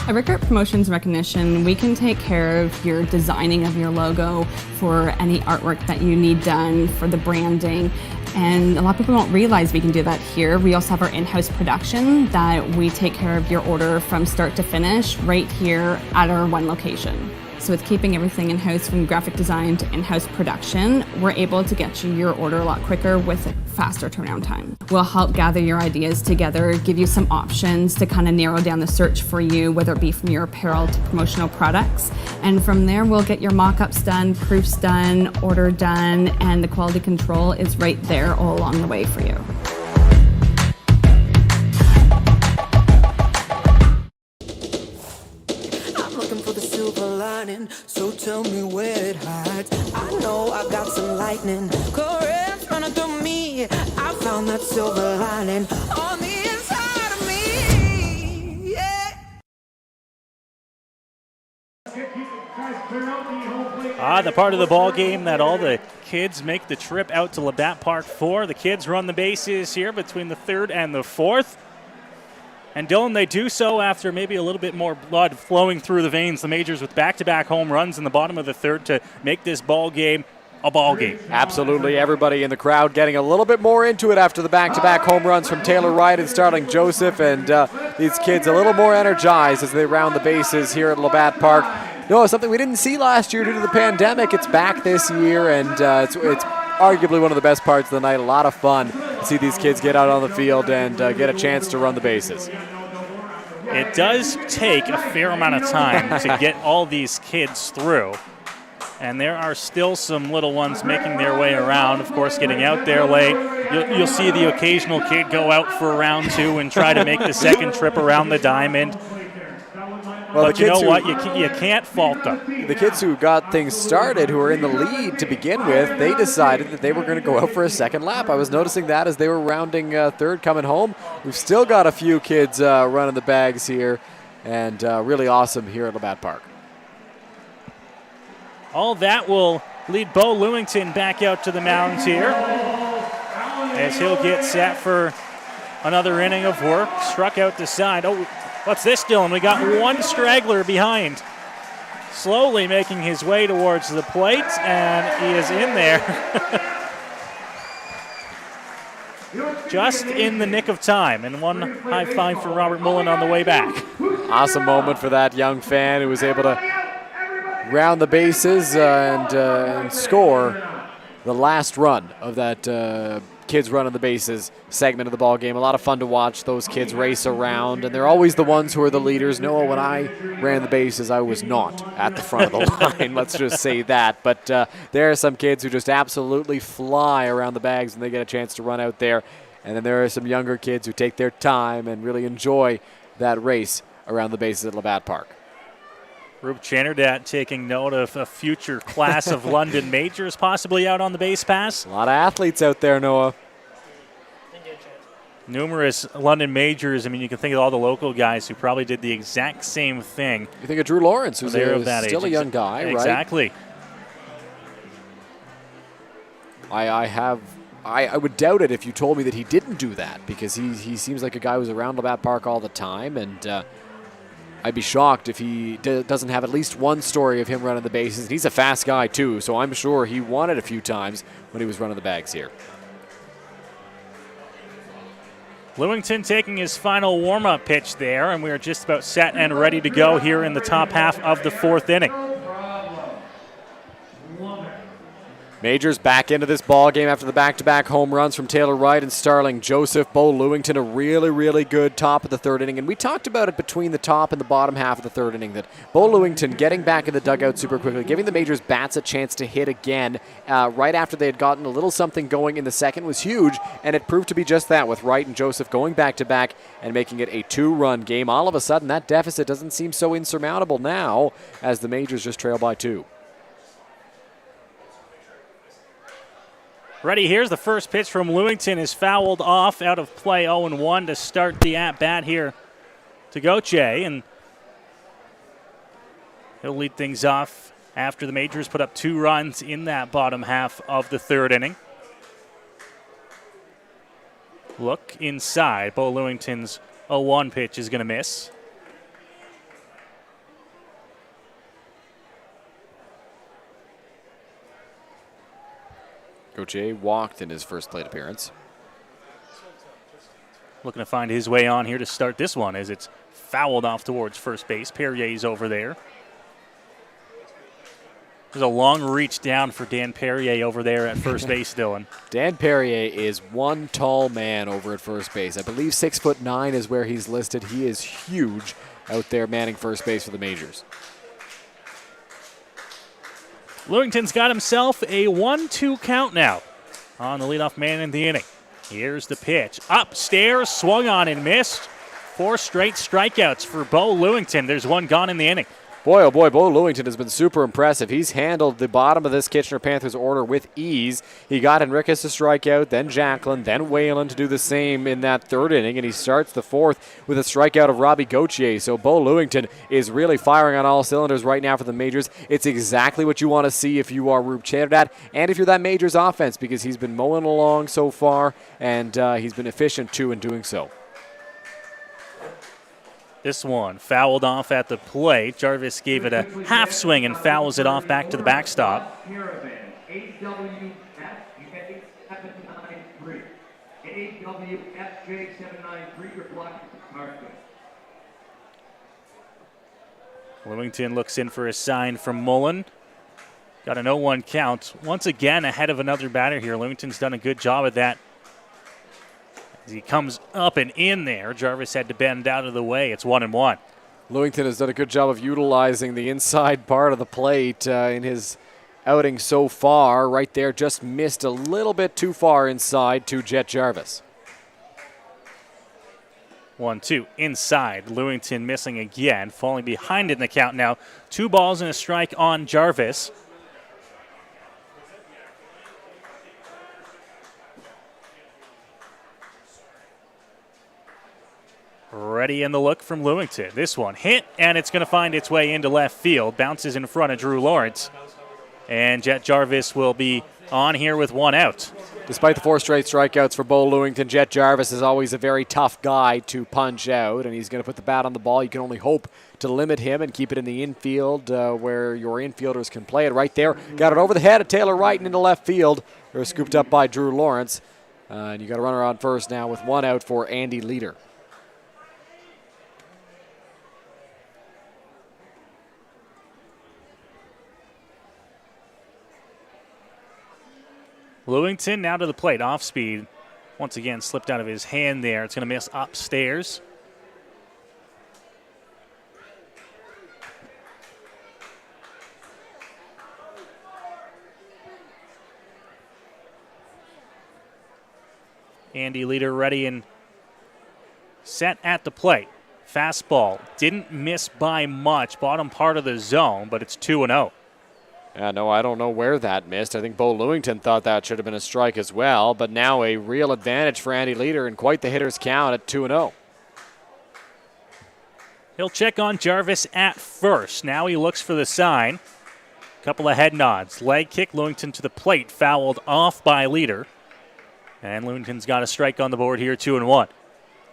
At Rickard Promotions and Recognition, we can take care of your designing of your logo for any artwork that you need done for the branding. And a lot of people don't realize we can do that here. We also have our in-house production that we take care of your order from start to finish right here at our one location. So with keeping everything in-house from graphic design to in-house production, we're able to get you your order a lot quicker with a faster turnaround time. We'll help gather your ideas together, give you some options to kind of narrow down the search for you, whether it be from your apparel to promotional products. And from there, we'll get your mock-ups done, proofs done, order done, and the quality control is right there all along the way for you. So tell me where it hides. I know I got some lightning, currents running through me. I found that silver lining on the inside of me. Yeah. The part of the ball game that all the kids make the trip out to Labatt Park for. The kids run the bases here between the third and the fourth. And Dylan, they do so after maybe a little bit more blood flowing through the veins. The Majors with back-to-back home runs in the bottom of the third to make this ball game a ball game. Absolutely. Everybody in the crowd getting a little bit more into it after the back-to-back home runs from Taylor Wright and Starling Joseph. And these kids a little more energized as they round the bases here at Labatt Park. No, something we didn't see last year due to the pandemic. It's back this year, and it's arguably one of the best parts of the night. A lot of fun to see these kids get out on the field and get a chance to run the bases. It does take a fair amount of time to get all these kids through. And there are still some little ones making their way around, of course, getting out there late. You'll see the occasional kid go out for round two and try to make the second trip around the diamond. Well, but you know what? You can't fault them. The kids who got things started, who were in the lead to begin with, they decided that they were going to go out for a second lap. I was noticing that as they were rounding third coming home. We've still got a few kids running the bags here, and really awesome here at Labatt Park. All that will lead Bo Lewington back out to the mound here as he'll get set for another inning of work. Struck out the side. Oh, what's this, Dylan? We got one straggler behind. Slowly making his way towards the plate, and he is in there. Just in the nick of time, and one high five for Robert Mullen on the way back. Awesome moment for that young fan who was able to round the bases and score the last run of that kids running the bases segment of the ball game. A lot of fun to watch those kids race around, and they're always the ones who are the leaders. No, when I ran the bases, I was not at the front of the line. Let's just say that. But there are some kids who just absolutely fly around the bags when they get a chance to run out there. And then there are some younger kids who take their time and really enjoy that race around the bases at Labatt Park. Rube Channerdat taking note of a future class of London Majors possibly out on the base pass. A lot of athletes out there, Noah. Numerous London Majors. I mean, you can think of all the local guys who probably did the exact same thing. You think of Drew Lawrence, who's still a young guy, right? Exactly. I would doubt it if you told me that he didn't do that, because he seems like a guy who's around Labatt Park all the time, and I'd be shocked if he doesn't have at least one story of him running the bases. He's a fast guy too, so I'm sure he won it a few times when he was running the bags here. Lewington taking his final warm-up pitch there, and we are just about set and ready to go here in the top half of the fourth inning. Majors back into this ball game after the back-to-back home runs from Taylor Wright and Starling Joseph. Bo Lewington, a really, really good top of the third inning. And we talked about it between the top and the bottom half of the third inning, that Bo Lewington getting back in the dugout super quickly, giving the Majors bats a chance to hit again right after they had gotten a little something going in the second was huge. And it proved to be just that, with Wright and Joseph going back-to-back and making it a 2-run game. All of a sudden, that deficit doesn't seem so insurmountable now as the Majors just trail by 2. Ready, here's the first pitch from Lewington, is fouled off out of play. 0-1 to start the at-bat here to Gauthier, and he'll lead things off after the Majors put up 2 runs in that bottom half of the third inning. Look inside. Bo Lewington's 0-1 pitch is going to miss. Gauthier walked in his first plate appearance. Looking to find his way on here to start this one as it's fouled off towards first base. Perrier's over there. There's a long reach down for Dan Perrier over there at first base, Dylan. Dan Perrier is one tall man over at first base. I believe 6'9" is where he's listed. He is huge out there manning first base for the Majors. Lewington's got himself a 1-2 count now on the leadoff man in the inning. Here's the pitch. Upstairs, swung on and missed. 4 straight strikeouts for Bo Lewington. There's 1 gone in the inning. Boy, oh boy, Bo Lewington has been super impressive. He's handled the bottom of this Kitchener Panthers order with ease. He got Enriquez to strike out, then Jacqueline, then Whalen to do the same in that third inning, and he starts the fourth with a strikeout of Robbie Gauthier. So Bo Lewington is really firing on all cylinders right now for the Majors. It's exactly what you want to see if you are Rube Cheddat and if you're that Majors offense, because he's been mowing along so far, and he's been efficient too in doing so. This one fouled off at the plate. Jarvis gave it a half swing and fouls it off back to the backstop. Lewington looks in for a sign from Mullen. Got an 0-1 count. Once again ahead of another batter here. Lewington's done a good job at that. As he comes up and in there, Jarvis had to bend out of the way. It's 1-1. Lewington has done a good job of utilizing the inside part of the plate in his outing so far. Right there, just missed a little bit too far inside to Jet Jarvis. 1-2 inside. Lewington missing again, falling behind in the count now. 2 balls and a strike on Jarvis. Ready in the look from Lewington. This one hit, and it's going to find its way into left field. Bounces in front of Drew Lawrence. And Jet Jarvis will be on here with 1 out. Despite the 4 straight strikeouts for Bo Lewington, Jet Jarvis is always a very tough guy to punch out, and he's going to put the bat on the ball. You can only hope to limit him and keep it in the infield where your infielders can play it. Right there, got it over the head of Taylor Wright and into left field. They're scooped up by Drew Lawrence. And you got a runner on first now with 1 out for Andy Leader. Lewington now to the plate, off speed. Once again, slipped out of his hand there. It's going to miss upstairs. Andy Leader ready and set at the plate. Fastball didn't miss by much, bottom part of the zone, but it's 2-0. Yeah, no, I don't know where that missed. I think Bo Lewington thought that should have been a strike as well, but now a real advantage for Andy Leader and quite the hitter's count at 2-0. He'll check on Jarvis at first. Now he looks for the sign. Couple of head nods. Leg kick, Lewington to the plate, fouled off by Leader. And Lewington's got a strike on the board here, 2-1.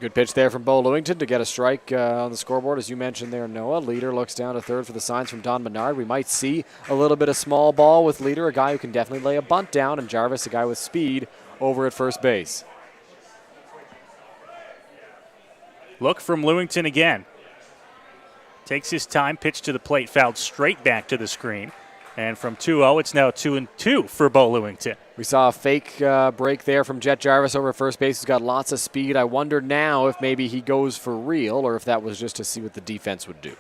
Good pitch there from Bo Lewington to get a strike on the scoreboard, as you mentioned there, Noah. Leader looks down to third for the signs from Don Menard. We might see a little bit of small ball with Leader, a guy who can definitely lay a bunt down, and Jarvis, a guy with speed, over at first base. Look from Lewington again. Takes his time, pitch to the plate, fouled straight back to the screen. And from 2-0, it's now 2-2 for Bo Lewington. We saw a fake break there from Jet Jarvis over at first base. He's got lots of speed. I wonder now if maybe he goes for real or if that was just to see what the defense would do.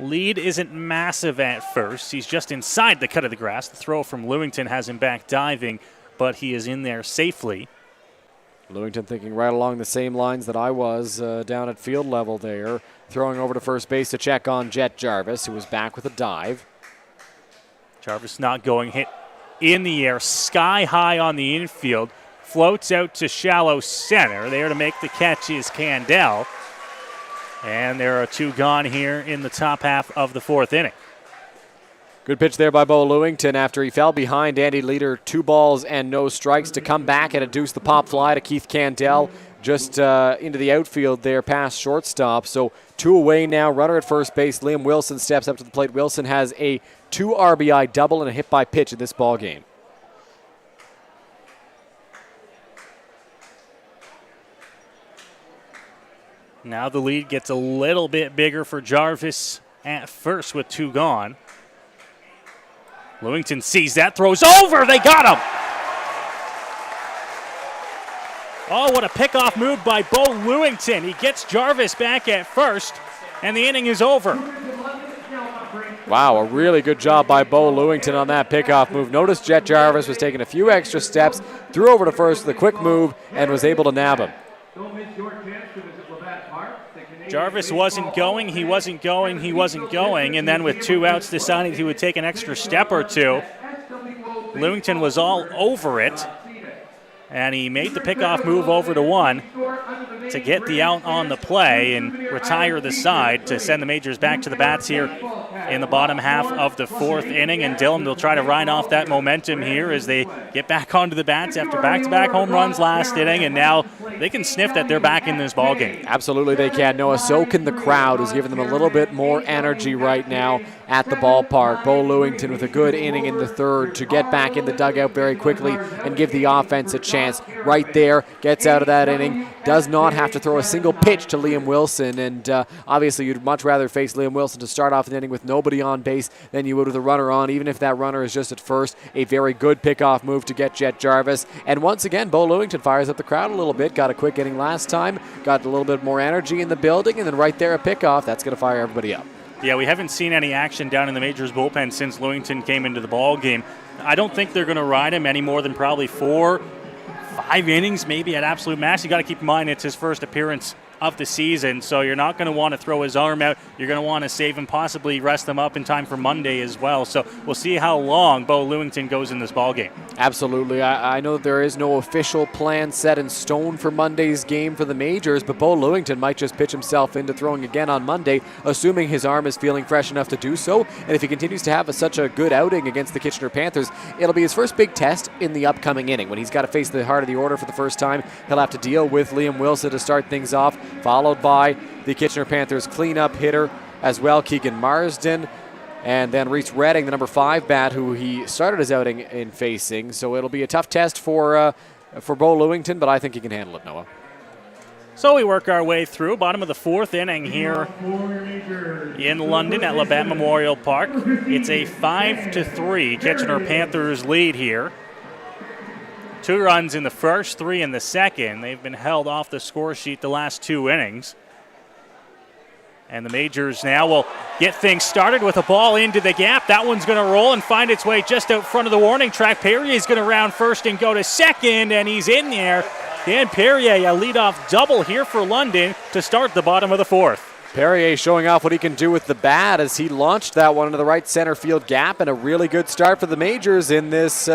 Lead isn't massive at first. He's just inside the cut of the grass. The throw from Lewington has him back diving, but he is in there safely. Lewington thinking right along the same lines that I was down at field level there. Throwing over to first base to check on Jet Jarvis, who was back with a dive. Jarvis not going, hit in the air, sky high on the infield. Floats out to shallow center. There to make the catch is Candell. And there are 2 gone here in the top half of the 4th inning. Good pitch there by Bo Lewington after he fell behind Andy Leader, 2 balls and no strikes to come back and induce the pop fly to Keith Candell just into the outfield there past shortstop. So 2 away now, runner at first base. Liam Wilson steps up to the plate. Wilson has a 2 RBI double and a hit by pitch in this ball game. Now the lead gets a little bit bigger for Jarvis at first with 2 gone. Lewington sees that, throws over, they got him! Oh, what a pickoff move by Bo Lewington. He gets Jarvis back at first, and the inning is over. Wow, a really good job by Bo Lewington on that pickoff move. Notice Jet Jarvis was taking a few extra steps, threw over to first with a quick move, and was able to nab him. Jarvis wasn't going, he wasn't going, he wasn't going, and then with 2 outs decided he would take an extra step or 2. Lewington was all over it, and he made the pickoff move over to 1 to get the out on the play and retire the side to send the Majors back to the bats here in the bottom half of the 4th inning. And Dylan will try to ride off that momentum here as they get back onto the bats after back-to-back home runs last inning, and now they can sniff that they're back in this ballgame. Absolutely they can, Noah. So can the crowd, who's giving them a little bit more energy right now at the ballpark. Bo Lewington with a good inning in the 3rd to get back in the dugout very quickly and give the offense a chance. Right there, gets out of that inning, does not have to throw a single pitch to Liam Wilson, and obviously you'd much rather face Liam Wilson to start off an inning with nobody on base than you would with a runner on, even if that runner is just at first. A very good pickoff move to get Jet Jarvis, and once again Bo Lewington fires up the crowd a little bit. Got a quick inning last time, got a little bit more energy in the building, and then right there a pickoff. That's going to fire everybody up. Yeah, we haven't seen any action down in the Majors bullpen since Lewington came into the ball game. I don't think they're going to ride him any more than probably 4-5 innings, maybe at absolute max. You got to keep in mind it's his first appearance of the season, so you're not going to want to throw his arm out. You're going to want to save him, possibly rest him up in time for Monday as well. So we'll see how long Bo Lewington goes in this ballgame. Absolutely. I know that there is no official plan set in stone for Monday's game for the Majors, but Bo Lewington might just pitch himself into throwing again on Monday, assuming his arm is feeling fresh enough to do so. And if he continues to have such a good outing against the Kitchener Panthers, it'll be his first big test in the upcoming inning. When he's got to face the heart of the order for the first time, he'll have to deal with Liam Wilson to start things off, followed by the Kitchener Panthers cleanup hitter as well, Keegan Marsden, and then Reese Redding, the number 5 bat, who he started his outing in facing. So it'll be a tough test for Bo Lewington, but I think he can handle it, Noah. So we work our way through bottom of the 4th inning here in London at Labatt Memorial Park. It's a 5-3 Kitchener Panthers lead here. 2 runs in the first, 3 in the second. They've been held off the score sheet the last 2 innings. And the Majors now will get things started with a ball into the gap. That one's going to roll and find its way just out front of the warning track. Perrier's going to round first and go to second, and he's in there. Dan Perrier, a leadoff double here for London to start the bottom of the 4th. Perrier showing off what he can do with the bat as he launched that one into the right center field gap, and a really good start for the Majors in this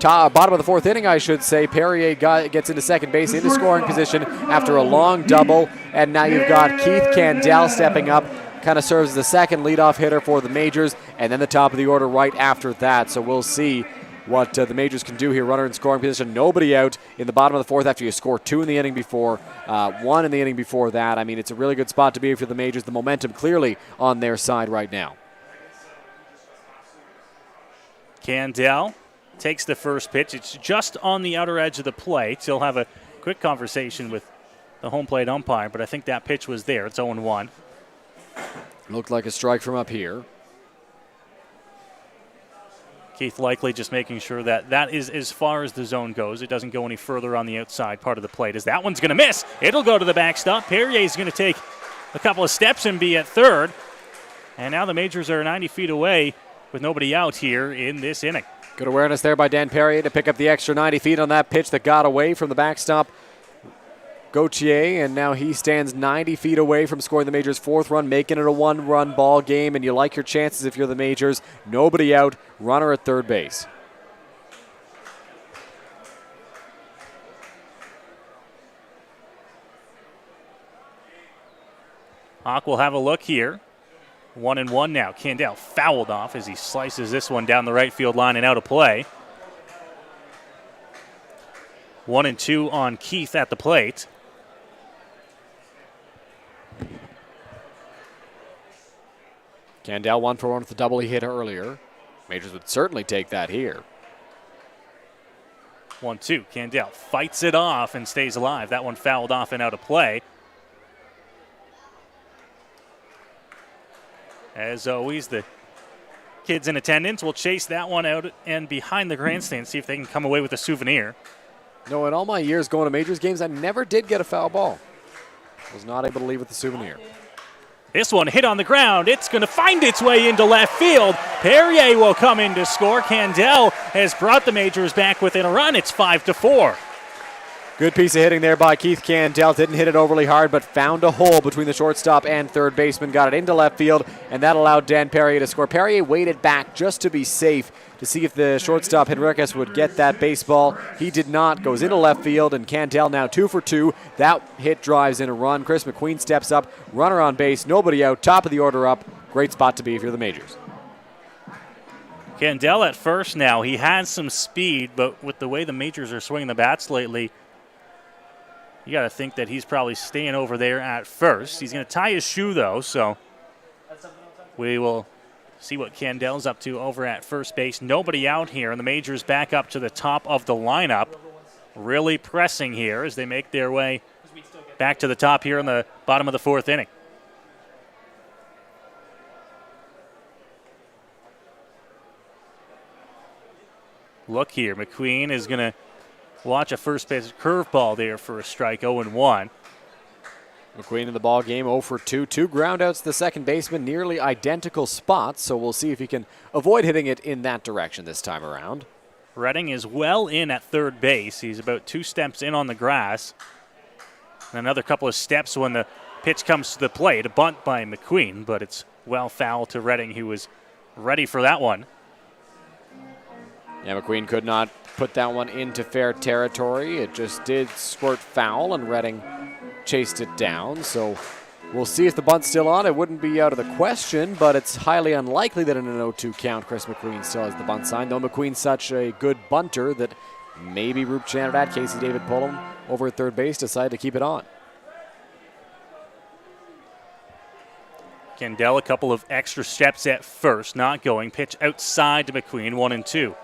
bottom of the 4th inning, I should say. Perrier gets into second base into scoring position after a long double, and now you've got Keith Candell stepping up, kind of serves as the second leadoff hitter for the Majors, and then the top of the order right after that. So we'll see what the Majors can do here. Runner in scoring position, nobody out in the bottom of the fourth after you score 2 in the inning before, 1 in the inning before that. I mean, it's a really good spot to be for the Majors. The momentum clearly on their side right now. Candell takes the first pitch. It's just on the outer edge of the plate. He'll have a quick conversation with the home plate umpire, but I think that pitch was there. It's 0-1. Looked like a strike from up here. Keith Likely just making sure that is as far as the zone goes. It doesn't go any further on the outside part of the plate, as that one's going to miss. It'll go to the backstop. Perrier's going to take a couple of steps and be at third. And now the Majors are 90 feet away with nobody out here in this inning. Good awareness there by Dan Perrier to pick up the extra 90 feet on that pitch that got away from the backstop Gauthier, and now he stands 90 feet away from scoring the Majors' 4th run, making it a 1-run ball game, and you like your chances if you're the Majors. Nobody out, runner at third base. Hawk will have a look here. 1-1 now. Candell fouled off as he slices this one down the right field line and out of play. 1-2 on Keith at the plate. Candell 1 for 1 with the double he hit earlier. Majors would certainly take that here. 1-2. Candell fights it off and stays alive. That one fouled off and out of play. As always, the kids in attendance will chase that one out and behind the grandstand, see if they can come away with a souvenir. No, in all my years going to Majors games, I never did get a foul ball. Was not able to leave with the souvenir. This one hit on the ground. It's going to find its way into left field. Perrier will come in to score. Candell has brought the Majors back within a run. It's 5-4. Good piece of hitting there by Keith Candell. Didn't hit it overly hard, but found a hole between the shortstop and third baseman. Got it into left field, and that allowed Dan Perrier to score. Perrier waited back just to be safe to see if the shortstop Henriquez would get that baseball. He did not. Goes into left field, and Candell now 2 for 2. That hit drives in a run. Chris McQueen steps up. Runner on base. Nobody out. Top of the order up. Great spot to be if you're the Majors. Candell at first now. He has some speed, but with the way the Majors are swinging the bats lately, you got to think that he's probably staying over there at first. He's going to tie his shoe, though, so we will see what Candell's up to over at first base. Nobody out here, and the Majors back up to the top of the lineup. Really pressing here as they make their way back to the top here in the bottom of the 4th inning. Look here, McQueen is going to watch a first base curveball there for a strike, 0-1. McQueen in the ball game, 0 for 2. 2 groundouts to the second baseman, nearly identical spots, so we'll see if he can avoid hitting it in that direction this time around. Redding is well in at third base. He's about 2 steps in on the grass. And another couple of steps when the pitch comes to the plate. A bunt by McQueen, but it's well foul to Redding, who was ready for that one. Yeah, McQueen could not put that one into fair territory. It just did squirt foul, and Redding chased it down. So we'll see if the bunt's still on. It wouldn't be out of the question, but it's highly unlikely that in an 0-2 count, Chris McQueen still has the bunt sign. Though McQueen's such a good bunter that maybe Roop Chanadad, Casey David Pullum over at third base decided to keep it on. Candell a couple of extra steps at first, not going. Pitch outside to McQueen, 1-2.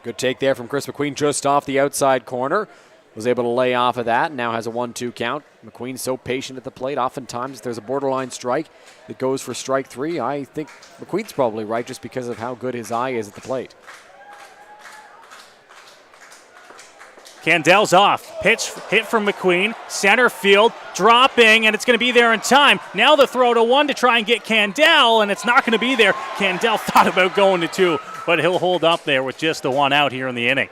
Good take there from Chris McQueen just off the outside corner. Was able to lay off of that. Now has a 1-2 count. McQueen's so patient at the plate. Oftentimes if there's a borderline strike that goes for strike 3. I think McQueen's probably right just because of how good his eye is at the plate. Candell's off. Pitch hit from McQueen. Center field dropping, and it's going to be there in time. Now the throw to 1 to try and get Candell, and it's not going to be there. Candell thought about going to 2, but he'll hold up there with just the 1 out here in the inning.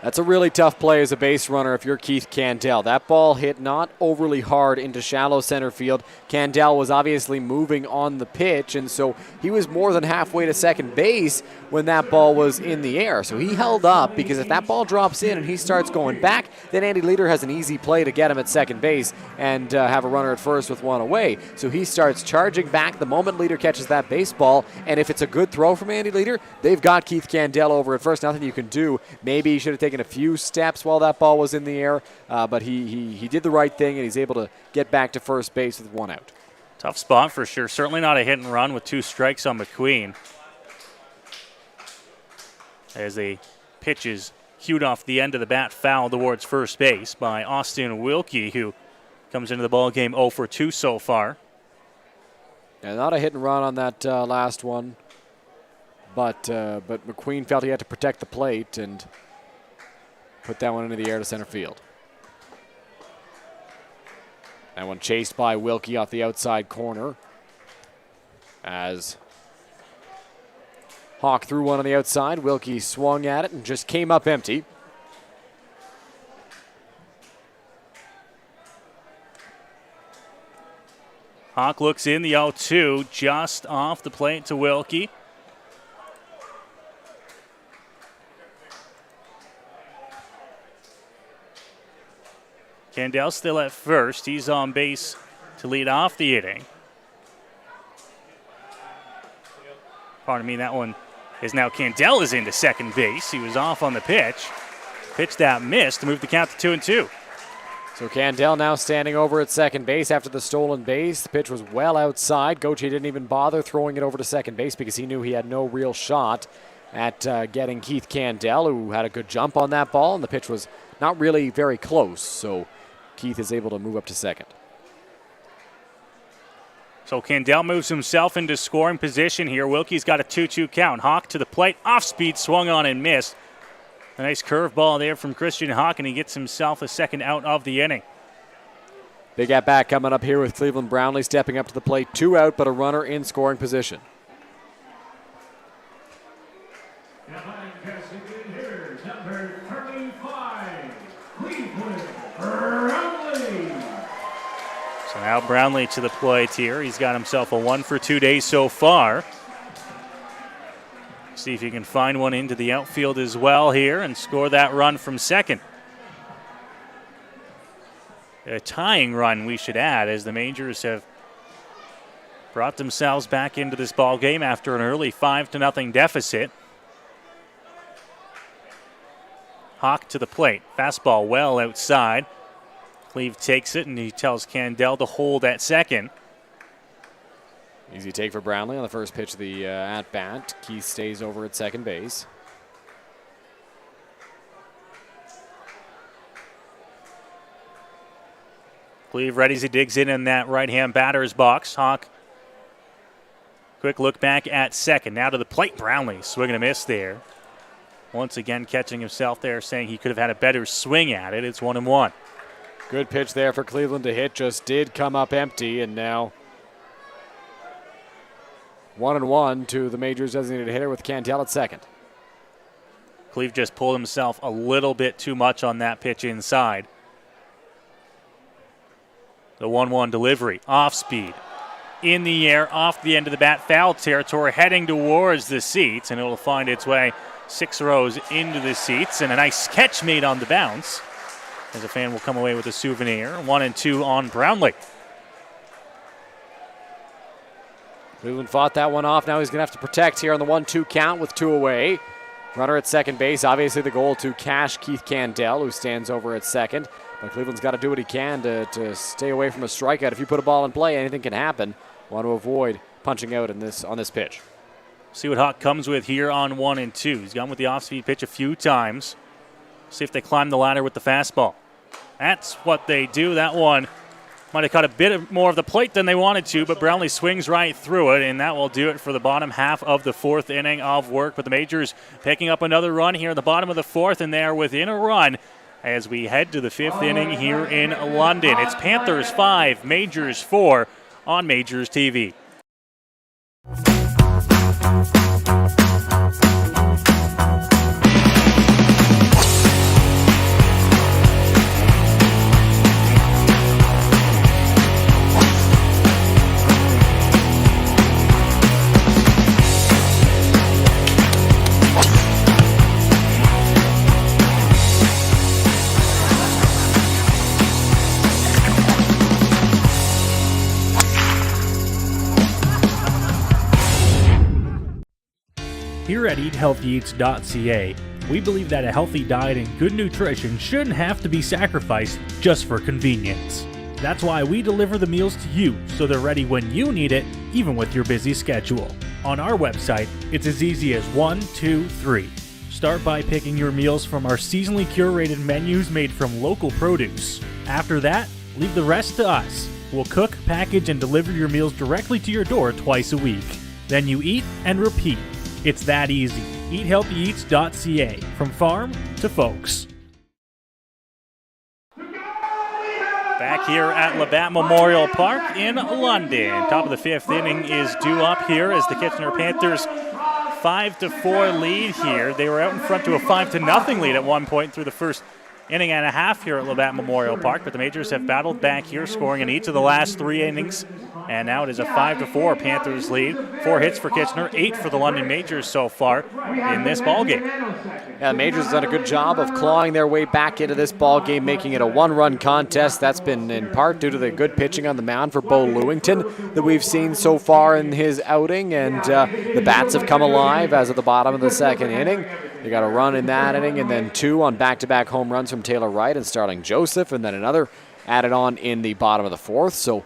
That's a really tough play as a base runner if you're Keith Candell. That ball hit not overly hard into shallow center field. Candell was obviously moving on the pitch, and so he was more than halfway to second base when that ball was in the air. So he held up, because if that ball drops in and he starts going back, then Andy Leader has an easy play to get him at second base and have a runner at first with one away. So he starts charging back the moment Leader catches that baseball, and if it's a good throw from Andy Leader, they've got Keith Candell over at first. Nothing you can do. Maybe he should have taken a few steps while that ball was in the air, but he did the right thing, and he's able to get back to first base with one out. Tough spot for sure. Certainly not a hit and run with 2 strikes on McQueen. As a pitch is cued off the end of the bat, foul towards first base by Austin Wilkie, who comes into the ball game 0 for 2 so far. Yeah, not a hit and run on that last one, but McQueen felt he had to protect the plate and put that one into the air to center field. That one chased by Wilkie off the outside corner as Hawk threw one on the outside. Wilkie swung at it and just came up empty. Hawk looks in the 0-2, just off the plate to Wilkie. Candell still at first. He's on base to lead off the inning. Pardon me, that one is now Candell is into second base. He was off on the pitch. Pitch that missed to move the count to 2-2. So Candell now standing over at second base after the stolen base. The pitch was well outside. Gauthier didn't even bother throwing it over to second base because he knew he had no real shot at getting Keith Candell, who had a good jump on that ball, and the pitch was not really very close. So Keith is able to move up to second. So Candell moves himself into scoring position here. Wilkie's got a 2-2 count. Hawk to the plate, off speed, swung on and missed. A nice curveball there from Christian Hawk, and he gets himself a second out of the inning. Big at bat coming up here with Cleveland Brownlee stepping up to the plate. 2 out, but a runner in scoring position. Number 35, Cleveland Brownlee. So now Brownlee to the plate here. He's got himself a 1 for 2 days so far. See if he can find one into the outfield as well here and score that run from second. A tying run, we should add, as the Majors have brought themselves back into this ball game after an early 5-0 deficit. Hawk to the plate. Fastball well outside. Cleve takes it, and he tells Candell to hold at second. Easy take for Brownlee on the first pitch of the at-bat. Keith stays over at second base. Cleve ready as he digs in that right-hand batter's box. Hawk, quick look back at second. Now to the plate. Brownlee swing and a miss there. Once again catching himself there, saying he could have had a better swing at it. It's 1-1. Good pitch there for Cleveland to hit. Just did come up empty, and now 1-1 to the Majors' designated hitter with Candell at second. Cleve just pulled himself a little bit too much on that pitch inside. The 1-1 delivery, off speed, in the air, off the end of the bat, foul territory, heading towards the seats, and it will find its way 6 rows into the seats, and a nice catch made on the bounce, as a fan will come away with a souvenir. 1-2 on Brownlee. Cleveland fought that one off. Now he's going to have to protect here on the 1-2 count with 2 away. Runner at second base. Obviously the goal to cash Keith Candell, who stands over at second. But Cleveland's got to do what he can to stay away from a strikeout. If you put a ball in play, anything can happen. Want to avoid punching out on this pitch. See what Hawk comes with here on 1-2. He's gone with the off-speed pitch a few times. See if they climb the ladder with the fastball. That's what they do. That one might have caught a bit more of the plate than they wanted to, but Brownlee swings right through it, and that will do it for the bottom half of the 4th inning of work. But the Majors picking up another run here in the bottom of the 4th, and they're within a run as we head to the 5th inning here in London. It's Panthers 5, Majors 4 on Majors TV. Here at eathealthyeats.ca, we believe that a healthy diet and good nutrition shouldn't have to be sacrificed just for convenience. That's why we deliver the meals to you so they're ready when you need it, even with your busy schedule. On our website, it's as easy as 1, 2, 3. Start by picking your meals from our seasonally curated menus made from local produce. After that, leave the rest to us. We'll cook, package, and deliver your meals directly to your door twice a week. Then you eat and repeat. It's that easy. eathealthyeats.ca, from farm to folks. Back here at Labatt Memorial Park in London. Top of the 5th inning is due up here as the Kitchener Panthers 5-4 lead here. They were out in front to a 5-0 lead at one point through the first inning and a half here at Labatt Memorial Park, but the Majors have battled back here, scoring in each of the last 3 innings, and now it is a 5-4 Panthers lead. 4 hits for Kitchener, 8 for the London Majors so far in this ballgame. Yeah, the Majors have done a good job of clawing their way back into this ballgame, making it a 1-run contest. That's been in part due to the good pitching on the mound for Bo Lewington that we've seen so far in his outing, and the bats have come alive as of the bottom of the 2nd inning. They got a run in that inning, and then 2 on back-to-back home runs from Taylor Wright and Starling Joseph, and then another added on in the bottom of the 4th. So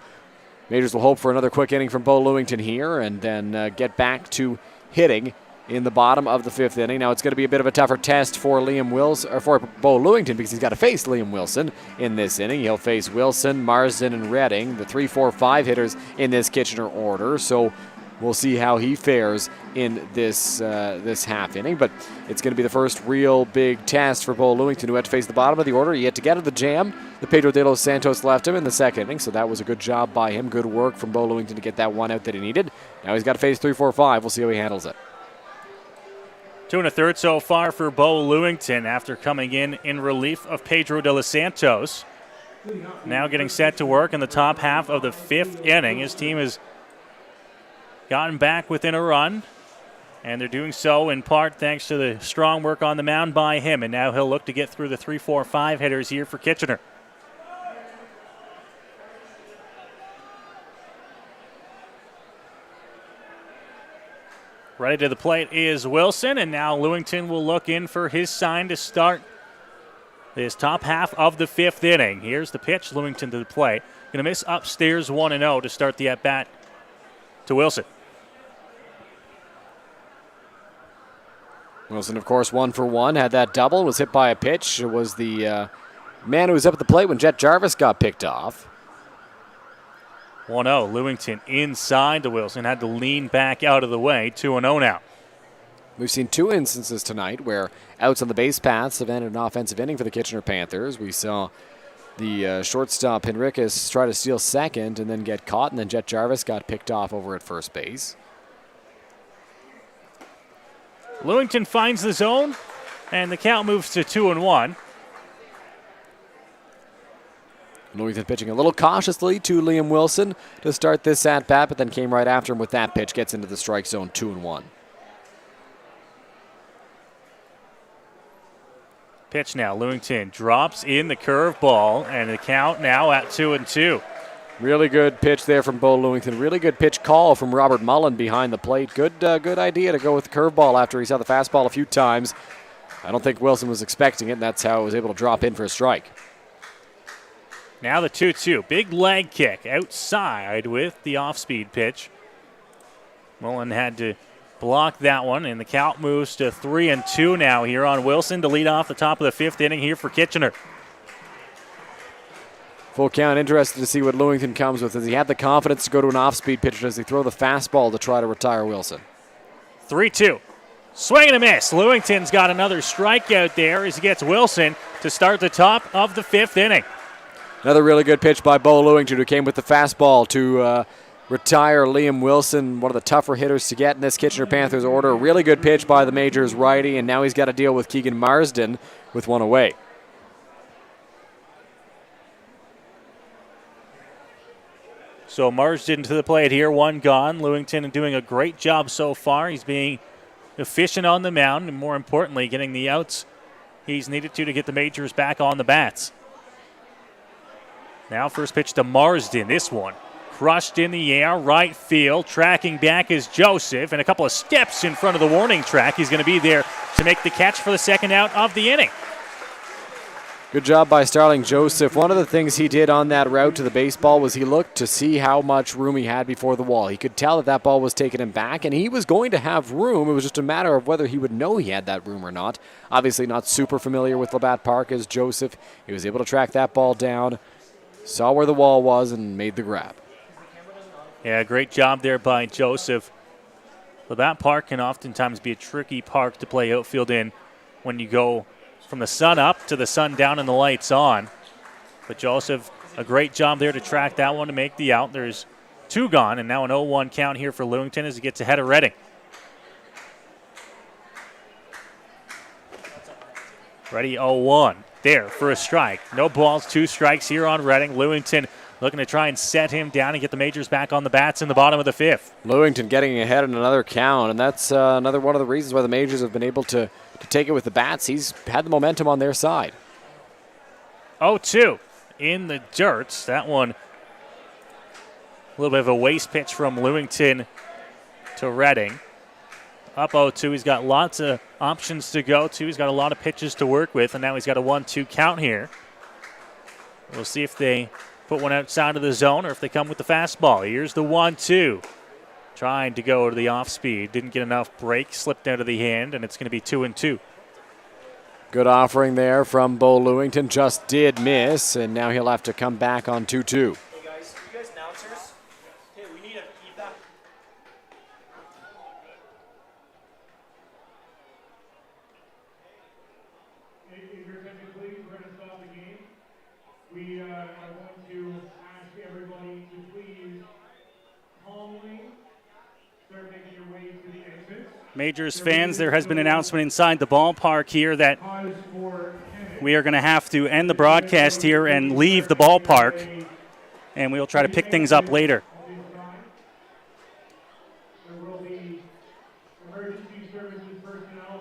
Majors will hope for another quick inning from Bo Lewington here, and then get back to hitting in the bottom of the 5th inning. Now it's going to be a bit of a tougher test for for Bo Lewington, because he's got to face Liam Wilson in this inning. He'll face Wilson, Marsden, and Redding, the 3, 4, 5 hitters in this Kitchener order. So we'll see how he fares in this half inning, but it's going to be the first real big test for Bo Lewington, who had to face the bottom of the order. He had to get at the jam. The Pedro de los Santos left him in the 2nd inning, so that was a good job by him. Good work from Bo Lewington to get that one out that he needed. Now he's got to face 3, 4, 5. We'll see how he handles it. 2 1/3 so far for Bo Lewington after coming in relief of Pedro de los Santos. Now getting set to work in the top half of the 5th inning. His team has gotten back within a run, and they're doing so in part thanks to the strong work on the mound by him, and now he'll look to get through the 3, 4, 5 hitters here for Kitchener. Ready to the plate is Wilson, and now Lewington will look in for his sign to start this top half of the 5th inning. Here's the pitch, Lewington to the plate. Going to miss upstairs 1-0 to start the at-bat to Wilson. Wilson, of course, 1 for 1, had that double, was hit by a pitch. It was the man who was up at the plate when Jet Jarvis got picked off. 1-0, Lewington inside to Wilson, had to lean back out of the way, 2-0 now. We've seen 2 instances tonight where outs on the base paths have ended an offensive inning for the Kitchener Panthers. We saw the shortstop Henriquez try to steal second and then get caught, and then Jet Jarvis got picked off over at first base. Lewington finds the zone, and the count moves to 2-1. Lewington pitching a little cautiously to Liam Wilson to start this at-bat, but then came right after him with that pitch, gets into the strike zone, 2-1. Pitch now, Lewington drops in the curveball, and the count now at 2-2. Really good pitch there from Bo Lewington. Really good pitch call from Robert Mullen behind the plate. Good idea to go with the curveball after he saw the fastball a few times. I don't think Wilson was expecting it, and that's how he was able to drop in for a strike. Now the 2-2. Big leg kick outside with the off-speed pitch. Mullen had to block that one, and the count moves to 3-2 now here on Wilson to lead off the top of the 5th inning here for Kitchener. Full count. Interested to see what Lewington comes with. Does he have the confidence to go to an off-speed pitch, or does he throw the fastball to try to retire Wilson? 3-2. Swing and a miss. Lewington's got another strikeout there as he gets Wilson to start the top of the 5th inning. Another really good pitch by Bo Lewington, who came with the fastball to retire Liam Wilson, one of the tougher hitters to get in this Kitchener Panthers order. A really good pitch by the Majors righty, and now he's got to deal with Keegan Marsden with one away. So Marsden to the plate here, one gone. Lewington doing a great job so far. He's being efficient on the mound, and more importantly, getting the outs he's needed to get the Majors back on the bats. Now first pitch to Marsden. This one crushed in the air, right field. Tracking back is Joseph, and a couple of steps in front of the warning track. He's going to be there to make the catch for the second out of the inning. Good job by Starling Joseph. One of the things he did on that route to the baseball was he looked to see how much room he had before the wall. He could tell that that ball was taking him back, and he was going to have room. It was just a matter of whether he would know he had that room or not. Obviously not super familiar with Labatt Park as Joseph. He was able to track that ball down, saw where the wall was, and made the grab. Yeah, great job there by Joseph. Labatt Park can oftentimes be a tricky park to play outfield in when you go from the sun up to the sun down and the lights on. But Joseph, a great job there to track that one to make the out. There's 2 gone, and now an 0-1 count here for Lewington as he gets ahead of Reading. Ready 0-1 there for a strike. No balls, 2 strikes here on Reading. Lewington looking to try and set him down and get the Majors back on the bats in the bottom of the 5th. Lewington getting ahead in another count, and that's another one of the reasons why the Majors have been able to take it with the bats. He's had the momentum on their side. 0-2 in the dirt. That one, a little bit of a waste pitch from Lewington to Reading. Up 0-2. He's got lots of options to go to. He's got a lot of pitches to work with, and now he's got a 1-2 count here. We'll see if they put one outside of the zone or if they come with the fastball. Here's the 1-2. Trying to go to the off speed. Didn't get enough break. Slipped out of the hand, and it's going to be 2-2. Good offering there from Bo Lewington. Just did miss, and now he'll have to come back on 2-2. Hey guys, you guys announcers? Hey, we need to keep that. Hey, if your attention please, we're going to stop the game. We are going to ask everybody to please calmly start making your way to the exits. Majors fans, there has been an announcement inside the ballpark here that we are going to have to end the broadcast here and leave the ballpark, and we'll try to pick things up later.